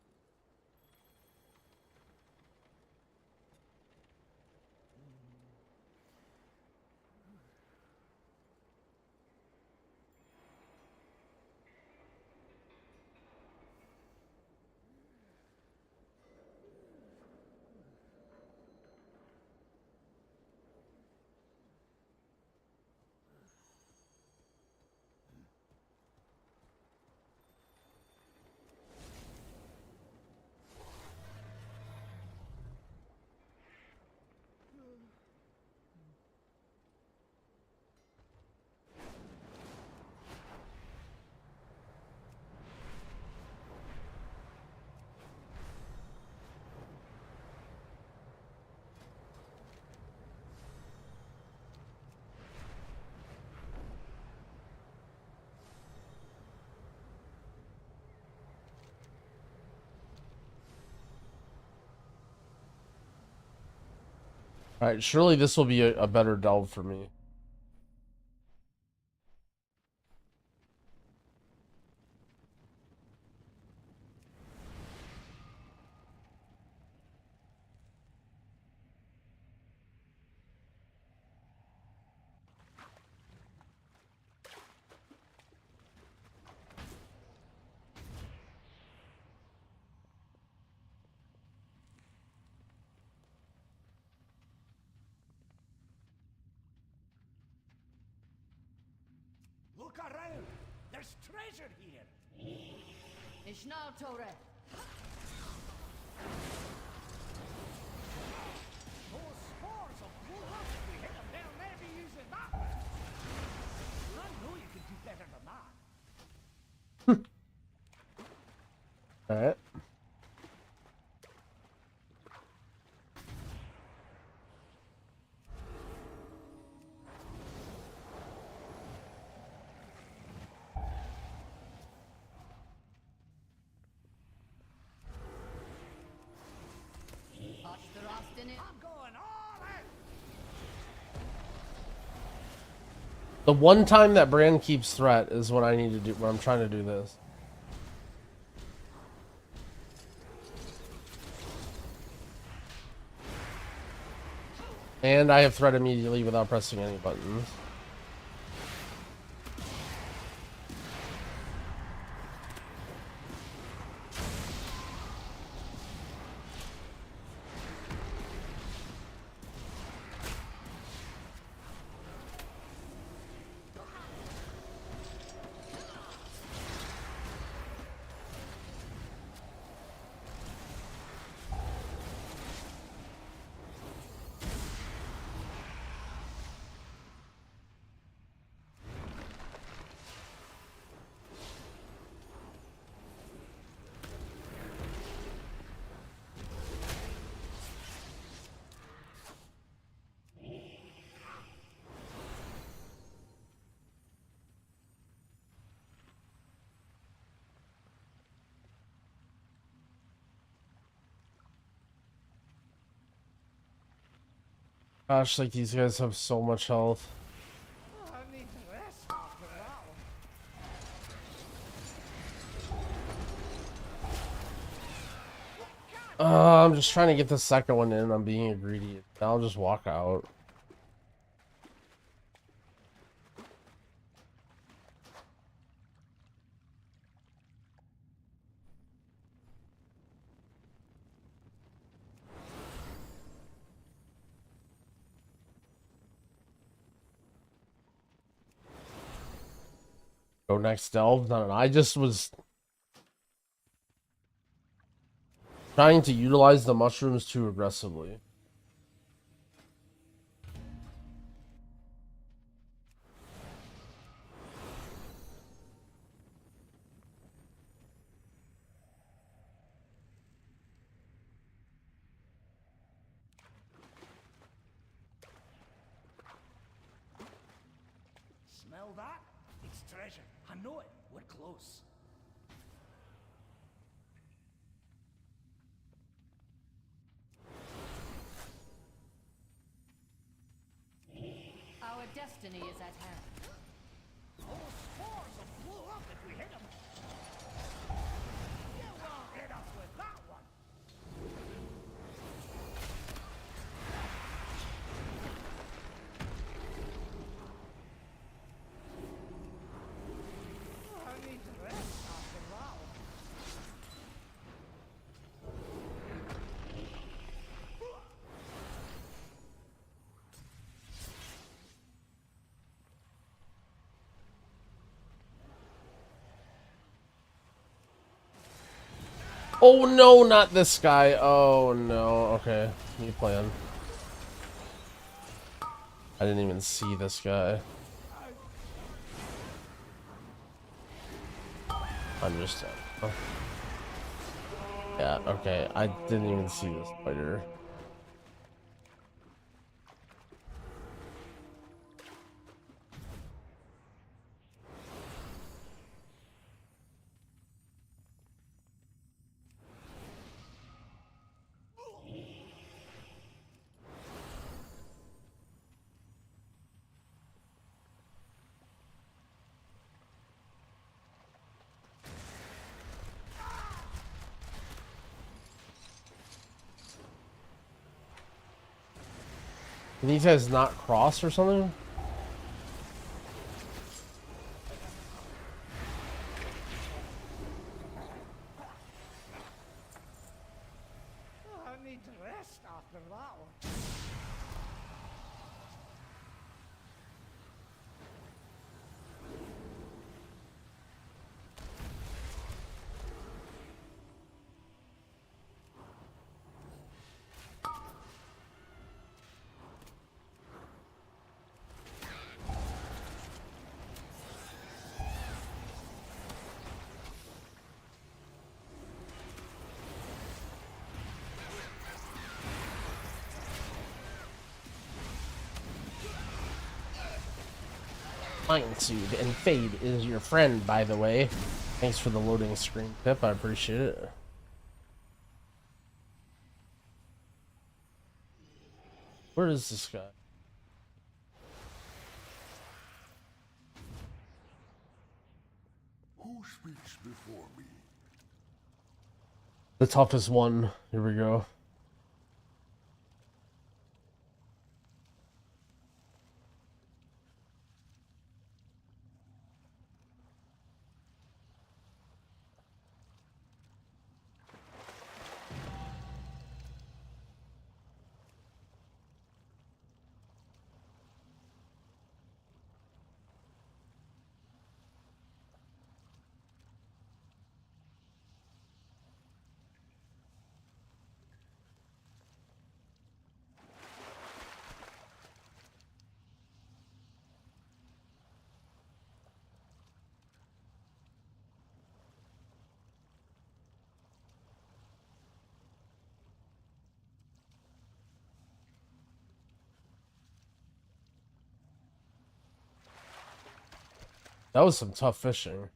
Alright, surely this will be a better delve for me. Look around. There's treasure here. Ishnal Tore. Those spores will blow up if we hit them. They'll never use it that way. I know you can do better than that. Alright. I'm going all out. The one time that Brann keeps threat is when I need to do when I'm trying to do this. And I have threat immediately without pressing any buttons. Gosh, like these guys have so much health. I need to rest after that one. I'm just trying to get the second one in. I'm being greedy. I'll just walk out. Go next delve. No, I just was trying to utilize the mushrooms too aggressively. Smell that? It's treasure. I know it. We're close. Our destiny is at hand. Those spores will blow up if we hit them. You won't hit us with that one. I need to rest after that one. Oh no, not this guy. Oh no. Okay, new plan. I didn't even see this guy. I'm just dead. Oh. Yeah, okay. I didn't even see this spider. Can these guys not cross or something? Oh, I need to rest after that one. Suit and Fade is your friend, by the way. Thanks for the loading screen tip. I appreciate it. Where is this guy? Who speaks before me? The toughest one. Here we go. That was some tough fishing.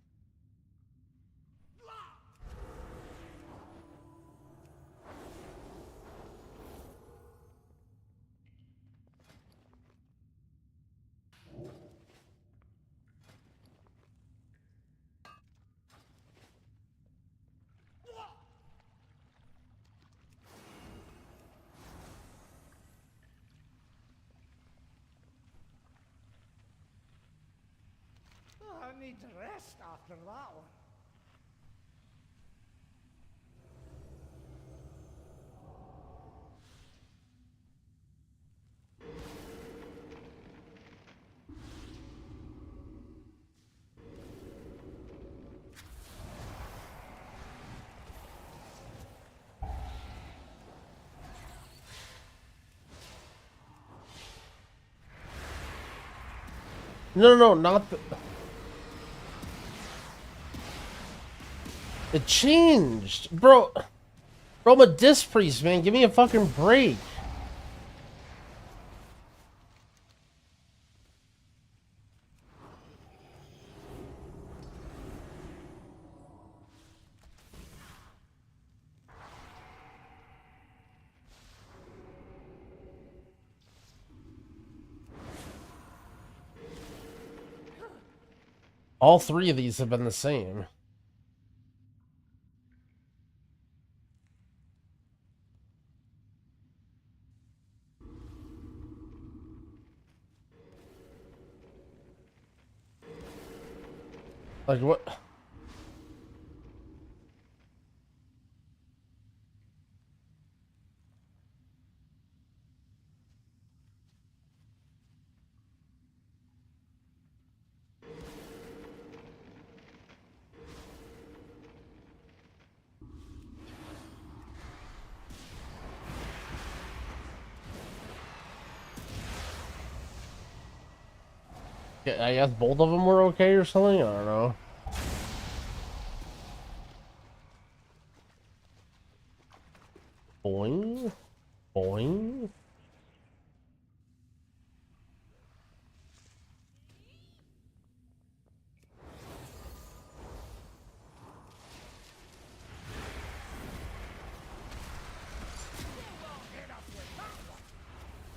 Oh, I need to rest after that one. No, not the... It changed. Bro, I'm a disc priest, man. Give me a fucking break. All three of these have been the same. Like, what? Yeah, I guess both of them were okay or something? I don't know. Boing. Boing.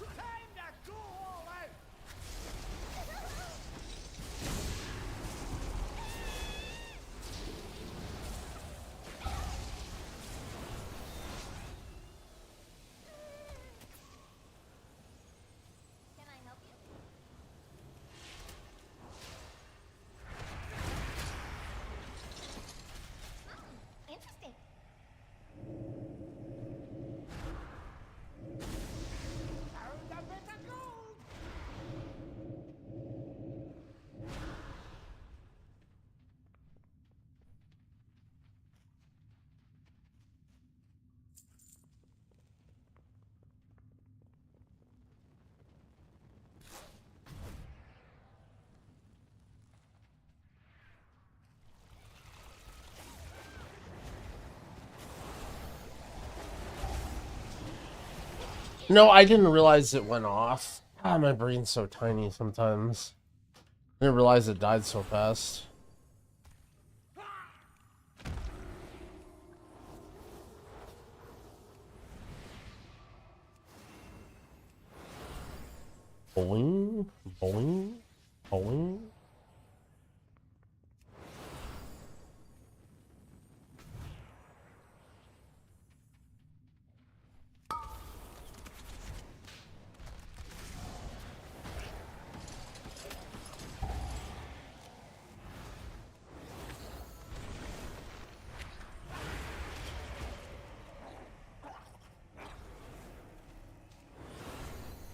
Time to go all out. No, I didn't realize it went off. Ah, my brain's so tiny sometimes. I didn't realize it died so fast. Boing, boing, boing.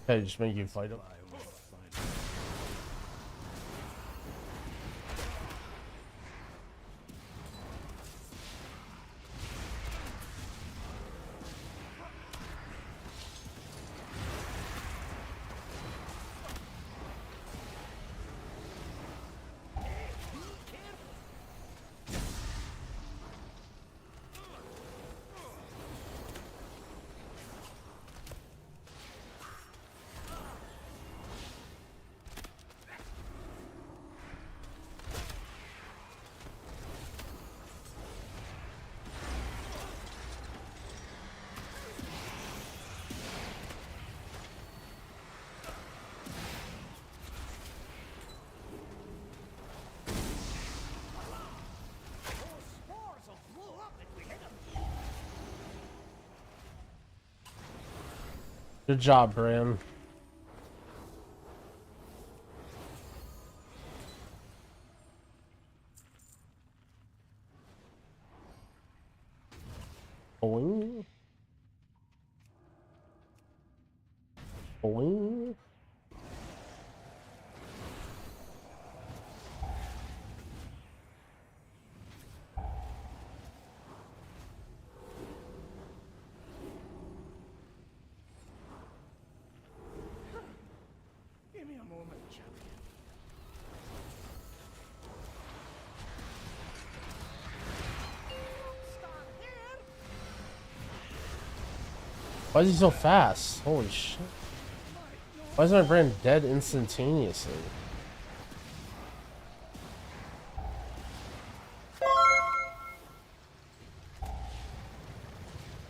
Okay, just make you fight him. Good job, Brann. Boing. Boing. Give me a moment, champion. Start here. Why is he so fast? Holy shit. Why is my Brann dead instantaneously?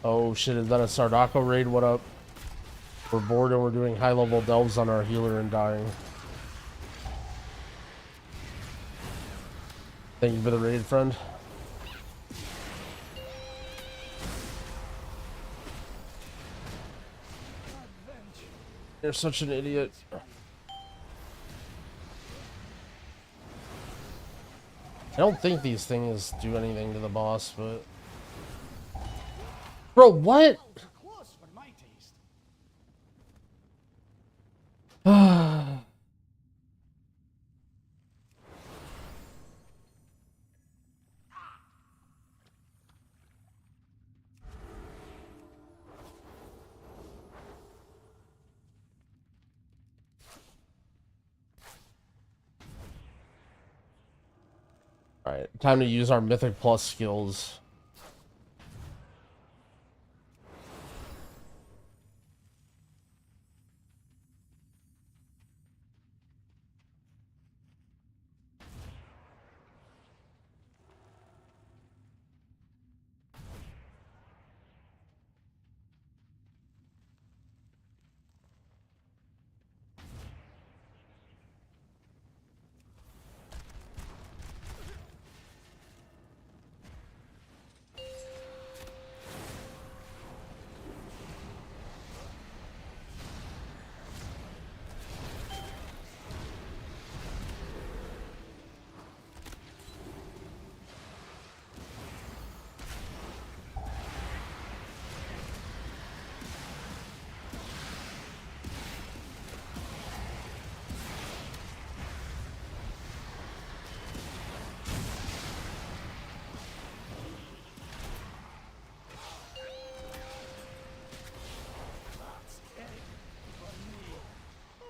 Oh shit, is that a Sardako raid? What up? We're bored and we're doing high level delves on our healer and dying. Thank you for the raid, friend. You're such an idiot. I don't think these things do anything to the boss, but... Bro, what? Close for my taste. Alright, time to use our Mythic Plus skills.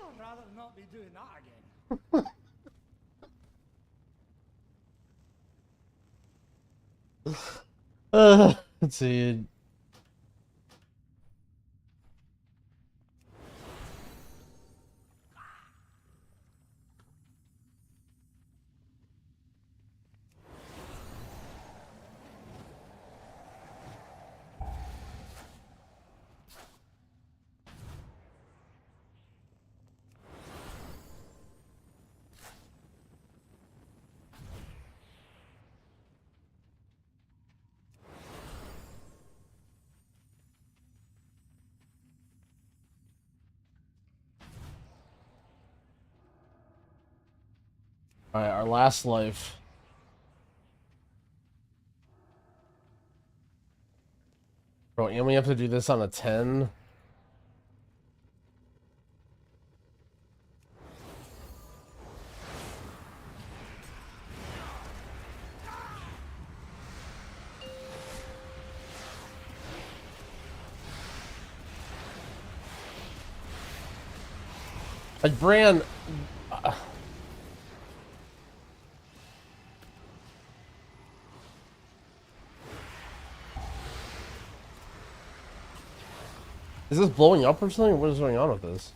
I'd rather not be doing that again. Let's see. Alright, our last life. Bro, and we have to do this on a 10? Like, Brann... Is this blowing up or something? What is going on with this?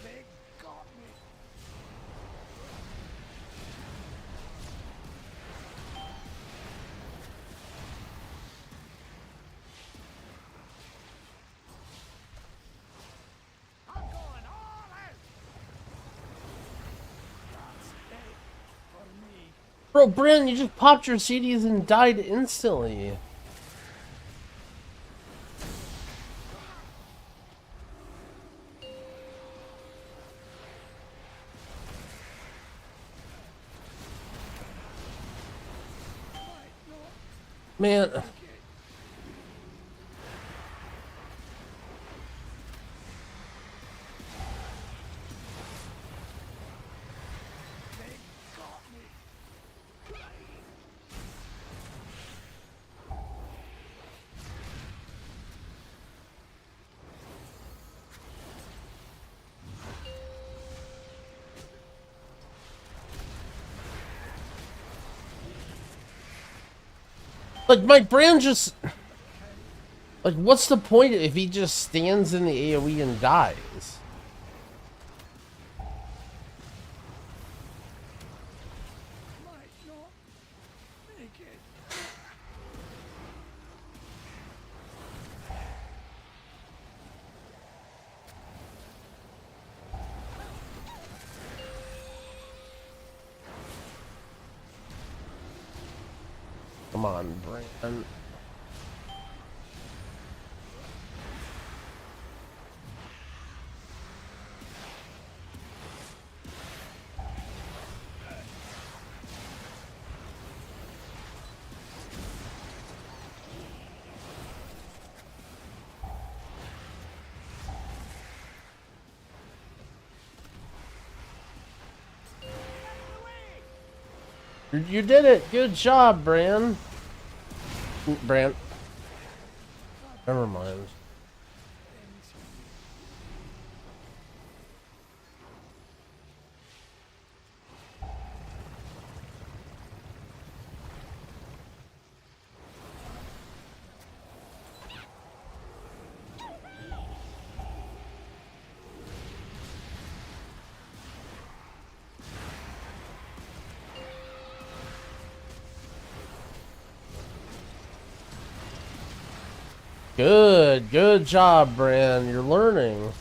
They got me. I'm going all out. That's it for me. Bro, Brann, you just popped your CDs and died instantly. Man. Like, my Brann just... Like, what's the point if he just stands in the AoE and dies? Might not make it. Come on, Brann. You did it! Good job, Brann! Brann. Never mind. Good job, Brann. You're learning.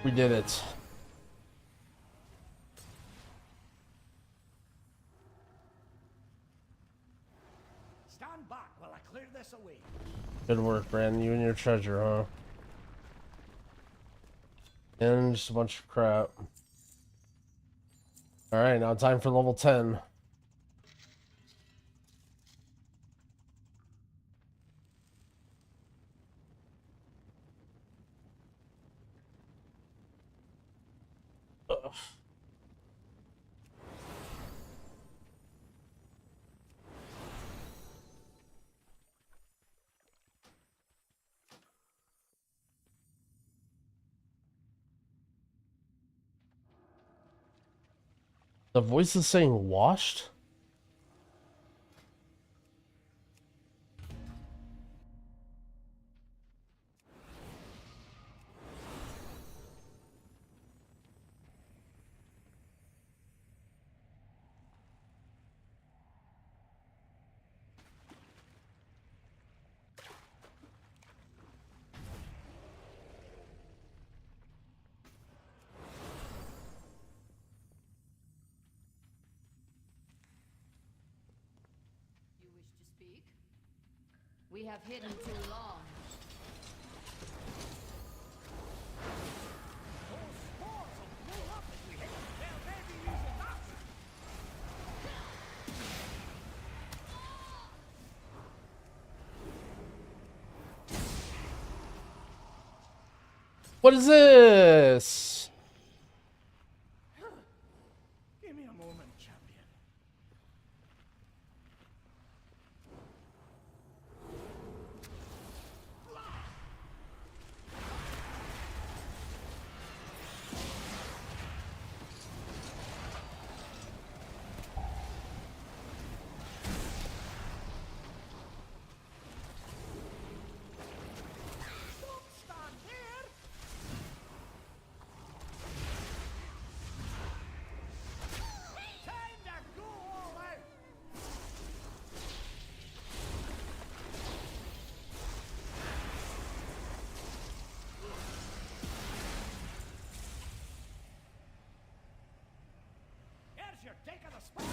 We did it. Stand back while I clear this away. Good work, Brann. You and your treasure, huh? And just a bunch of crap. Alright, now time for level 10. Ugh. The voice is saying washed? You wish to speak? We have hidden too long. Those spores will blow up if we hit them. They'll maybe use it up. What is this? Give me a moment, champion. Don't stand there. Time to go all out. Here's your take of the spoil.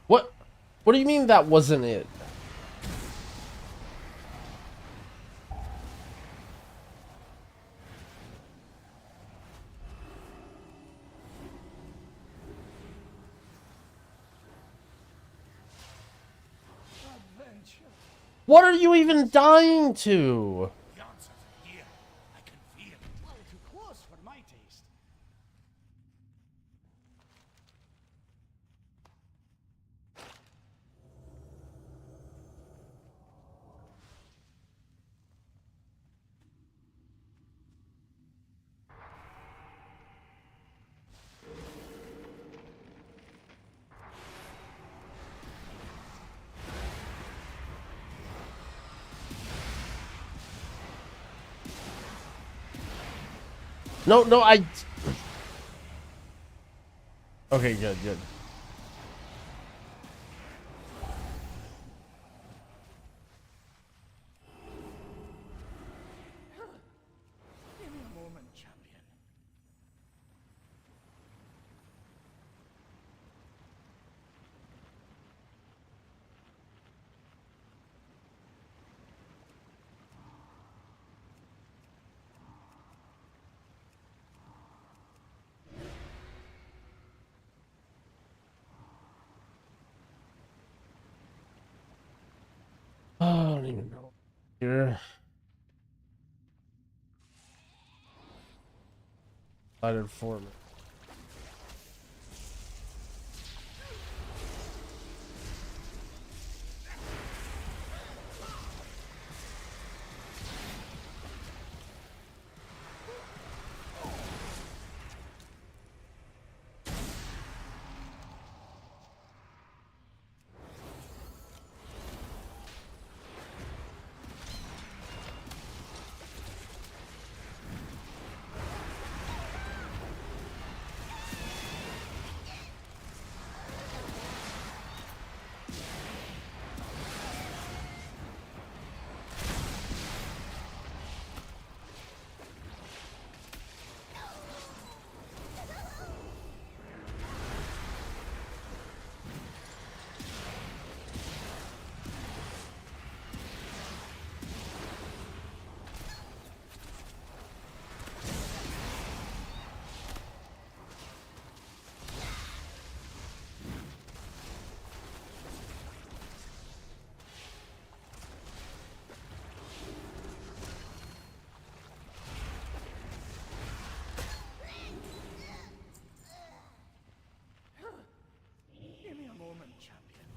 What? What do you mean that wasn't it? Adventure. What are you even dying to? The answers are here. I can feel it. A little too close for my taste. No, no, I... Okay, good, good. Give me a moment, champion. Oh, I don't even know. Here. Lighted form.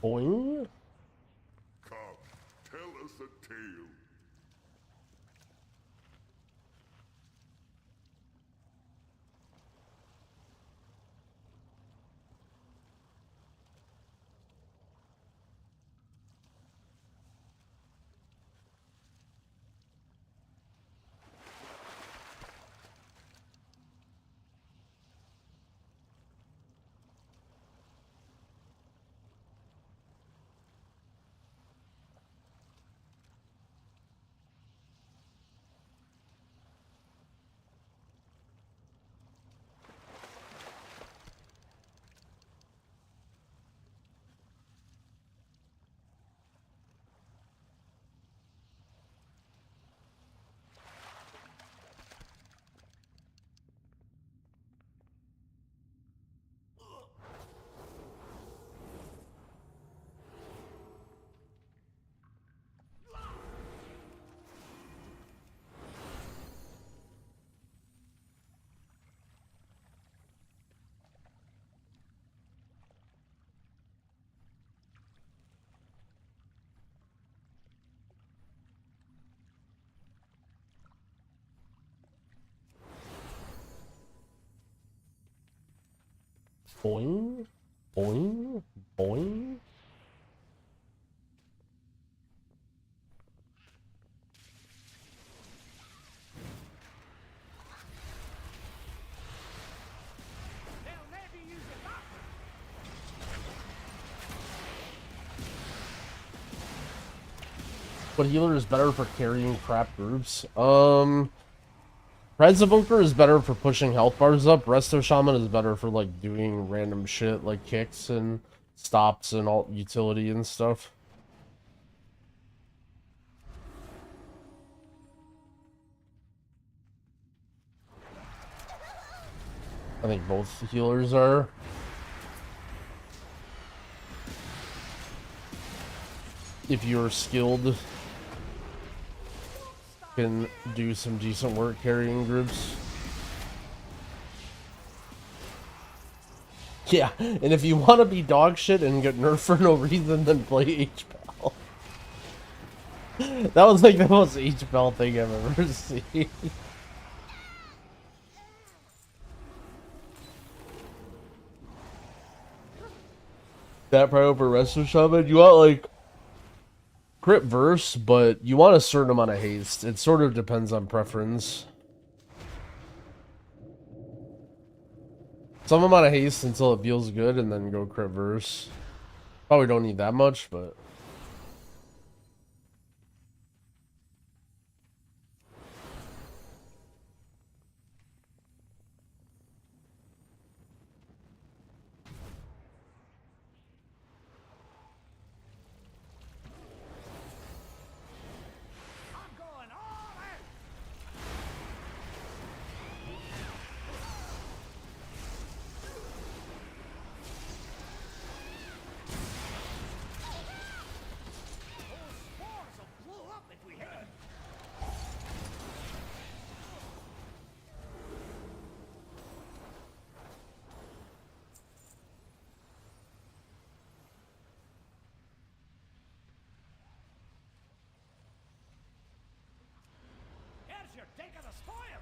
Boing. Come, tell us a tale. Boing. Boing. Boing. They'll never use it that. What healer is better for carrying crap groups? Bunker is better for pushing health bars up. Resto Shaman is better for like doing random shit like kicks and stops and alt utility and stuff. I think both healers are. If you're skilled, can do some decent work carrying groups. Yeah, and if you want to be dog shit and get nerfed for no reason, then play HPAL. That was like the most HPAL thing I've ever seen. That probably over Resto Shaman. You want like crit verse, but you want a certain amount of haste. It sort of depends on preference. Some amount of haste until it feels good, and then go crit verse. Probably don't need that much, but... I'm going all out. Those spores will blow up if we hit them. Here's your take of the spoils.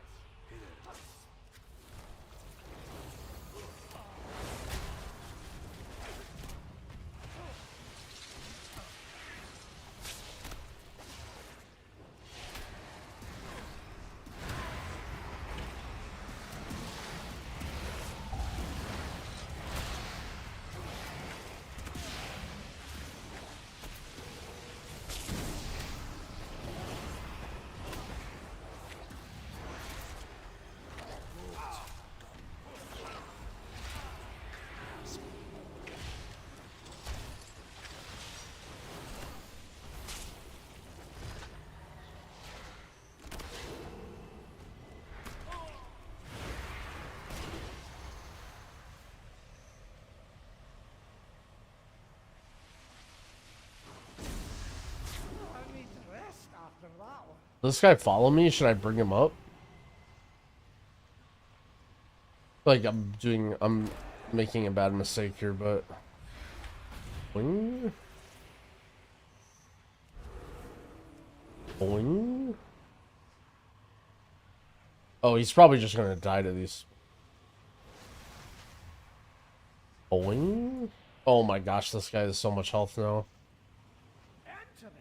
I need to rest after that one. Does this guy follow me? Should I bring him up? Like I'm making a bad mistake here, but... Boing. Boing. Oh, he's probably just gonna die to these. Boing. Oh my gosh, this guy has so much health now. Interesting.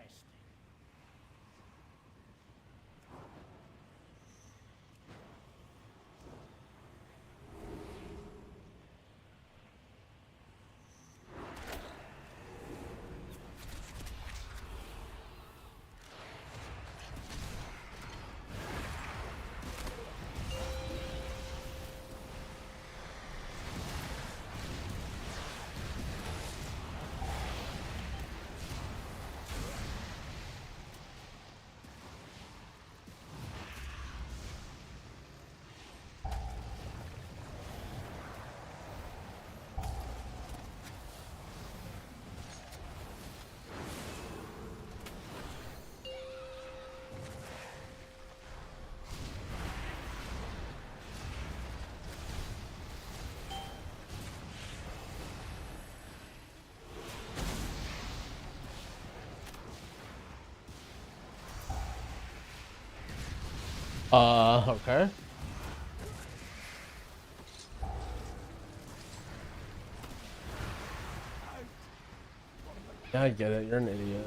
Okay. Yeah, I get it. You're an idiot.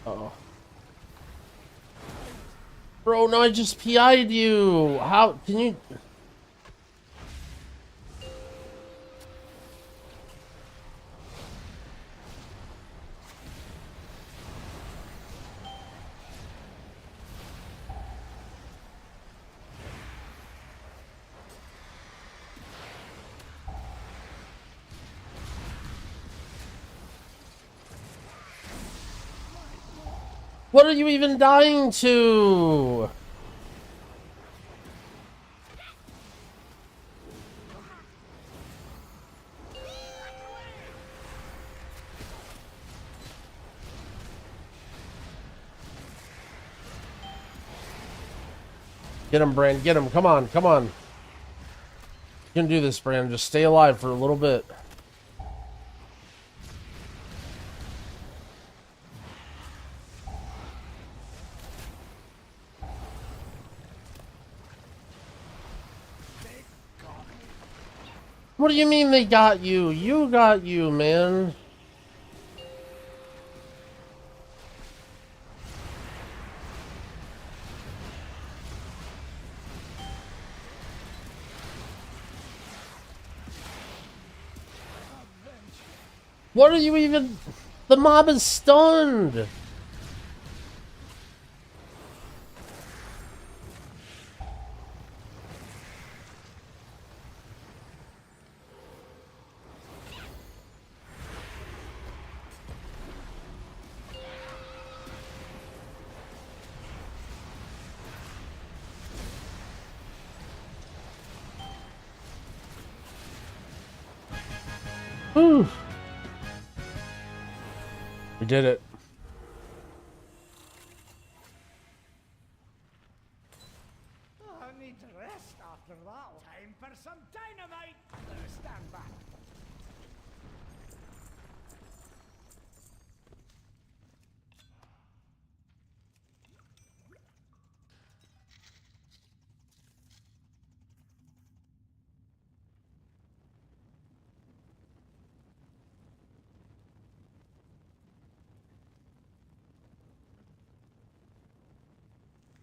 Uh-oh. Bro, no, I just PI'd you. How can you? What are you even dying to? Get him, Brann. Get him. Come on. Come on. You can do this, Brann. Just stay alive for a little bit. What do you mean they got you? You got you, man. What are you even? The mob is stunned. Whew. did it. I need to rest after that. Time for some dynamite. Stand back.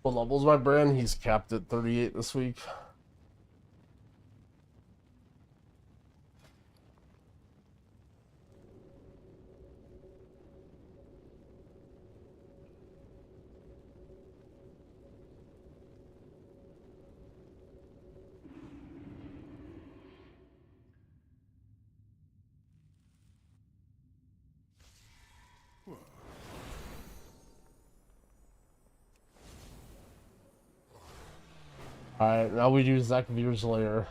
What level's my Brann? He's capped at 38 this week. Alright, now we do Zakvir's lair.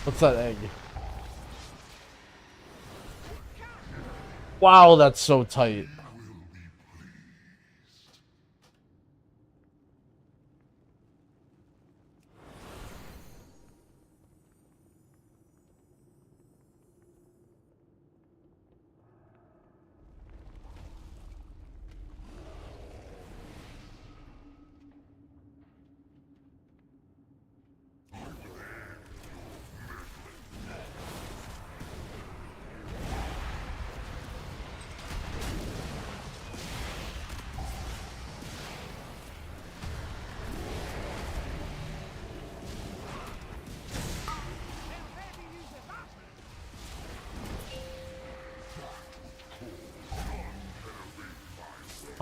What's that egg? Wow, that's so tight.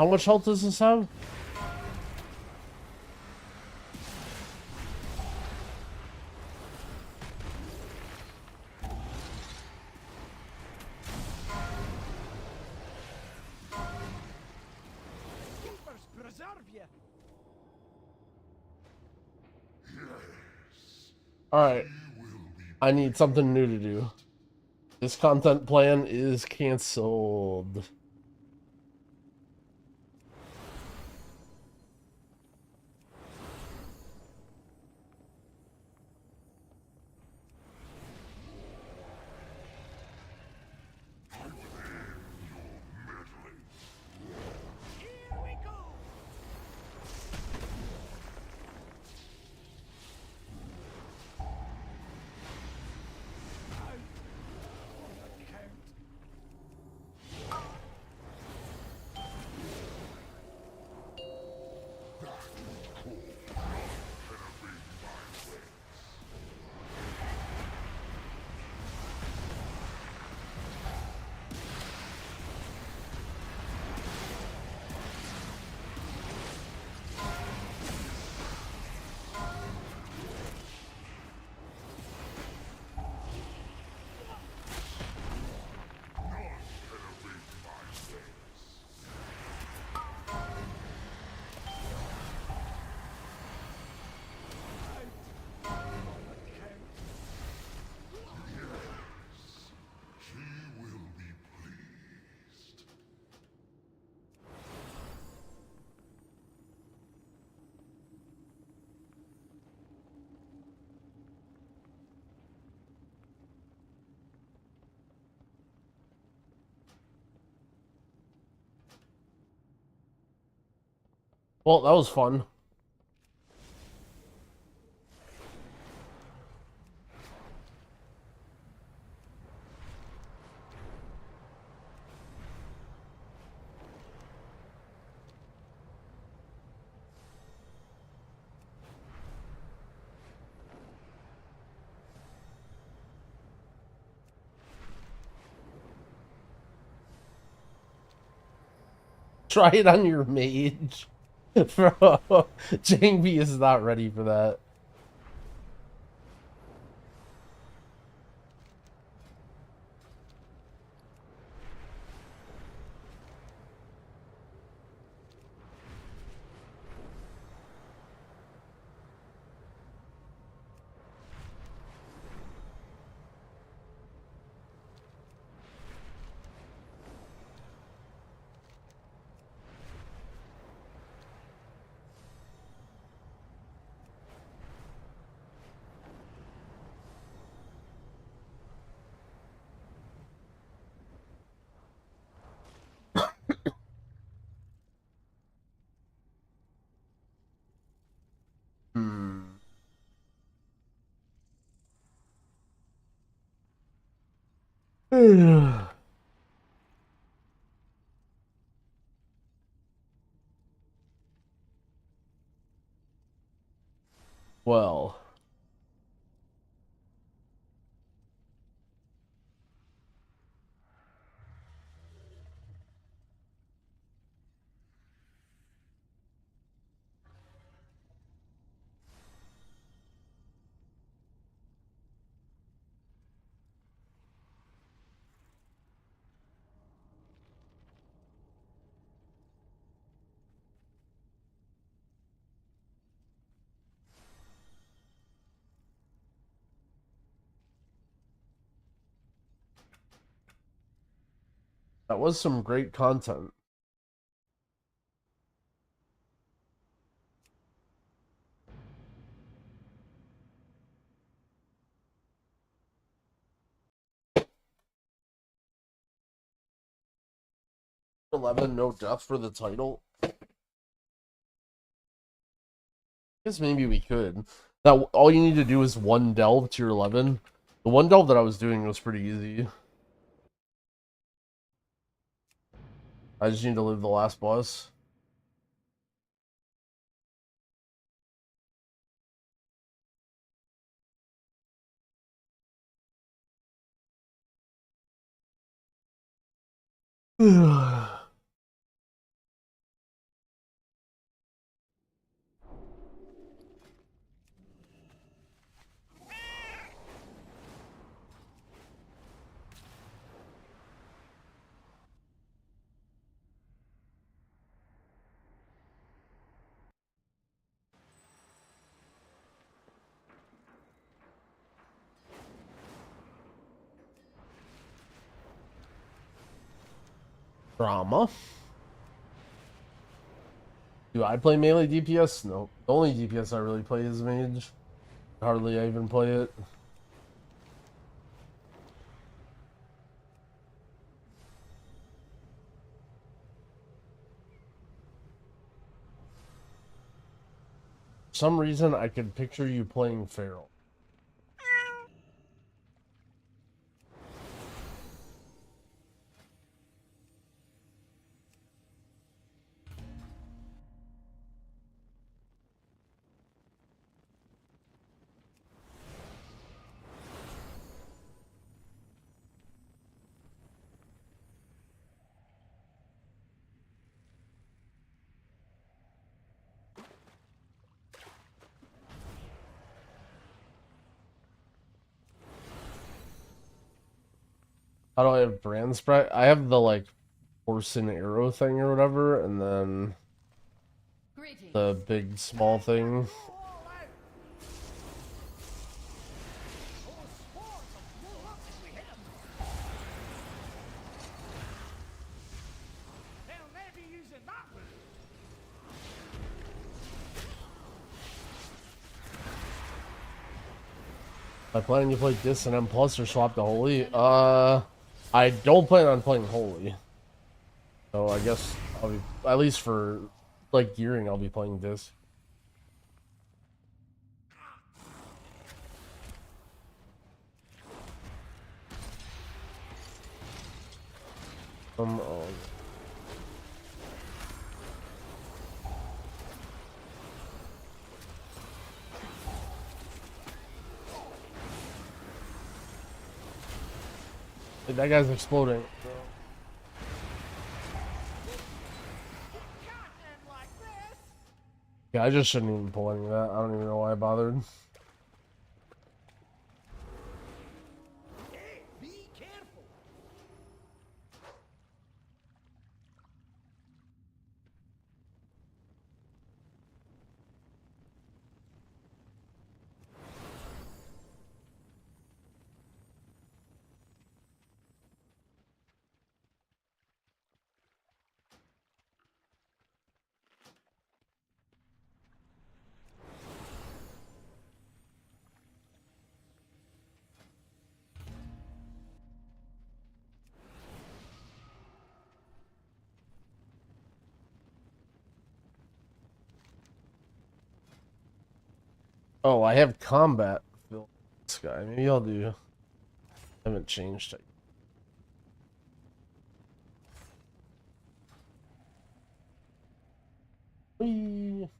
How much health does this have? Alright. I need something new to do. This content plan is cancelled. Well, that was fun. Try it on your mage. Bro, Jangby is not ready for that. Hmm. Well. That was some great content. $11, no death for the title. I guess maybe we could. That all you need to do is one delve to your 11. The one delve that I was doing was pretty easy. I just need to live the last boss. Drama. Do I play melee DPS? No. The only DPS I really play is mage. Hardly I even play it. For some reason, I could picture you playing Feral. How do I have brand sprite? I have the like horse and arrow thing or whatever, and then Greetings. the big small thing. I plan you play Dis and M plus or swap to Holy. I don't plan on playing Holy. So I guess I'll be, at least for Like gearing, I'll be playing disc. Oh. Dude, that guy's exploding. Yeah, I just shouldn't even pull any of that. I don't even know why I bothered. Hey, be careful. Oh, I have combat. This guy. Maybe I'll do. I haven't changed it. Whee!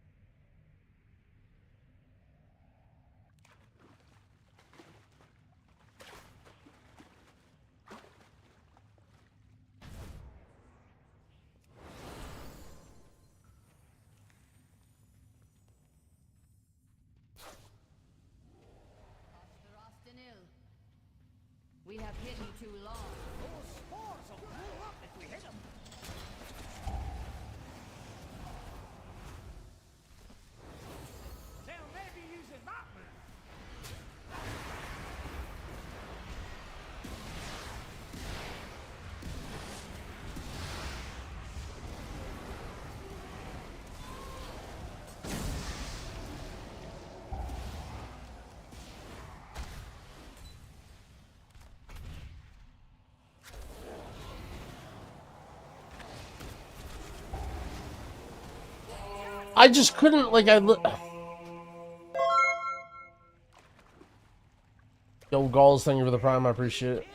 We have hidden too long. Those spores will blow up if we hit them. They'll maybe using that move. I just couldn't, like, Yo, Galls, thank you for the prime. I appreciate it.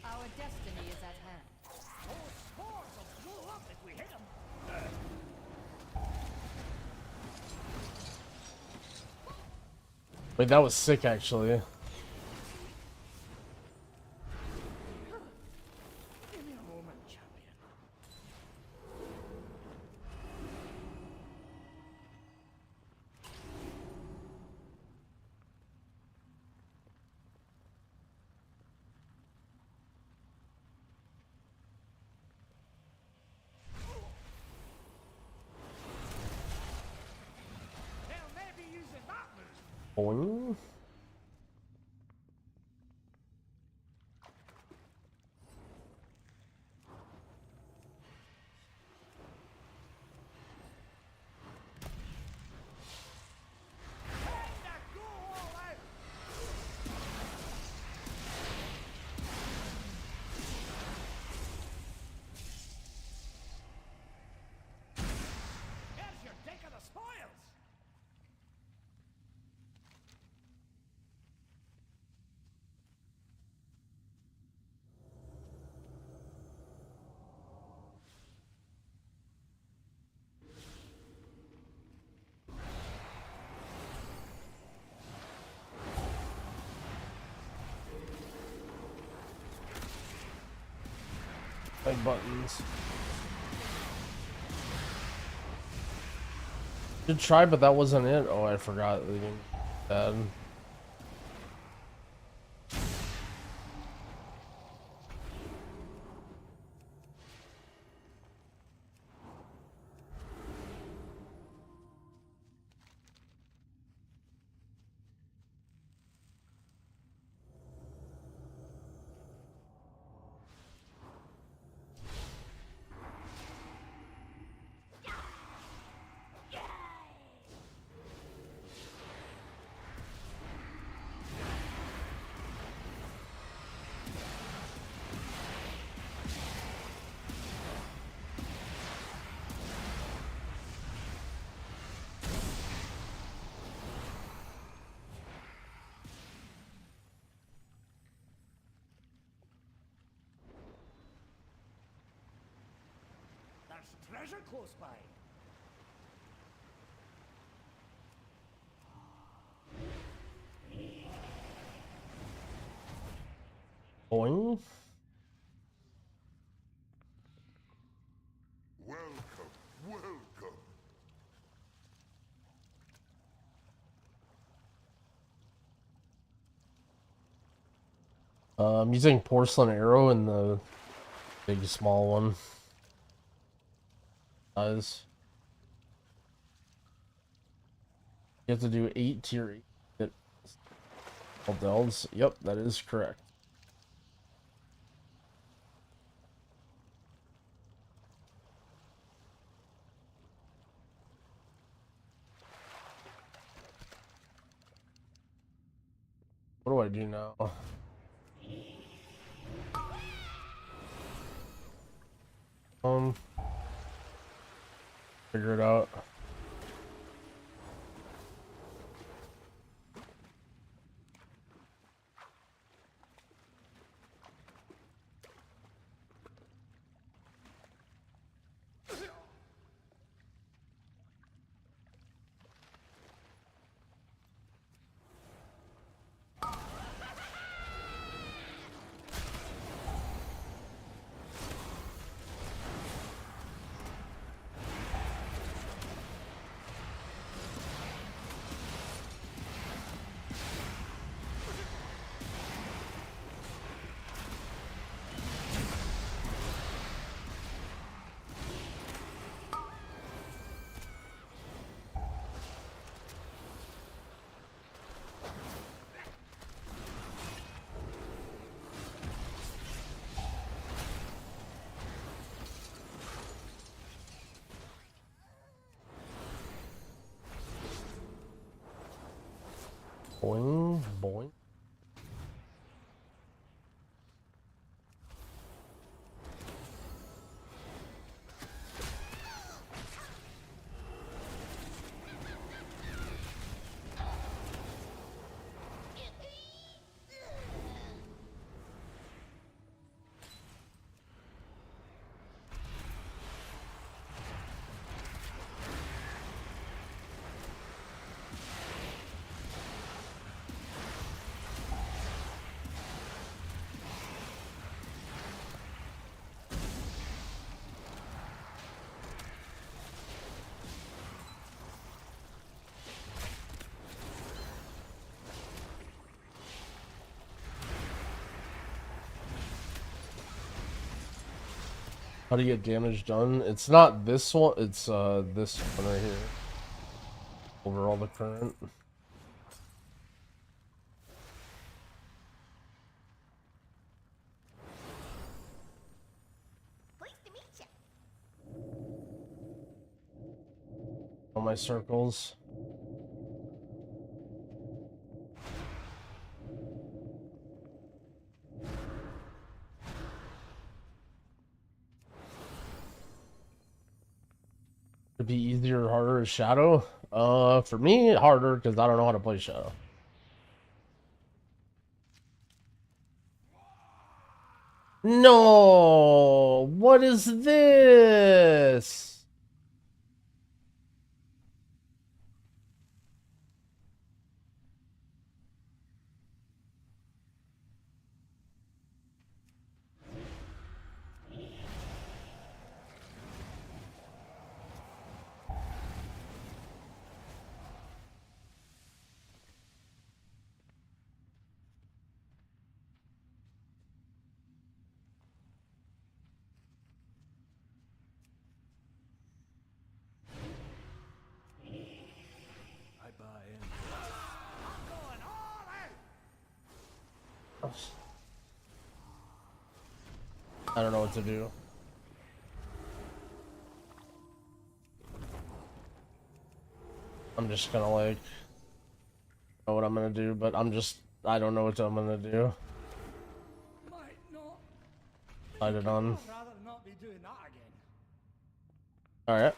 Our destiny is at hand. Those spores will blow up if we hit them. Wait, that was sick, actually. Give me a moment, champion. They'll maybe using that move. Boing. Time to go all out. Here's your take of the spoils. My buttons. Did try, but that wasn't it. Oh, I forgot. Bad. There's treasure close by. Boing. Welcome, welcome. I'm using porcelain arrow in the big small one. Size. You have to do 8 tier 8 all delves. Yep, that is correct. What do I do now? Figure it out. Boing, boing. How do you get damage done? It's not this one, it's this one right here. Over all the current. Pleased to meet you. All my circles. It'd be easier or harder as Shadow? For me, harder because I don't know how to play Shadow. No! What is this? I don't know what to do. I'm just gonna like know what I'm gonna do, but I don't know what I'm gonna do. Might not. Decided on. I'd rather not be doing that again. Alright.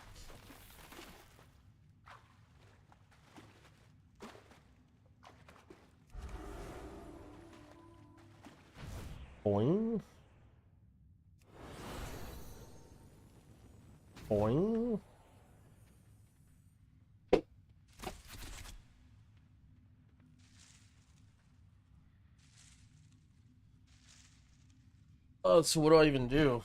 Boing. Boing. Oh, so what do I even do?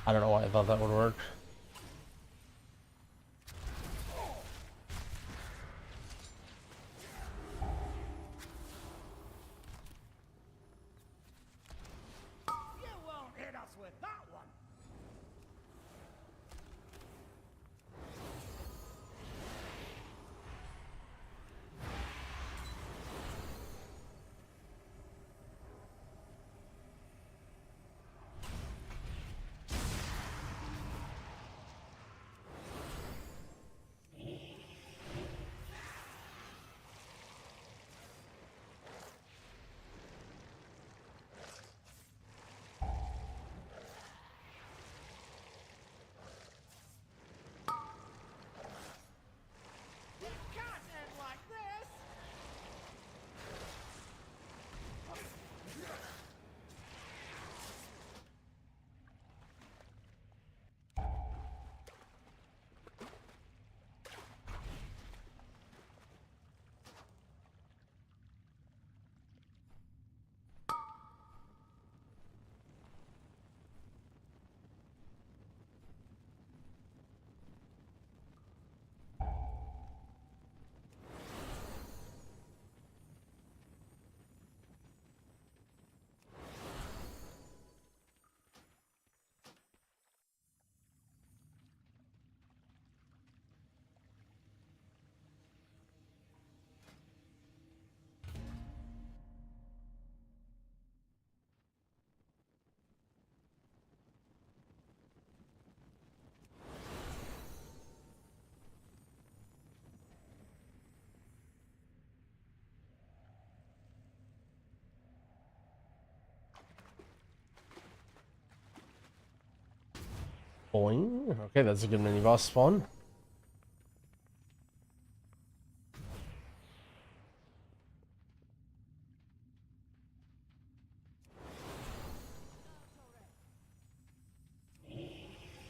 I don't know why I thought that would work. You won't hit us with that one. It can't end like this. Boing. Okay, that's a good mini boss spawn.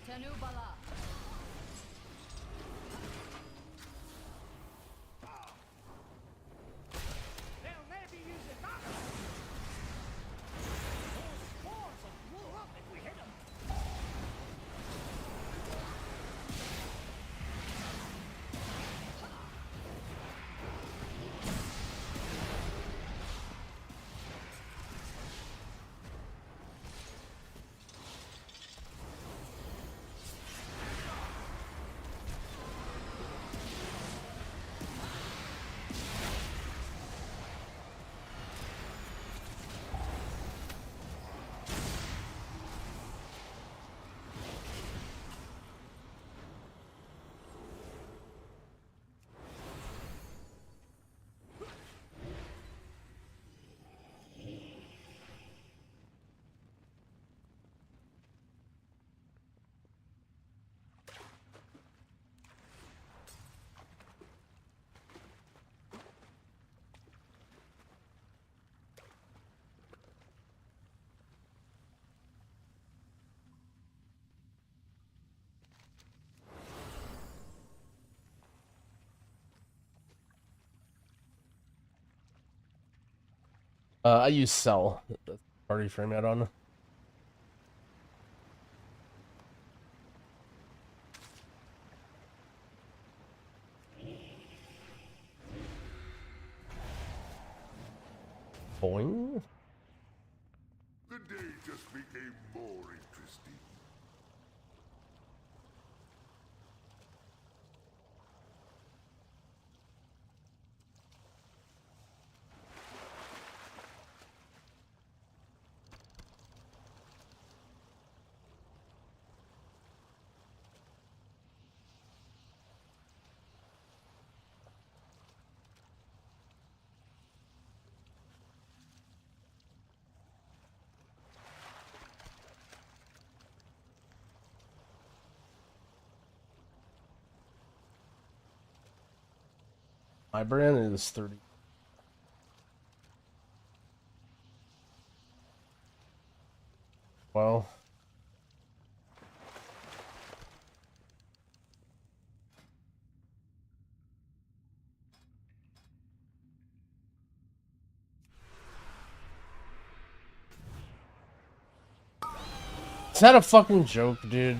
Tanubala. They'll never be using that. Those spores will blow up if we hit them. I use Cell. That's party frame add-on. Boing. The day just became more interesting. My Brann is 30. Well. Is that a fucking joke, dude?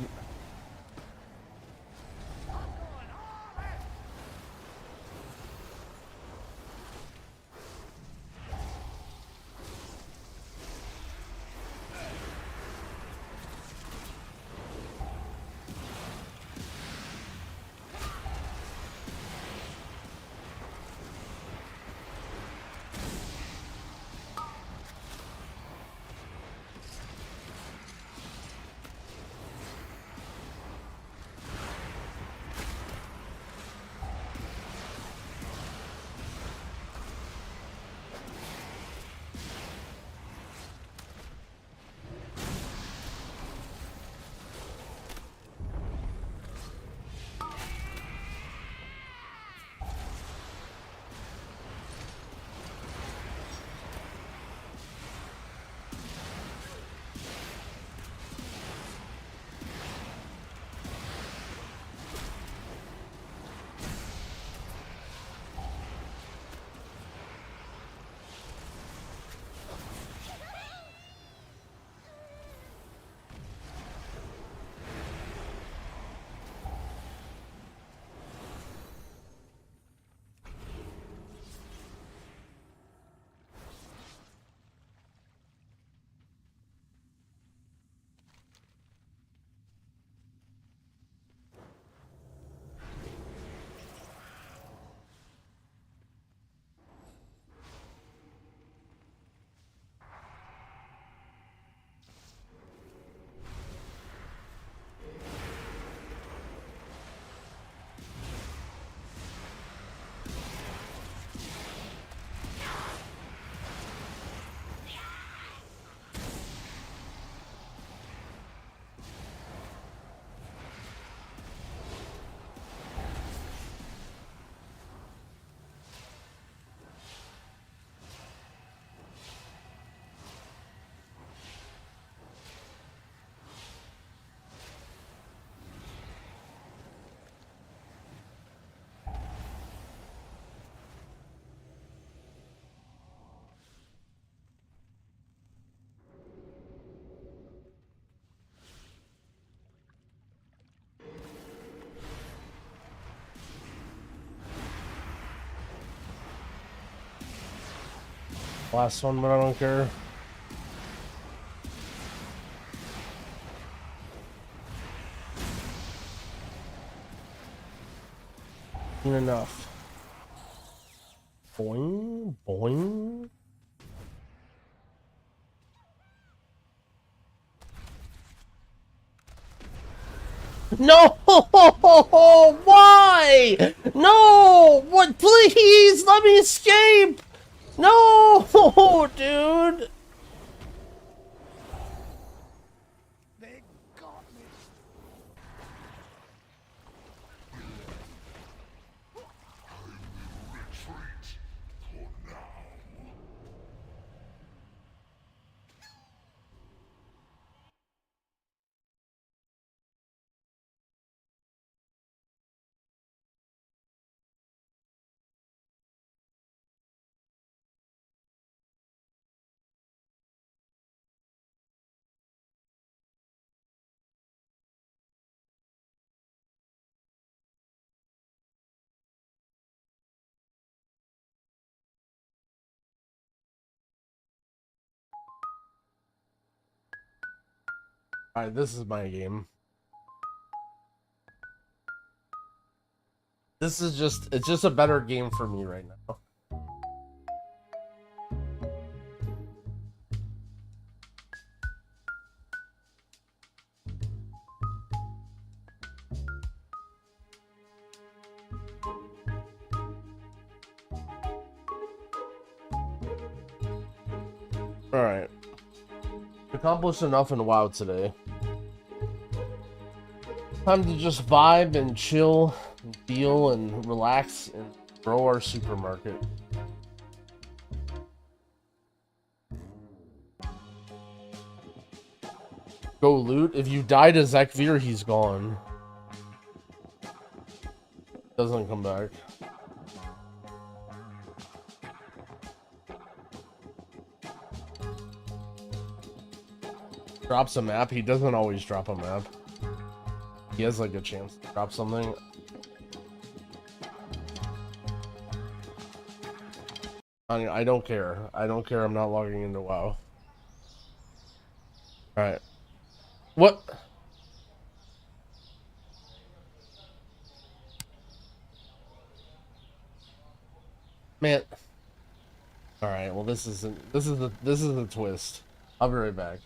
Last one, but I don't care. Enough. Boing, boing. No! Why? No! What? Please let me escape! No, dude! Alright, this is my game. This is just, it's just a better game for me right now. Alright. Accomplished enough in WoW today. Time to just vibe and chill and feel and relax and grow our supermarket. Go loot. If you die to Zekvir, he's gone. Doesn't come back. Drops a map. He doesn't always drop a map. He has like a chance to drop something. I mean, I don't care. I don't care. I'm not logging into WoW. Alright. What? Man. Alright, well this is a twist. I'll be right back.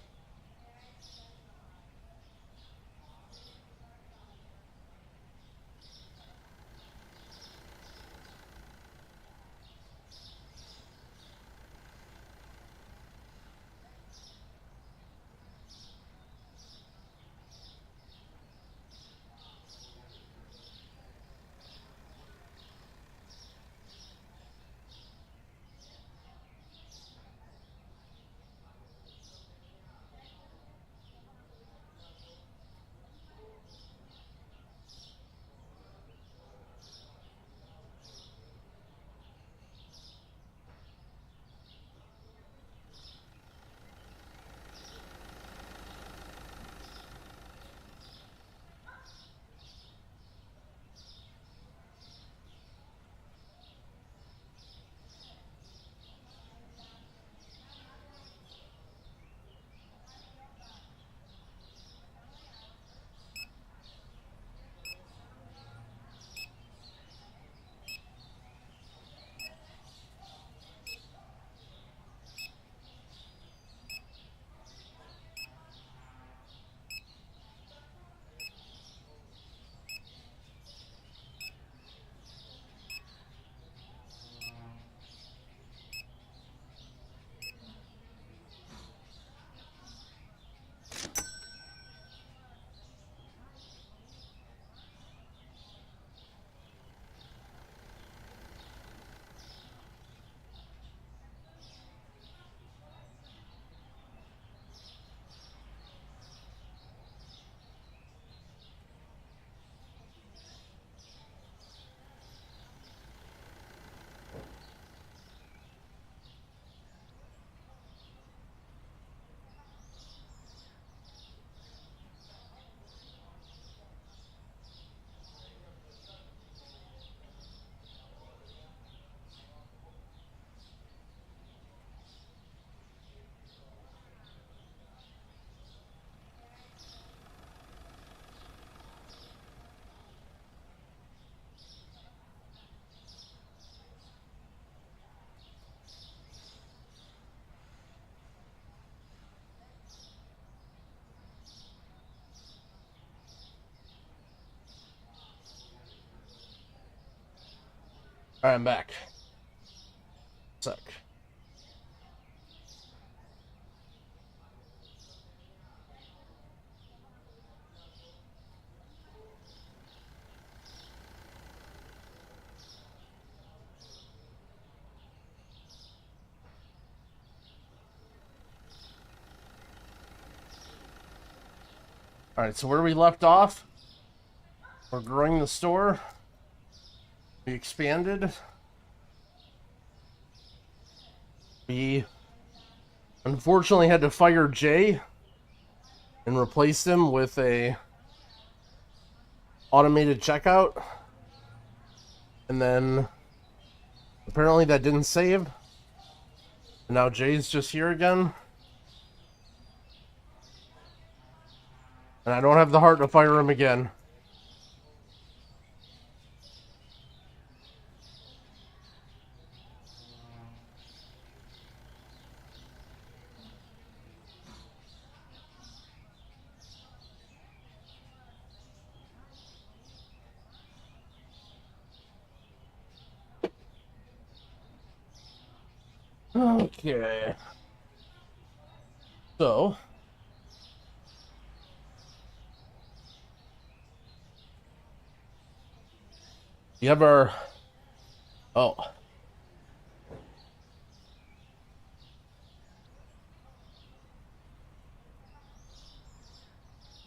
Alright, I'm back. Sec. Alright, so where we left off, we're growing the store. We expanded. We unfortunately had to fire Jay and replace him with a automated checkout. And then apparently that didn't save. And now Jay's just here again. And I don't have the heart to fire him again. Okay. So. You have our... Oh. I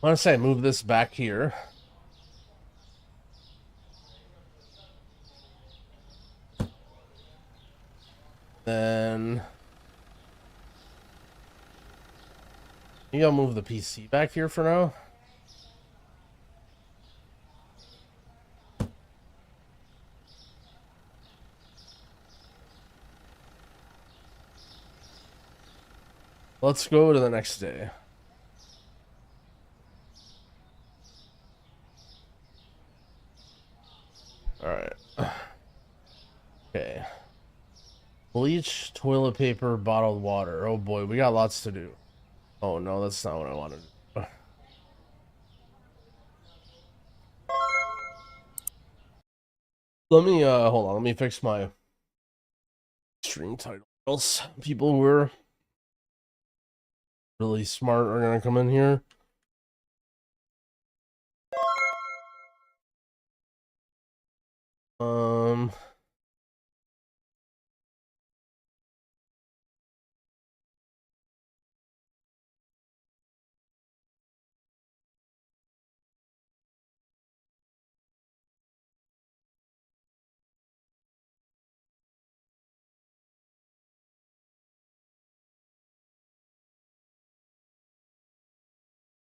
want to say move this back here. Then... Maybe I'll move the PC back here for now. Let's go to the next day. Alright. Okay. Bleach, toilet paper, bottled water. Oh boy, we got lots to do. Oh no, that's not what I wanted. Let me, hold on, let me fix my stream title. Else people who are really smart are gonna come in here.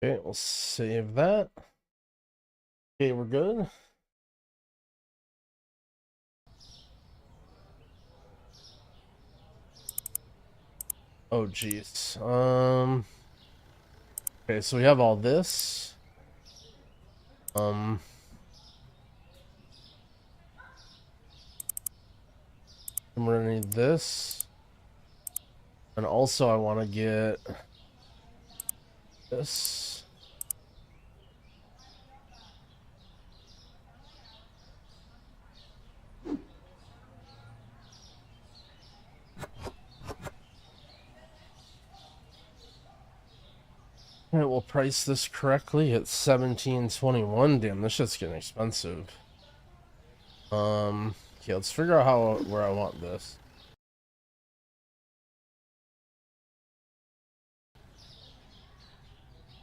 Okay, we'll save that. Okay, we're good. Oh jeez. Okay, so we have all this. And we're gonna need this. And also I want to get this. Alright, we'll price this correctly at $17.21. Damn, this shit's getting expensive. Okay, let's figure out where I want this.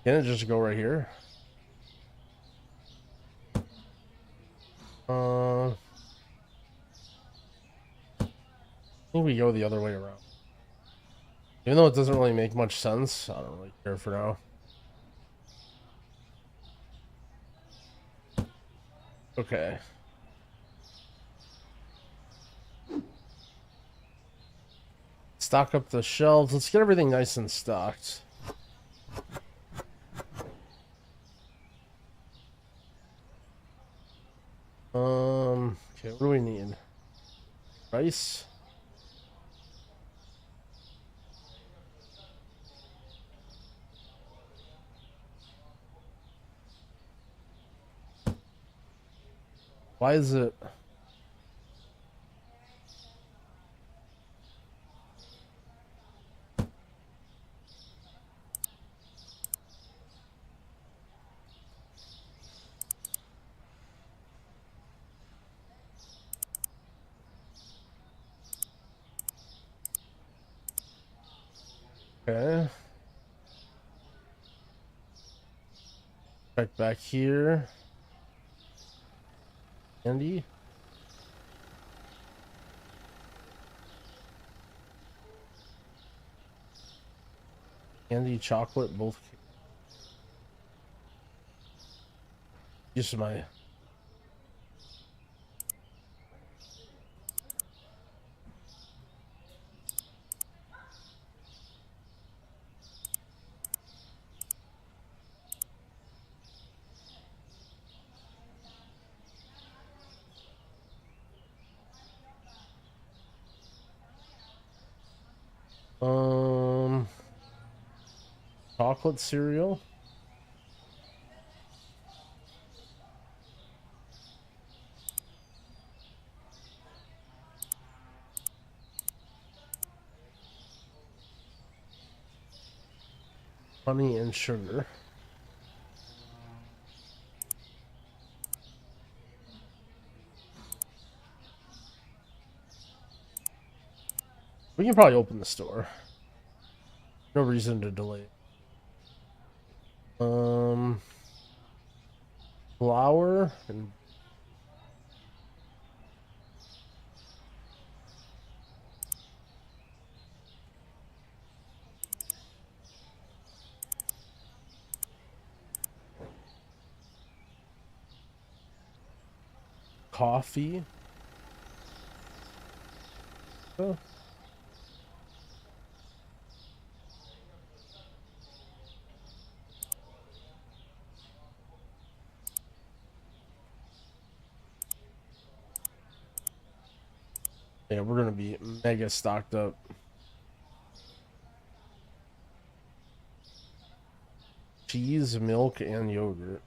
Can it just go right here? I think we go the other way around. Even though it doesn't really make much sense, I don't really care for now. Okay. Stock up the shelves. Let's get everything nice and stocked. Okay, what do we need? Rice? Why is it... Okay. Check back here. Candy. Candy, chocolate, both. Use my... Chocolate cereal. Honey and sugar. We can probably open the store. No reason to delay. Flour and coffee. Oh. Yeah, we're gonna be mega stocked up. Cheese, milk, and yogurt.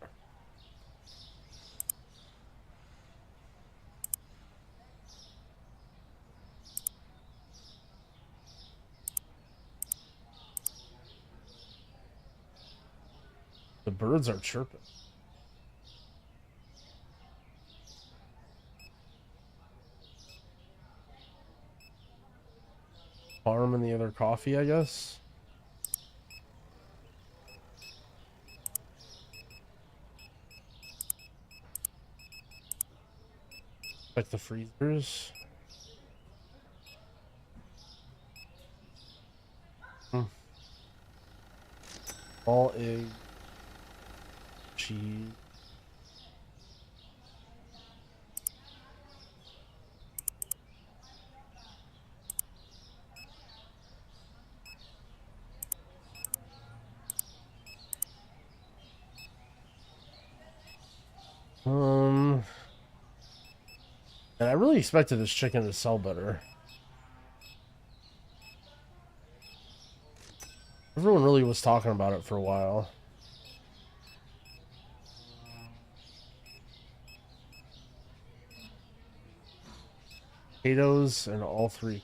The birds are chirping. Farm and the other coffee, I guess. Check the freezers. All egg, cheese. And I really expected this chicken to sell better. Everyone really was talking about it for a while. Potatoes and all three.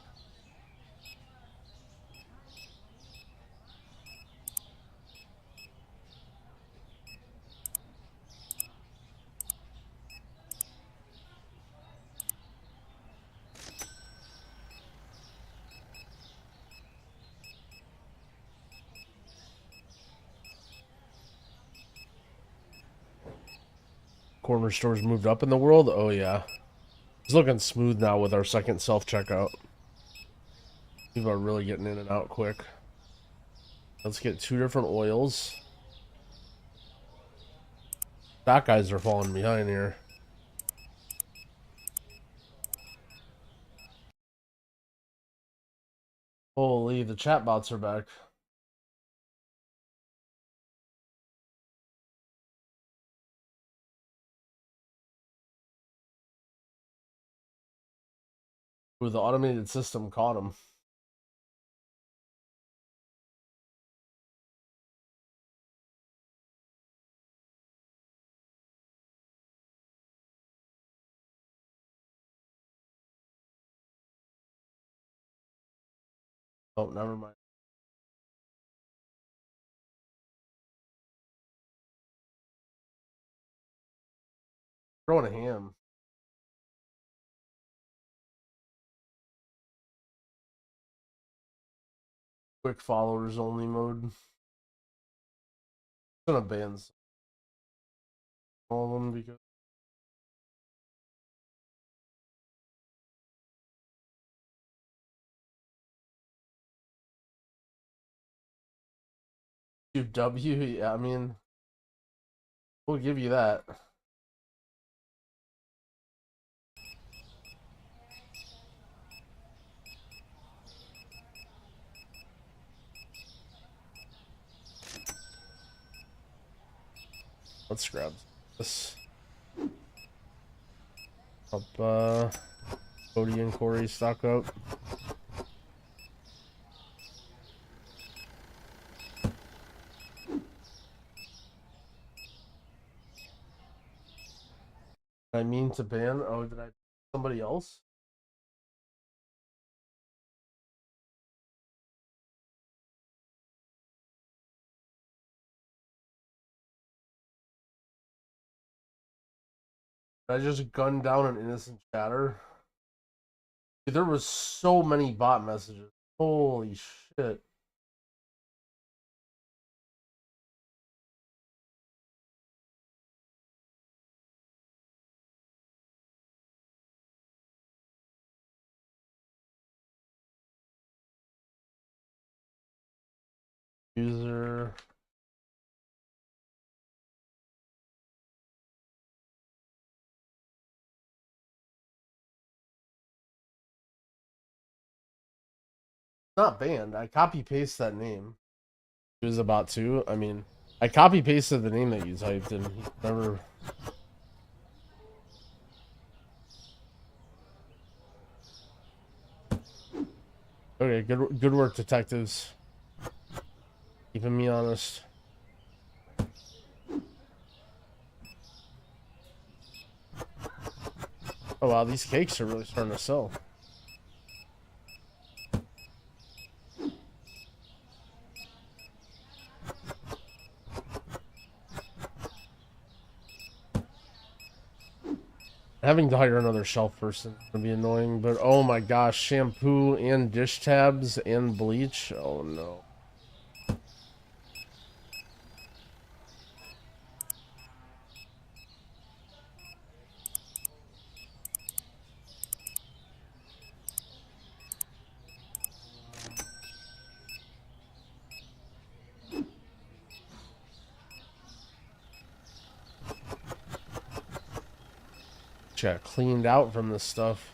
Corner stores moved up in the world. Oh yeah, it's looking smooth now with our second self-checkout. People are really getting in and out quick. Let's get 2 different oils. Fat guys are falling behind here. Holy, the chatbots are back. Ooh, the automated system caught him. Oh, never mind. Throwing a ham. Quick followers only mode. I'm gonna ban all of them because W. Yeah, I mean, we'll give you that. Let's grab this. Up, Cody and Corey stock up. I mean to ban. Oh, did I? Somebody else? Did I just gun down an innocent chatter? Dude, there was so many bot messages. Holy shit. User. Not banned. I copy paste that name. He was about to. I mean, I copy pasted the name that you typed and he never. Okay, good work, detectives. Keeping me honest. Oh wow, these cakes are really starting to sell. Having to hire another shelf person is gonna be annoying, but oh my gosh, shampoo and dish tabs and bleach. Oh no. Got cleaned out from this stuff.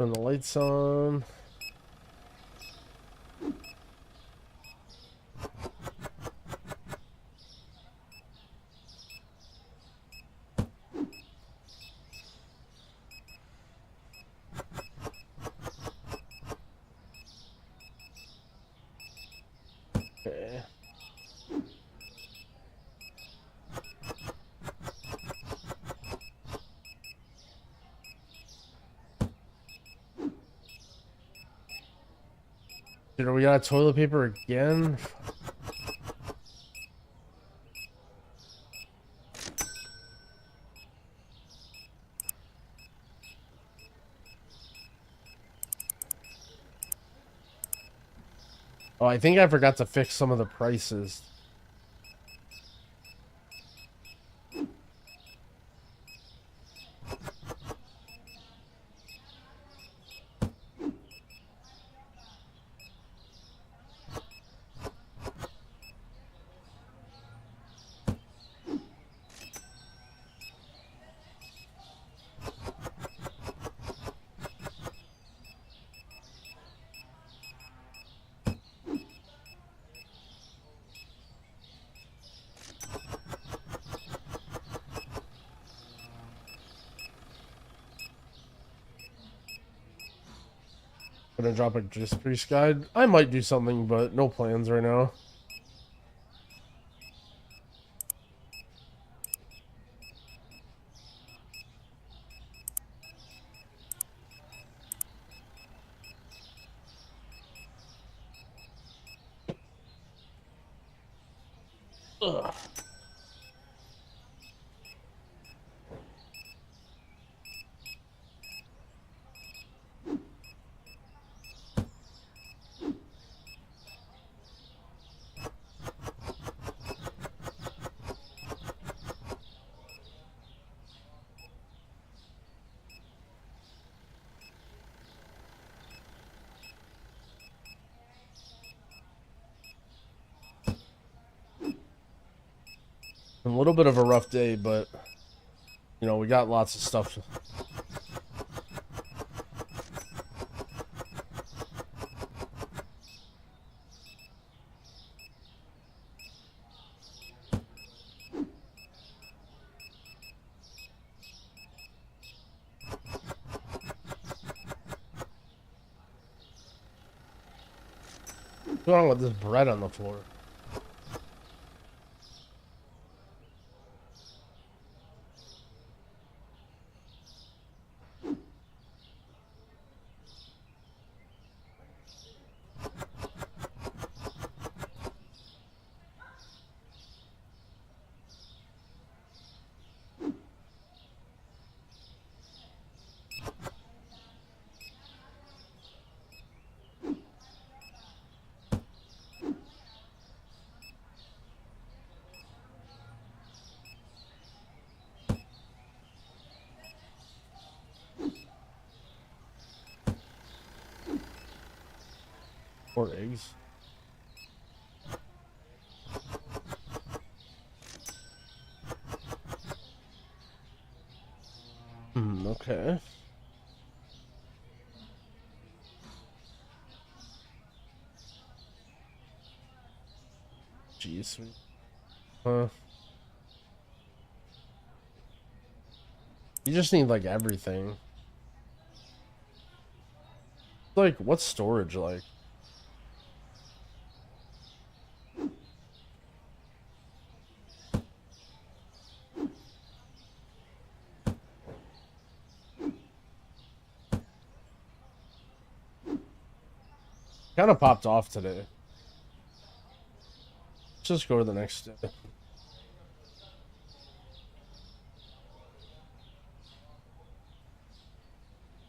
Turn the lights on. Okay. Dude, are we out of toilet paper again? Oh, I think I forgot to fix some of the prices. Gonna drop a just priest guide. I might do something, but no plans right now. Ugh. little bit of a rough day, but you know, we got lots of stuff. What's going on with this bread on the floor? Or eggs. Okay. Jeez. You just need like everything. Like, what's storage like? Kind of popped off today. Let's just go to the next day.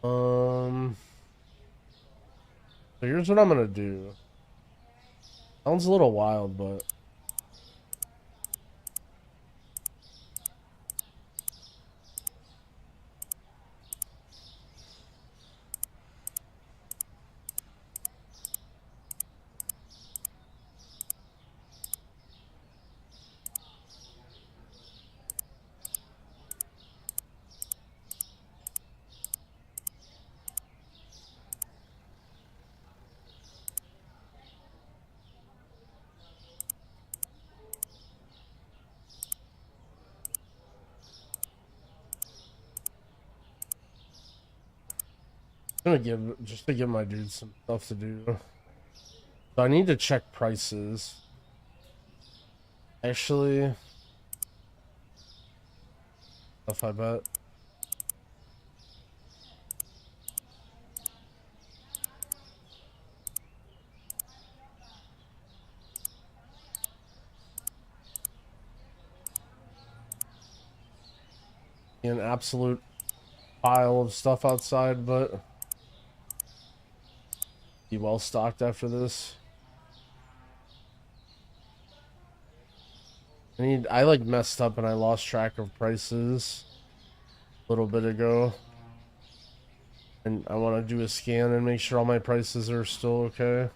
So here's what I'm gonna do. Sounds a little wild, but I'm gonna give my dudes some stuff to do. So I need to check prices. Actually, if I bet. An absolute pile of stuff outside, but be well stocked after this. I like messed up and I lost track of prices a little bit ago. And I want to do a scan and make sure all my prices are still okay.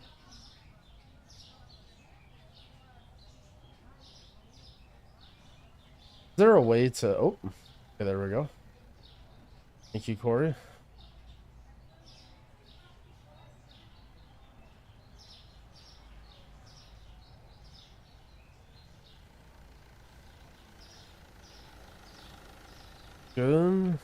Is there a way to... Oh, okay, there we go. Thank you, Corey. Good.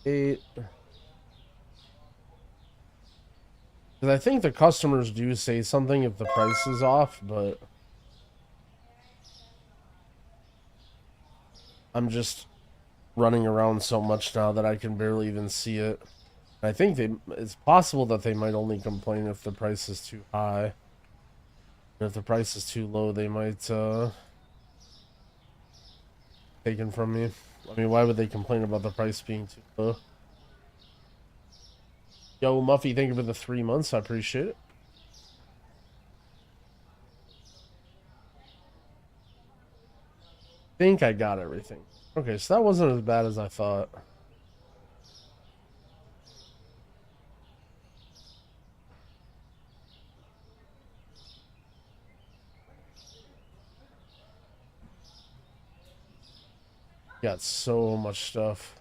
Eight. Because I think the customers do say something if the price is off, but I'm just running around so much now that I can barely even see it. I think it's possible that they might only complain if the price is too high. And if the price is too low, they might take it from me. I mean, why would they complain about the price being too low? Yo, Muffy, thank you for the 3 months. I appreciate it. I think I got everything. Okay, so that wasn't as bad as I thought. Got so much stuff.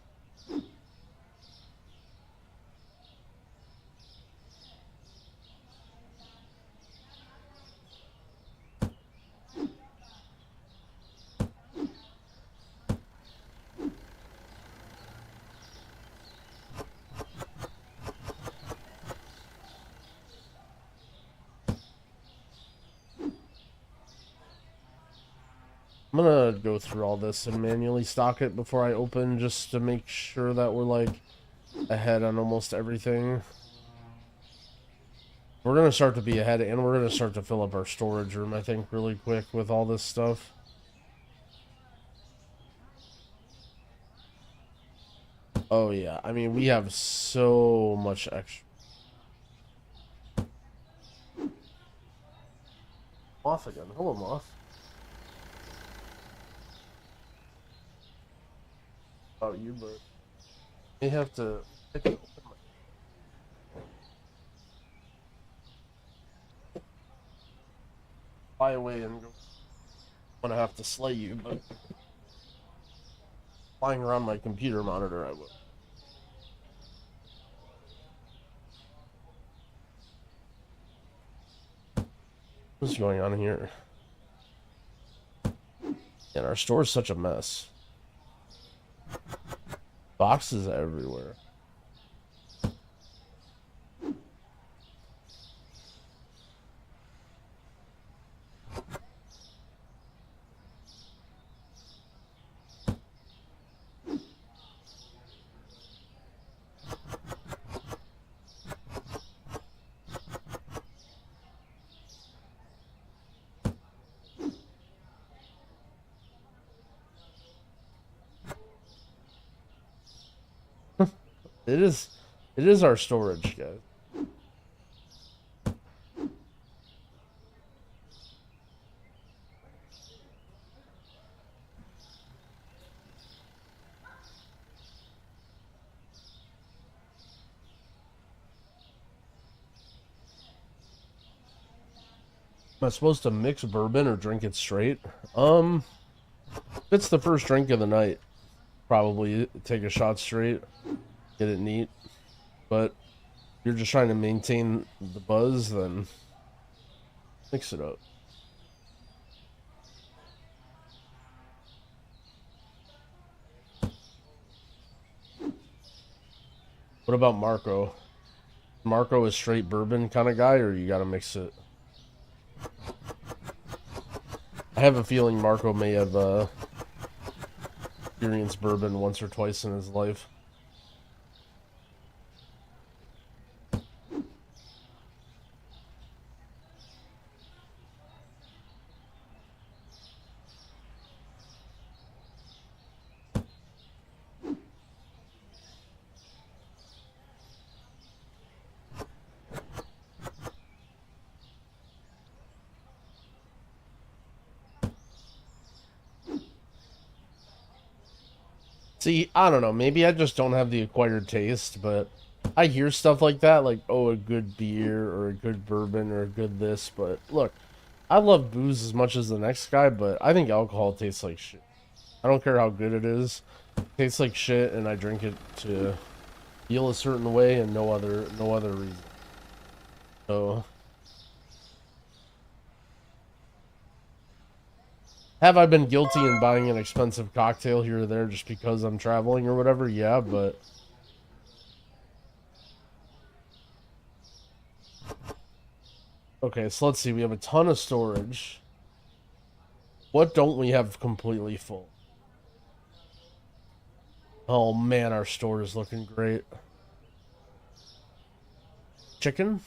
I'm gonna go through all this and manually stock it before I open, just to make sure that we're like ahead on almost everything. We're gonna start to be ahead, and we're gonna start to fill up our storage room, I think, really quick with all this stuff. Oh yeah, I mean, we have so much extra. Moth again. Hello, Moth. Oh, you bird. You have to pick it open. Fly away and go. I'm gonna have to slay you, but flying around my computer monitor, I will. What's going on here? And our store is such a mess. Boxes everywhere. It is our storage, guys. Am I supposed to mix bourbon or drink it straight? If it's the first drink of the night, probably take a shot straight, get it neat. But if you're just trying to maintain the buzz, then mix it up. What about Marco? Marco is straight bourbon kind of guy, or you gotta mix it? I have a feeling Marco may have experienced bourbon once or twice in his life. See, I don't know, maybe I just don't have the acquired taste, but I hear stuff like that, like, oh, a good beer, or a good bourbon, or a good this, but look, I love booze as much as the next guy, but I think alcohol tastes like shit. I don't care how good it is. It tastes like shit, and I drink it to feel a certain way and no other reason. So, have I been guilty in buying an expensive cocktail here or there just because I'm traveling or whatever? Yeah, but okay, so let's see. We have a ton of storage. What don't we have completely full? Oh man, our store is looking great. Chicken?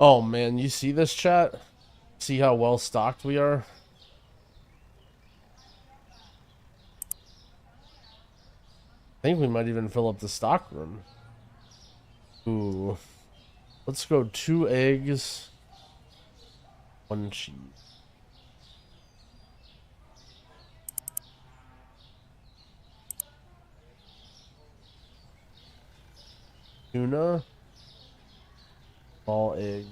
Oh man, you see this, chat? See how well stocked we are? think we might even fill up the stock room. Ooh. Let's go 2 eggs, 1 cheese. Tuna. All egg.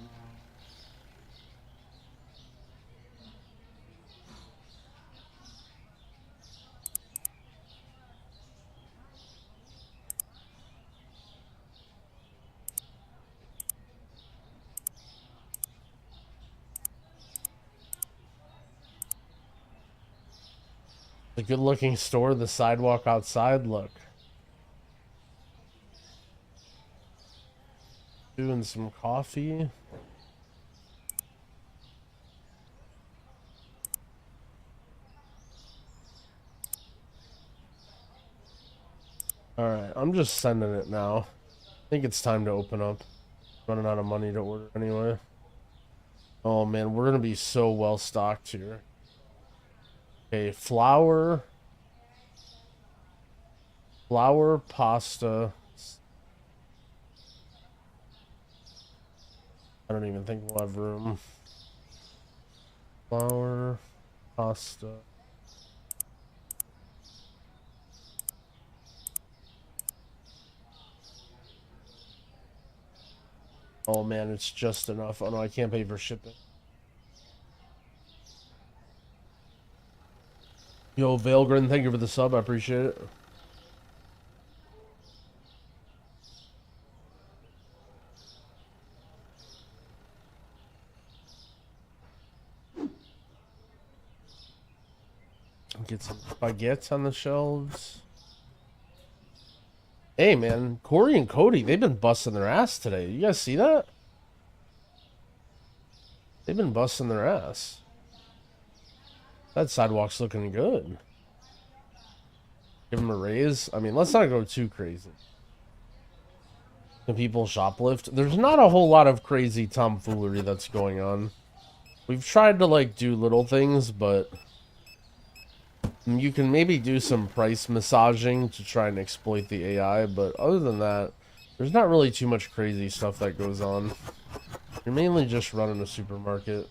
The good looking store, the sidewalk outside, look. Doing some coffee. Alright, I'm just sending it now. I think it's time to open up. Running out of money to order anyway. Oh man, we're gonna be so well stocked here. Okay, flour, pasta. I don't even think we'll have room. Flour, pasta. Oh man, it's just enough. Oh no, I can't pay for shipping. Yo, Valgren, thank you for the sub. I appreciate it. Get some baguettes on the shelves. Hey man, Corey and Cody, they've been busting their ass today. You guys see that? They've been busting their ass. That sidewalk's looking good. Give them a raise. I mean, let's not go too crazy. Can people shoplift? There's not a whole lot of crazy tomfoolery that's going on. We've tried to like do little things, but you can maybe do some price massaging to try and exploit the AI, but other than that, there's not really too much crazy stuff that goes on. You're mainly just running a supermarket.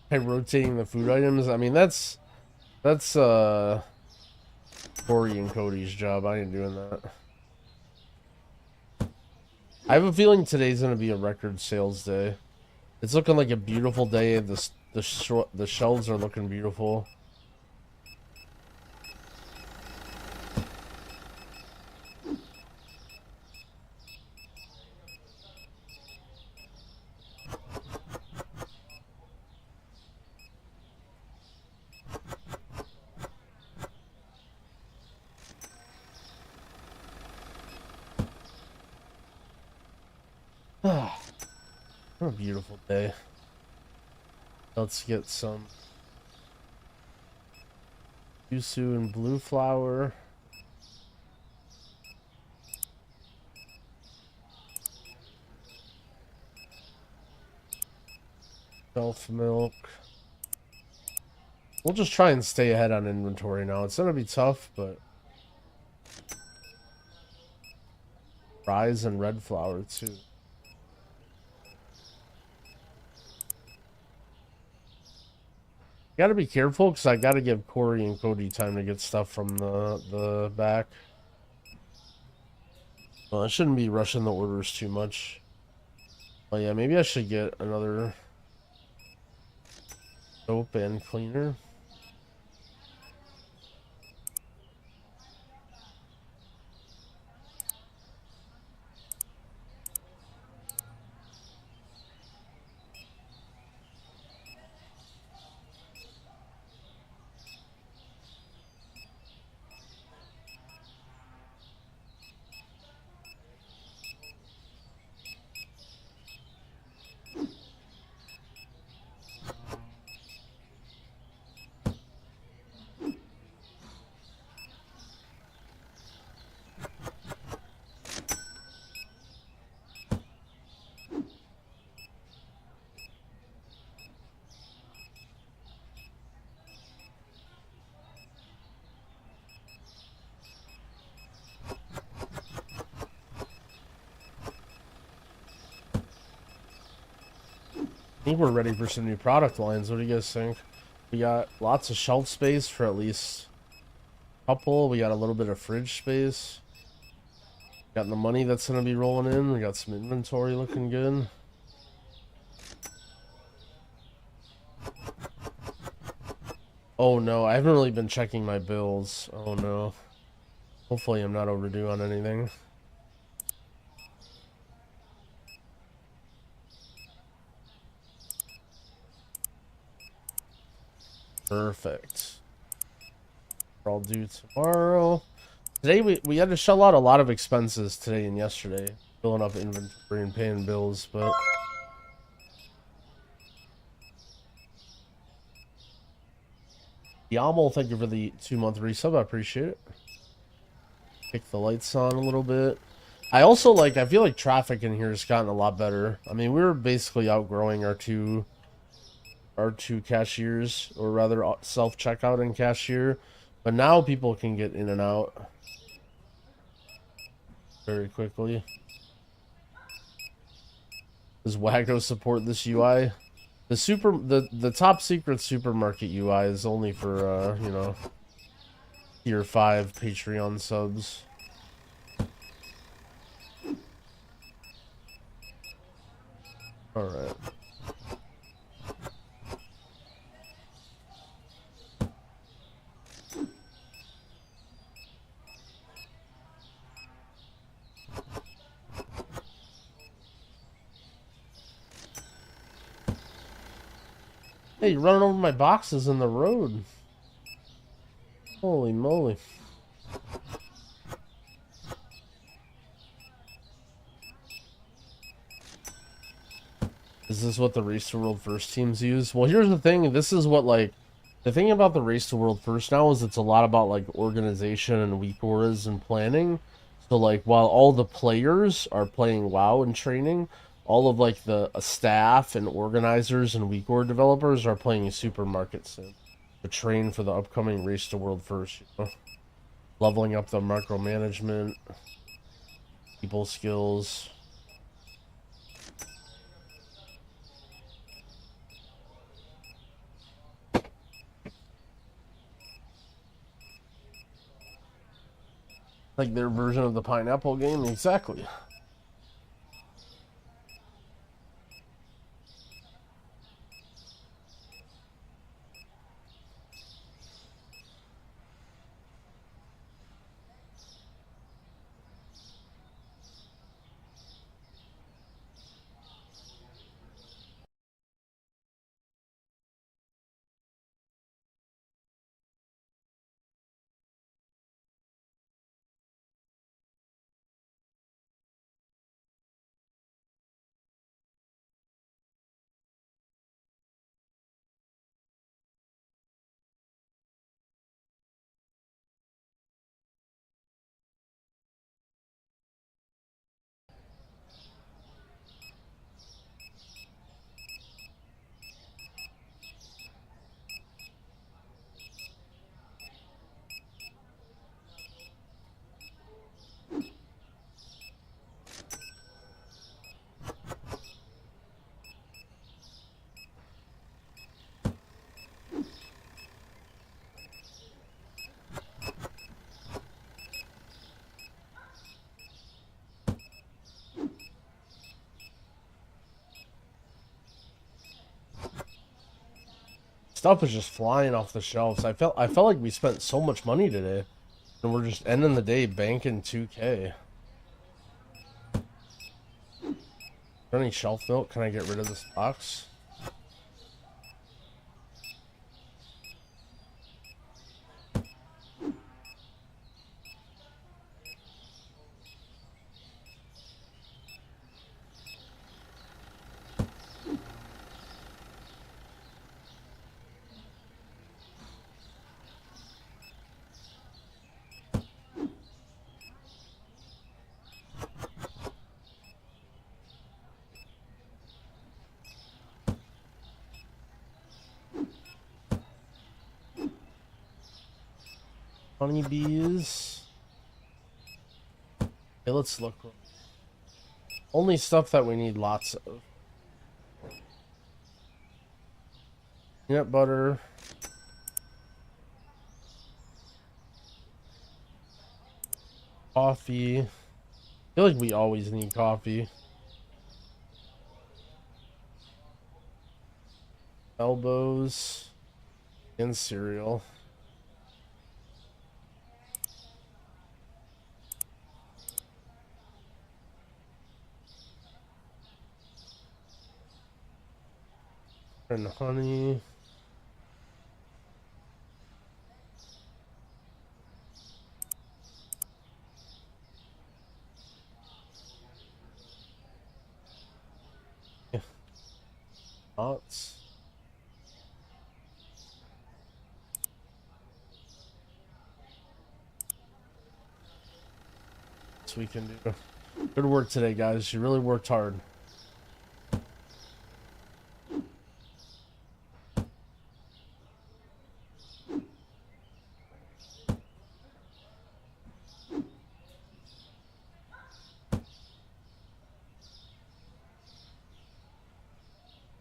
Hey, rotating the food items, I mean, that's Corey and Cody's job. I ain't doing that. I have a feeling today's gonna be a record sales day. It's looking like a beautiful day. The shelves are looking beautiful. What a beautiful day. Let's get some yuzu and blue flower. Elf milk. We'll just try and stay ahead on inventory now. It's gonna be tough, but fries and red flour too. Gotta be careful because I gotta give Corey and Cody time to get stuff from the back. Well, I shouldn't be rushing the orders too much. Oh yeah, maybe I should get another soap and cleaner. I think we're ready for some new product lines. What do you guys think? We got lots of shelf space for at least a couple. We got a little bit of fridge space. Got the money that's going to be rolling in. We got some inventory looking good. Oh no, I haven't really been checking my bills. Oh no. Hopefully I'm not overdue on anything. Perfect. I'll do tomorrow. Today we had to shell out a lot of expenses today and yesterday. Filling up inventory and paying bills, but... Yaml, thank you for the 2-month resub. I appreciate it. Kick the lights on a little bit. I also I feel like traffic in here has gotten a lot better. I mean, we were basically outgrowing our two cashiers, or rather self-checkout and cashier, but now people can get in and out very quickly. Does Waggo support this UI? The top secret supermarket UI is only for you know, tier 5 Patreon subs. All right. Hey, you're running over my boxes in the road. Holy moly. Is this what the Race to World First teams use? Well, here's the thing. This is what, the thing about the Race to World First now is it's a lot about, organization and week auras and planning. So, while all the players are playing WoW and training, all of, the staff and organizers and week aura developers are playing Supermarket Sim to train for the upcoming Race to World First, you know? Leveling up the micromanagement, people skills. Like their version of the pineapple game? Exactly. Stuff is just flying off the shelves. I felt like we spent so much money today, and we're just ending the day banking 2K. Is there any shelf milk? Can I get rid of this box? Honeybees. Okay, let's look. Only stuff that we need lots of. Peanut butter. Coffee. I feel like we always need coffee. Elbows. And cereal. And honey. Yeah. Nuts. So we can do. Good work today, guys. You really worked hard.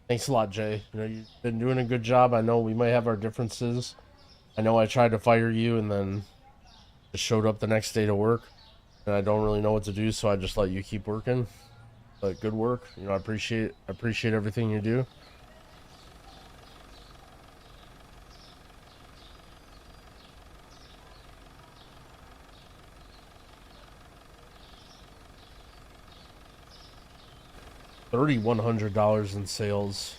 Thanks a lot, Jay. You know, you've been doing a good job. I know we might have our differences. I know I tried to fire you and then just showed up the next day to work. And I don't really know what to do, so I just let you keep working. But good work. You know, I appreciate everything you do. $3,100 in sales.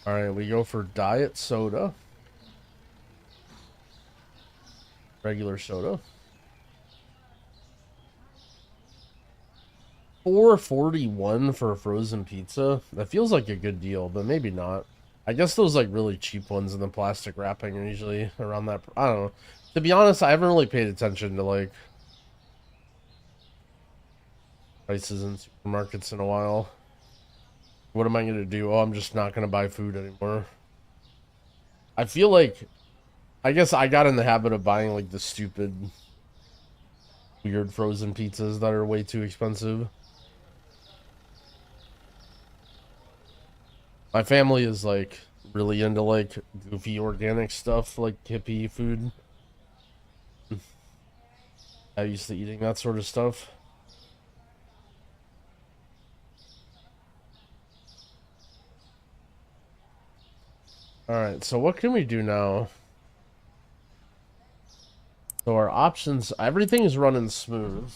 All right, we go for diet soda. Regular soda. $4.41 for a frozen pizza. That feels like a good deal, but maybe not. I guess those like really cheap ones in the plastic wrapping are usually around that. I don't know. To be honest, I haven't really paid attention to like prices in supermarkets in a while. What am I gonna do? Oh, I'm just not gonna buy food anymore. I feel like, I guess I got in the habit of buying like the stupid, weird frozen pizzas that are way too expensive. My family is like really into like goofy organic stuff, like hippie food. I'm used to eating that sort of stuff. Alright, so what can we do now? So our options, everything is running smooth.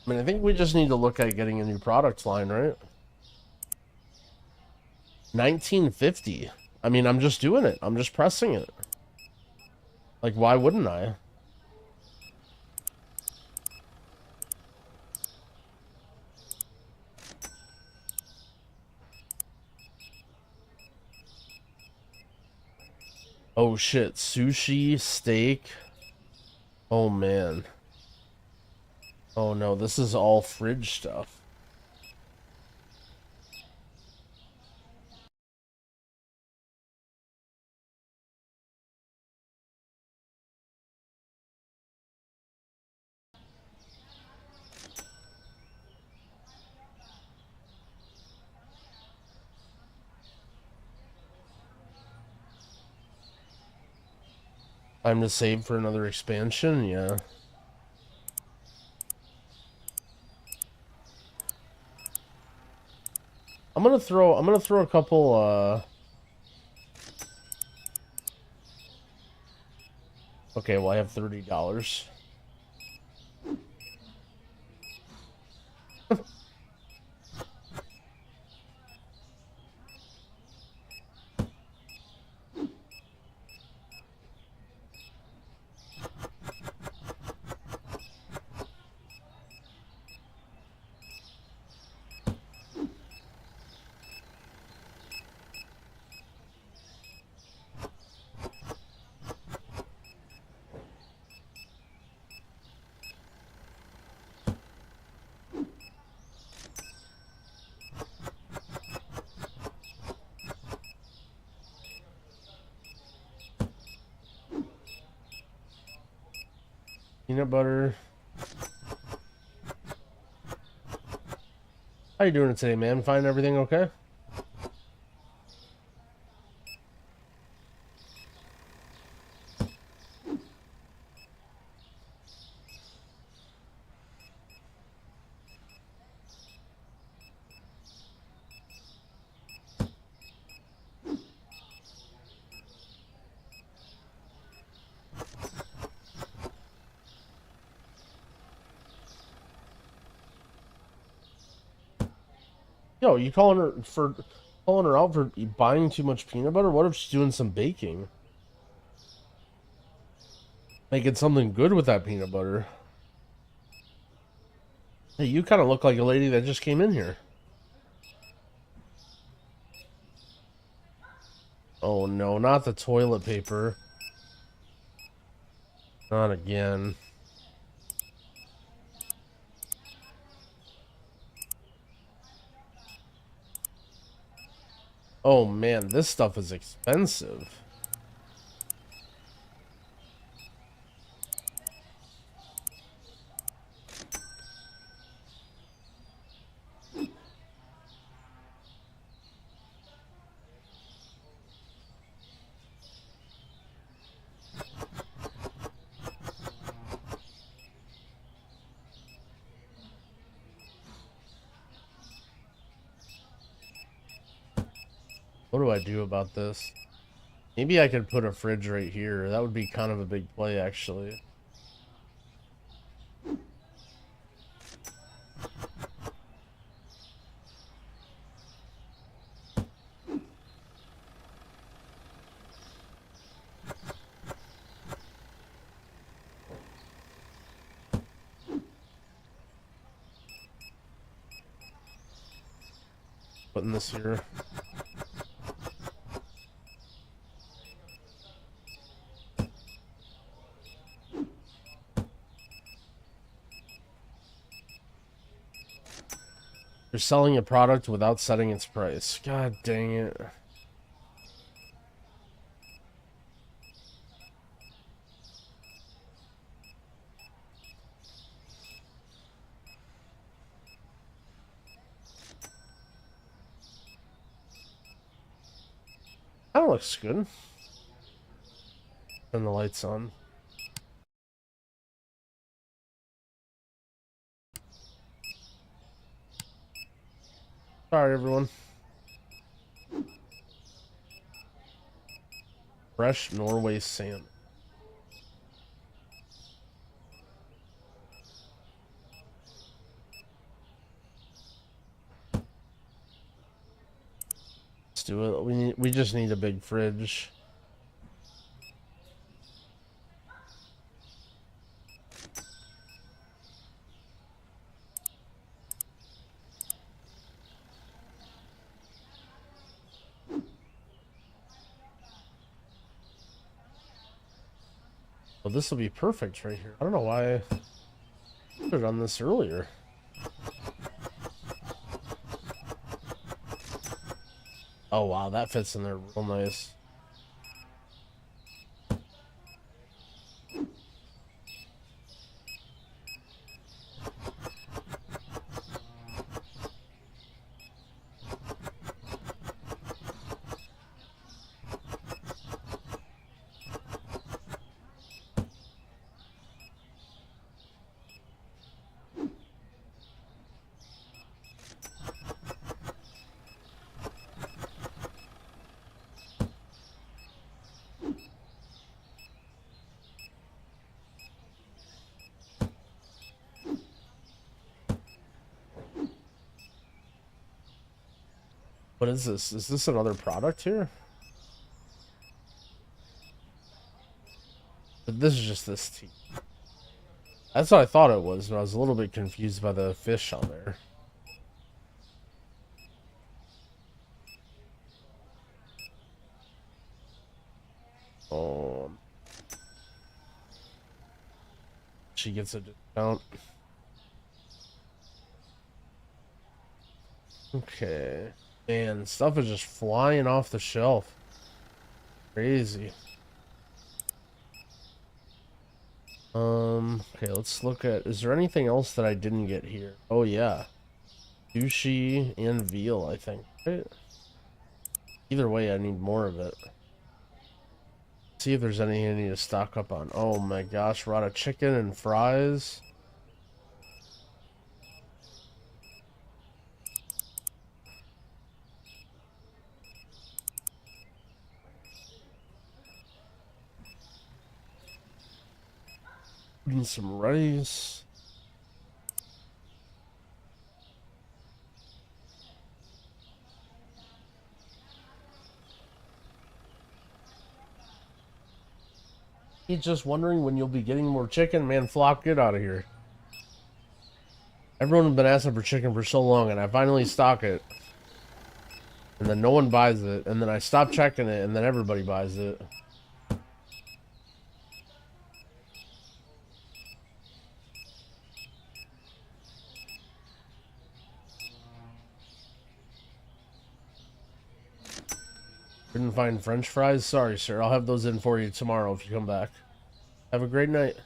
I mean, I think we just need to look at getting a new product line, right? 1950. I mean, I'm just doing it. I'm just pressing it. Like, why wouldn't I? Oh shit, sushi, steak. Oh man. Oh no, this is all fridge stuff. Time to save for another expansion, yeah. I'm gonna throw a couple okay, well I have $30. Peanut butter. How you doing today, man? Find everything okay? Yo, you calling her out for buying too much peanut butter? What if she's doing some baking? Making something good with that peanut butter. Hey, you kind of look like a lady that just came in here. Oh no, not the toilet paper. Not again. Oh man, this stuff is expensive. What do I do about this? Maybe I could put a fridge right here. That would be kind of a big play, actually. Putting this here. You're selling a product without setting its price. God dang it. That looks good. Turn the lights on. Sorry, everyone. Fresh Norway salmon. Let's do it. We just need a big fridge. Well, this will be perfect right here. I don't know why I should have done this earlier. Oh wow, that fits in there real nice. What is this? Is this another product here? But this is just this tea. That's what I thought it was, but I was a little bit confused by the fish on there. Oh. She gets a discount. Okay. Man, stuff is just flying off the shelf. Crazy. Okay, let's look at... Is there anything else that I didn't get here? Oh, yeah. Sushi and veal, I think. Right? Either way, I need more of it. See if there's anything I need to stock up on. Oh my gosh, we're out of chicken and fries. Need some rice. He's just wondering when you'll be getting more chicken. Man, Flop, get out of here. Everyone has been asking for chicken for so long, and I finally stock it. And then no one buys it, and then I stop checking it, and then everybody buys it. Couldn't find French fries? Sorry, sir. I'll have those in for you tomorrow if you come back. Have a great night.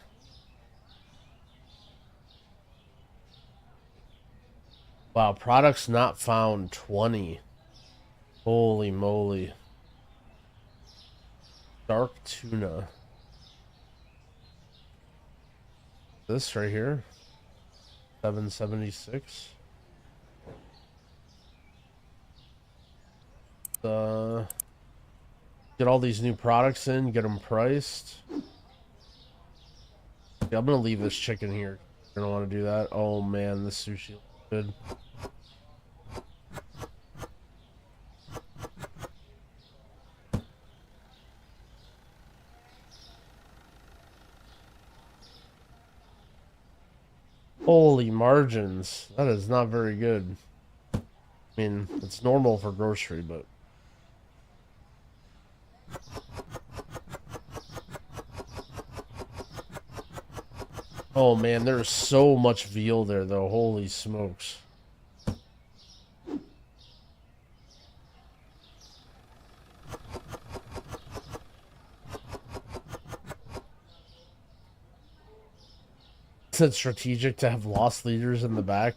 Wow, products not found 20. Holy moly. Dark tuna. This right here. 776. Get all these new products in, get them priced. Yeah, I'm gonna leave this chicken here. I don't want to do that. Oh man, this sushi looks good. Holy margins. That is not very good. I mean, it's normal for grocery, but... Oh man, there's so much veal there though. Holy smokes. It's strategic to have lost leaders in the back.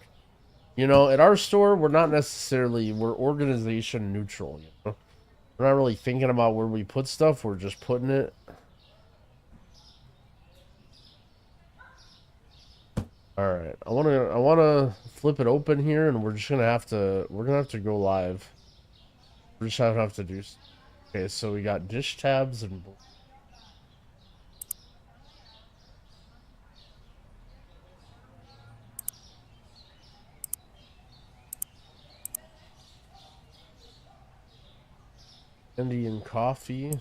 You know, at our store, we're not necessarily, we're organization neutral, you know? We're not really thinking about where we put stuff, we're just putting it. Alright, I wanna flip it open here, and we're gonna have to go live. We're just gonna have to do. Okay, so we got dish tabs and Indian coffee.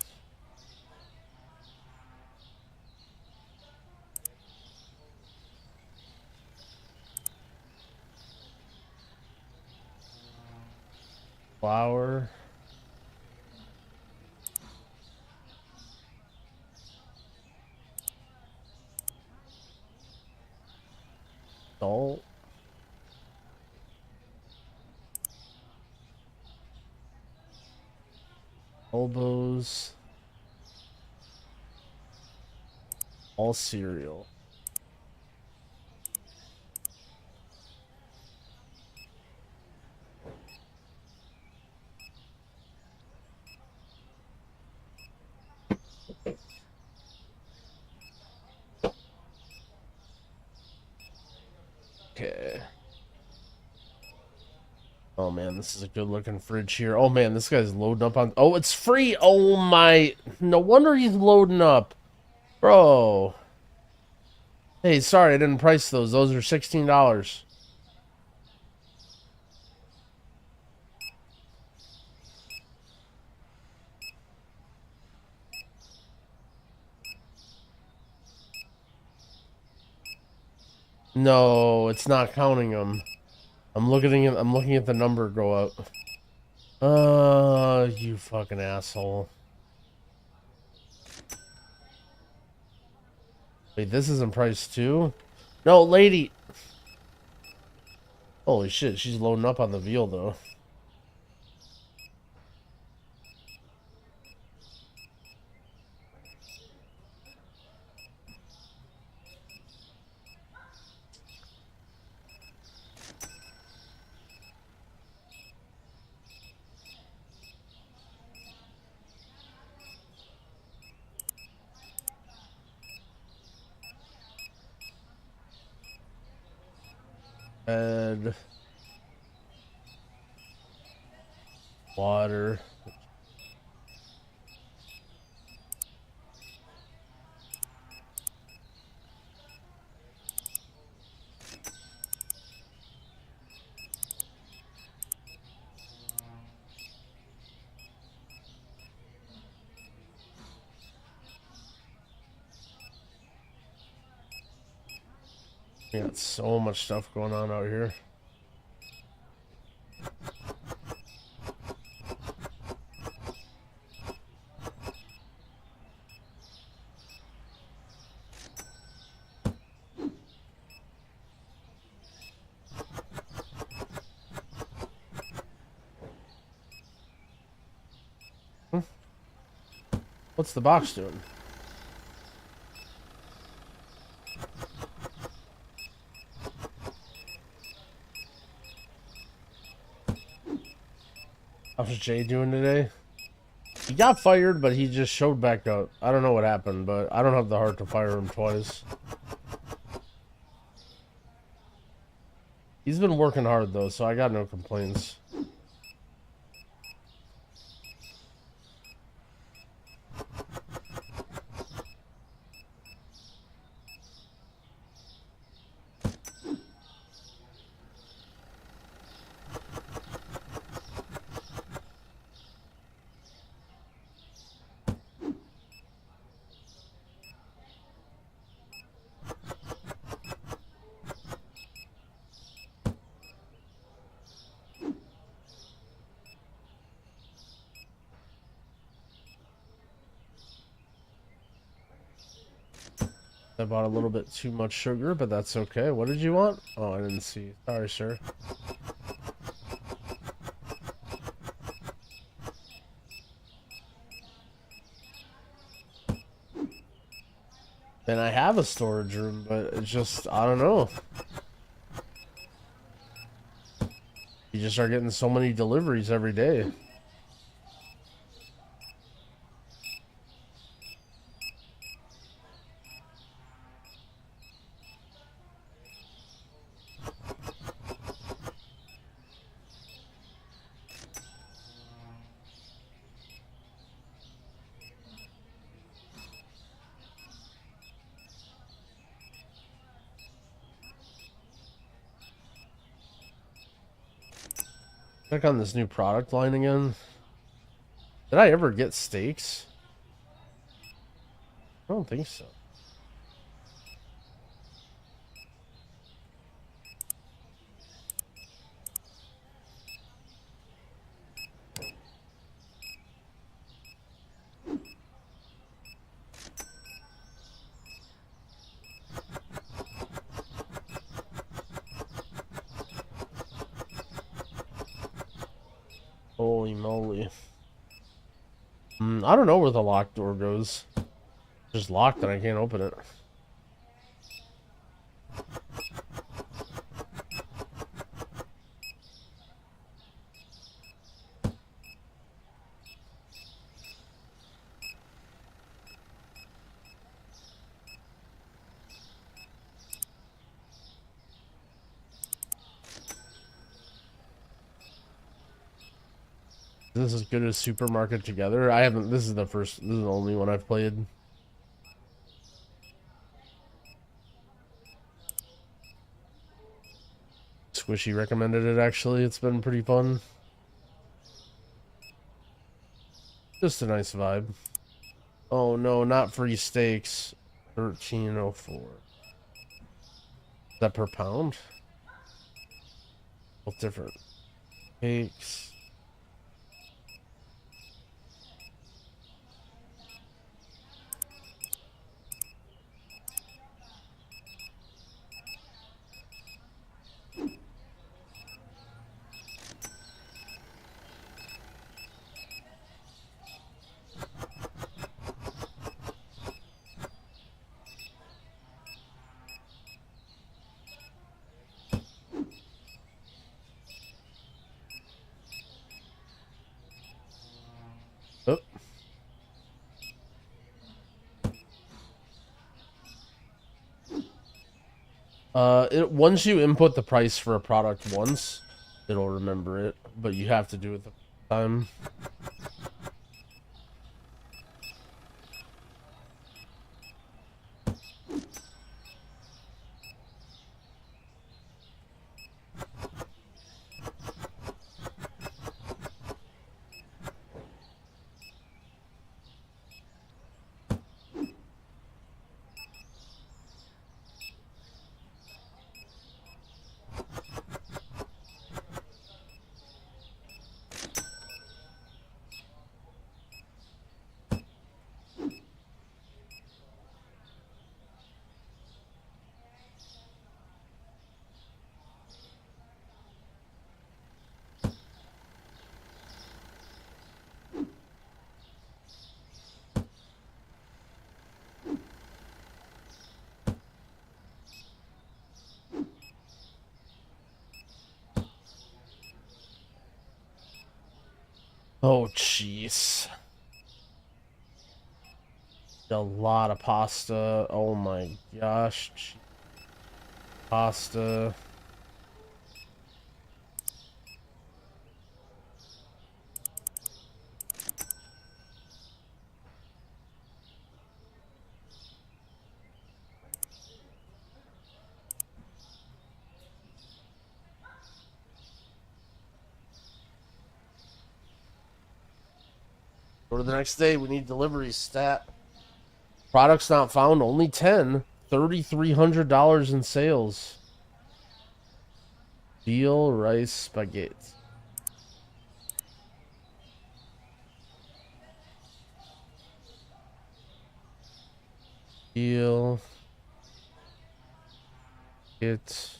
Flour. Salt. Elbows. All cereal. Okay. Oh man, this is a good looking fridge here. Oh man, this guy's loading up on... Oh, it's free! Oh my... No wonder he's loading up. Bro. Hey, sorry, I didn't price those. Those are $16. No, it's not counting them. I'm looking at the number go up. You fucking asshole. Wait, this isn't priced too? No, lady. Holy shit, she's loading up on the veal though. And water. We got so much stuff going on out here. What's the box doing? How's Jay doing today? He got fired, but he just showed back up. I don't know what happened, but I don't have the heart to fire him twice. He's been working hard, though, so I got no complaints. I bought a little bit too much sugar, but that's okay. What did you want? Oh, I didn't see. Sorry, sir. And I have a storage room, but it's just, I don't know. You just start getting so many deliveries every day. Check on this new product line again. Did I ever get steaks? I don't think so. Holy moly. I don't know where the locked door goes. It's just locked and I can't open it. This is as good as Supermarket Together. I haven't. This is the only one I've played. Squishy recommended it, actually. It's been pretty fun. Just a nice vibe. Oh no, not free steaks. 13.04. Is that per pound? Both different. Cakes. Once you input the price for a product once, it'll remember it, but you have to do it the time. Oh, jeez. A lot of pasta. Oh my gosh. Pasta. Go to the next day. We need delivery stat. Products not found. Only 10. $3,300 in sales. Veal rice spaghetti. Veal. It.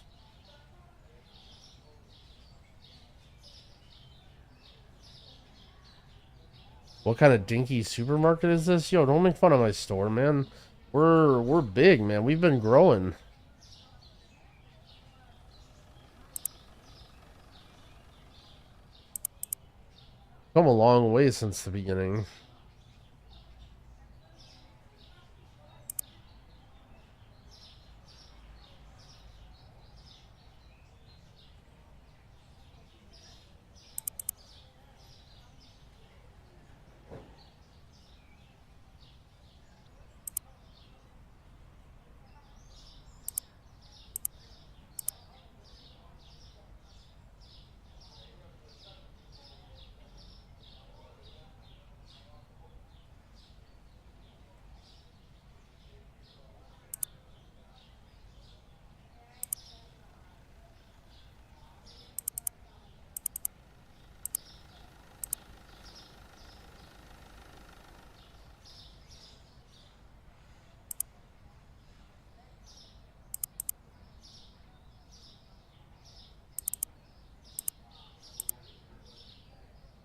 What kind of dinky supermarket is this? Yo, don't make fun of my store, man. We're big, man. We've been growing. Come a long way since the beginning.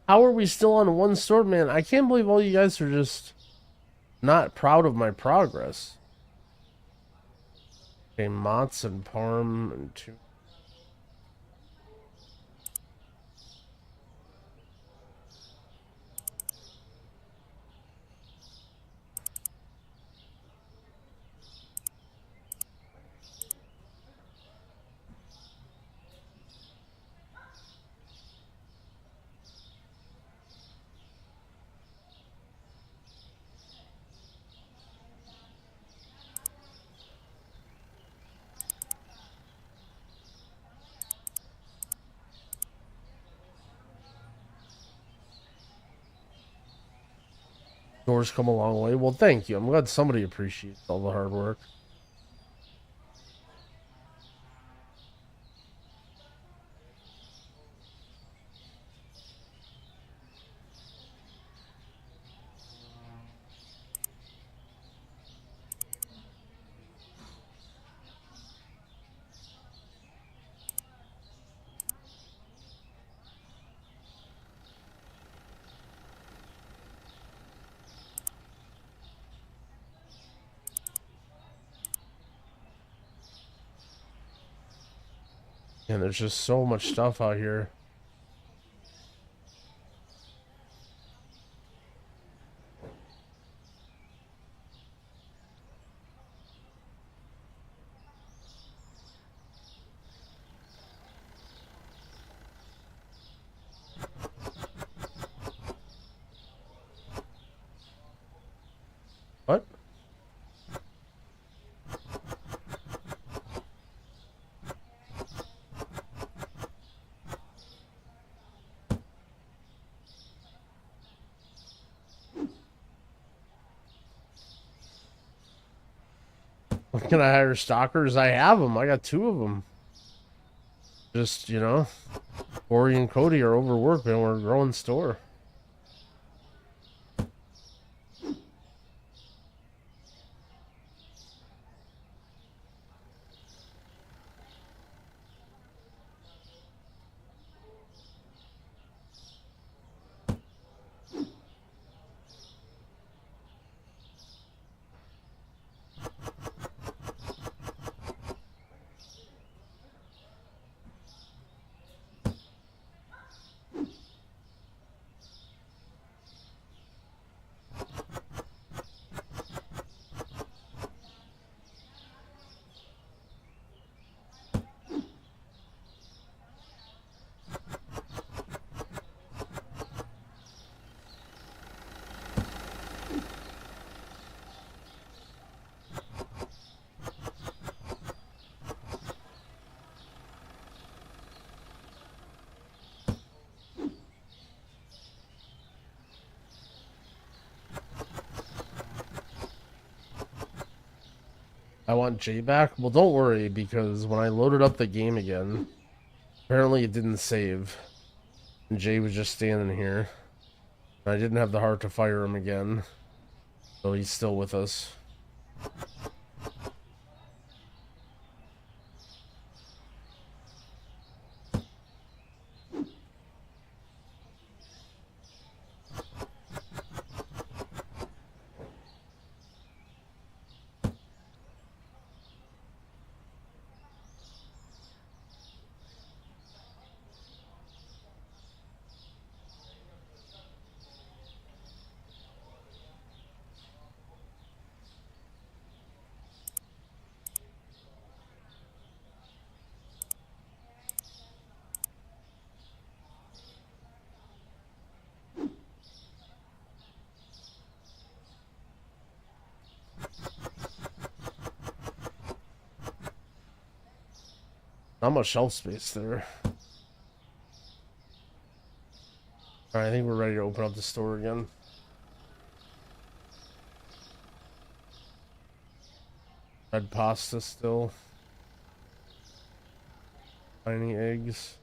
How are we still on one store, man? I can't believe all you guys are just not proud of my progress. Okay, Mott's and Parm and two. Doors come a long way. Well, thank you. I'm glad somebody appreciates all the hard work. And there's just so much stuff out here. When can I hire stalkers? I have them. I got 2 of them. Just, you know, Corey and Cody are overworked, and we're a growing store. I want Jay back? Well, don't worry, because when I loaded up the game again, apparently it didn't save. And Jay was just standing here. And I didn't have the heart to fire him again. So he's still with us. Not much shelf space there. Alright, I think we're ready to open up the store again. Red pasta still. Tiny eggs.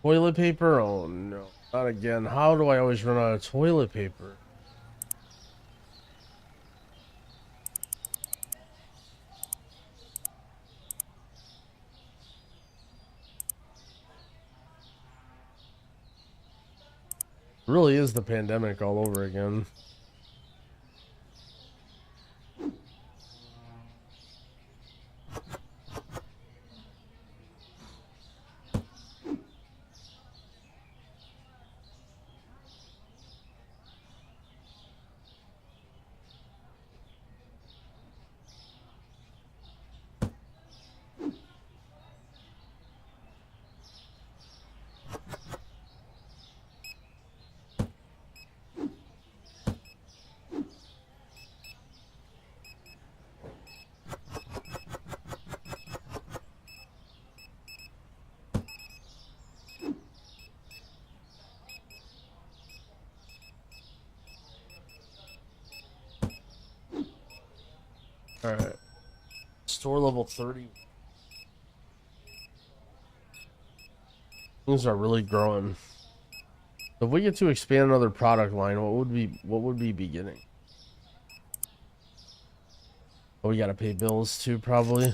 Toilet paper? Oh no, not again. How do I always run out of toilet paper? It really is the pandemic all over again. Alright. Store level 30. Things are really growing. So if we get to expand another product line, what would we be getting? Oh, we gotta pay bills too, probably.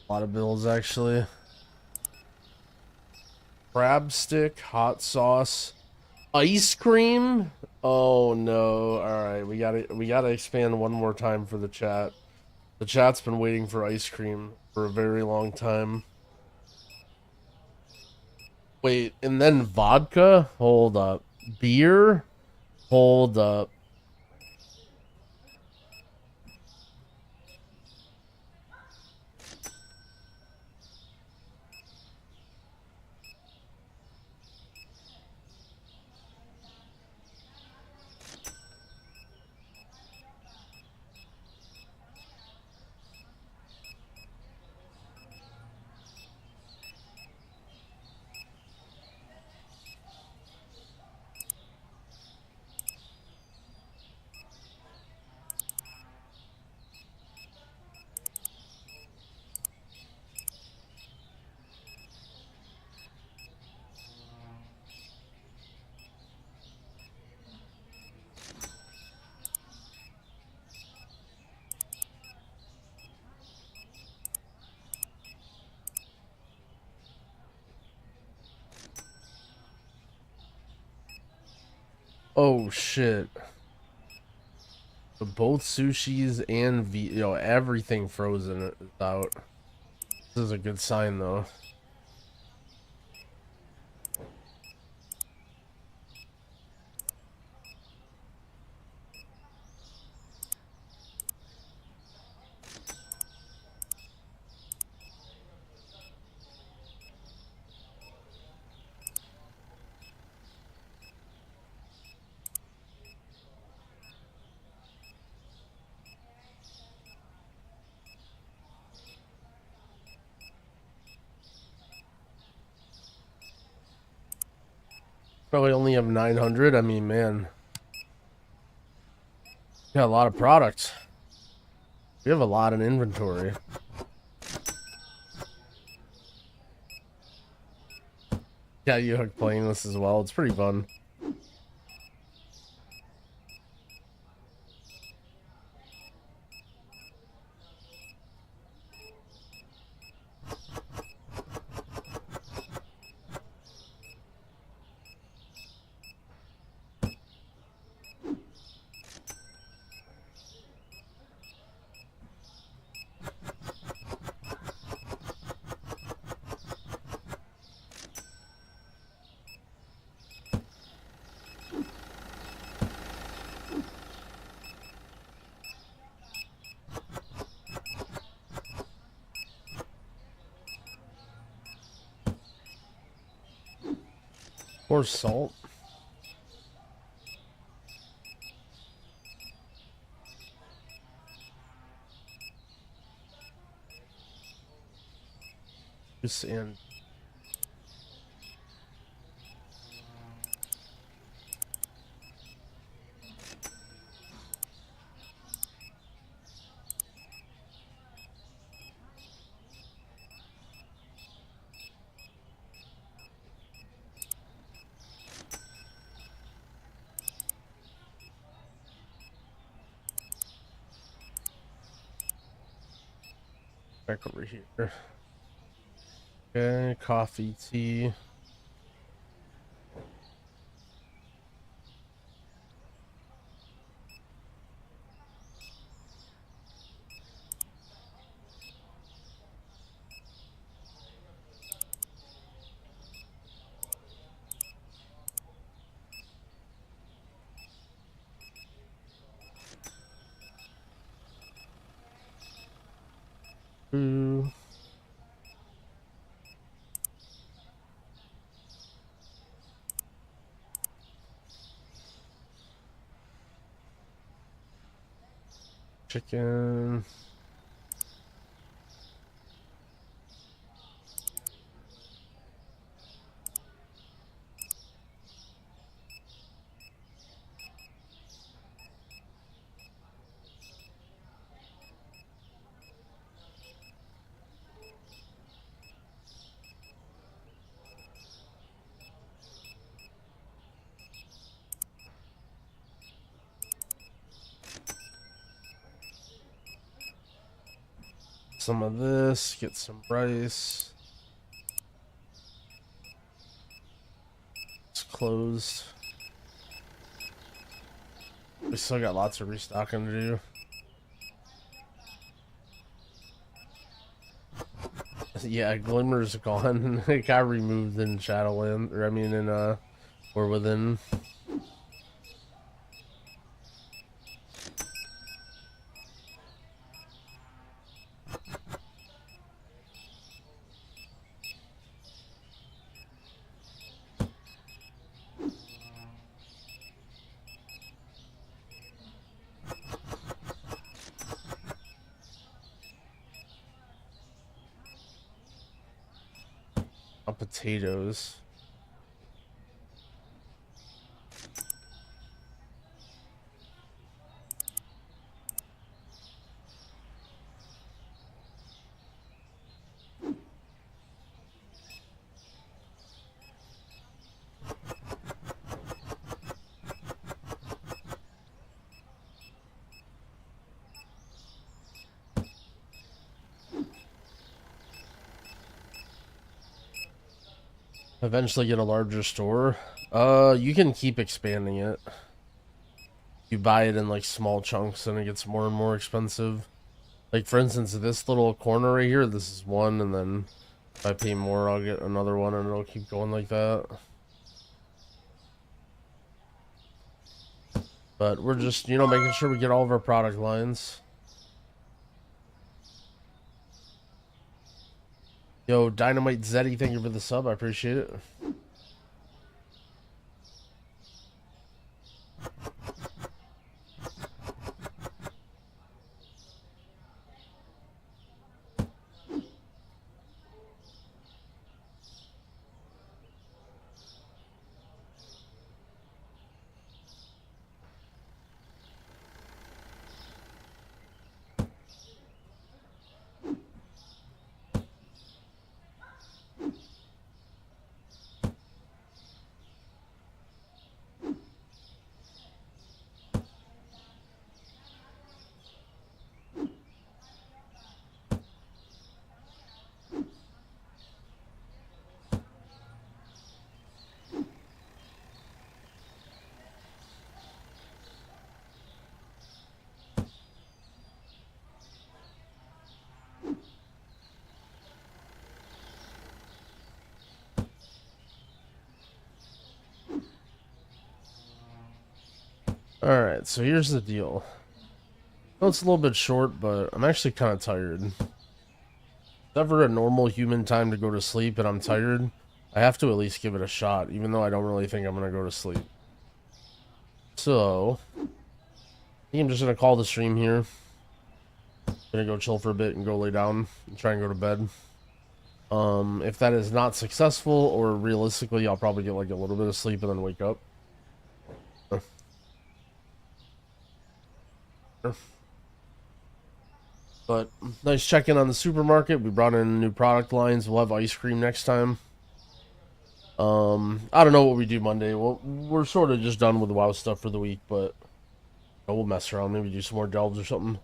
A lot of bills, actually. Crab stick, hot sauce, ice cream. Oh no! All right, we gotta expand one more time for the chat. The chat's been waiting for ice cream for a very long time. Wait, and then vodka? Hold up. Beer? Hold up. Oh shit. Both sushis and everything frozen is out. This is a good sign though. Probably only have 900. I mean, man. Got a lot of products. We have a lot in inventory. Yeah, you hook playing this as well. It's pretty fun. Or salt. Juice and back over here. Okay, coffee, tea. Ooh. Chicken. Some of this, get some rice. It's closed. We still got lots of restocking to do. Yeah, Glimmer's gone. It got removed in Shadowland, or I mean in or within. Potatoes. Eventually get a larger store. You can keep expanding it. You buy it in like small chunks and it gets more and more expensive. Like for instance, this little corner right here, this is one, and then if I pay more, I'll get another one, and it'll keep going like that. But we're just, you know, making sure we get all of our product lines. Yo, Dynamite Zeddy, thank you for the sub. I appreciate it. Alright, so here's the deal. I know it's a little bit short, but I'm actually kind of tired. If it's ever a normal human time to go to sleep and I'm tired, I have to at least give it a shot, even though I don't really think I'm going to go to sleep. So, I think I'm just going to call the stream here. I'm going to go chill for a bit and go lay down and try and go to bed. If that is not successful, or realistically, I'll probably get like a little bit of sleep and then wake up. But nice check-in on the supermarket. We brought in new product lines. We'll have ice cream next time. I don't know what we do Monday. Well, we're sort of just done with the WoW stuff for the week, but we'll mess around. Maybe do some more delves or something.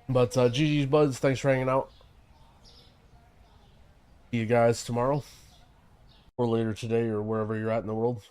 But GG's buds, thanks for hanging out. See you guys tomorrow or later today or wherever you're at in the world.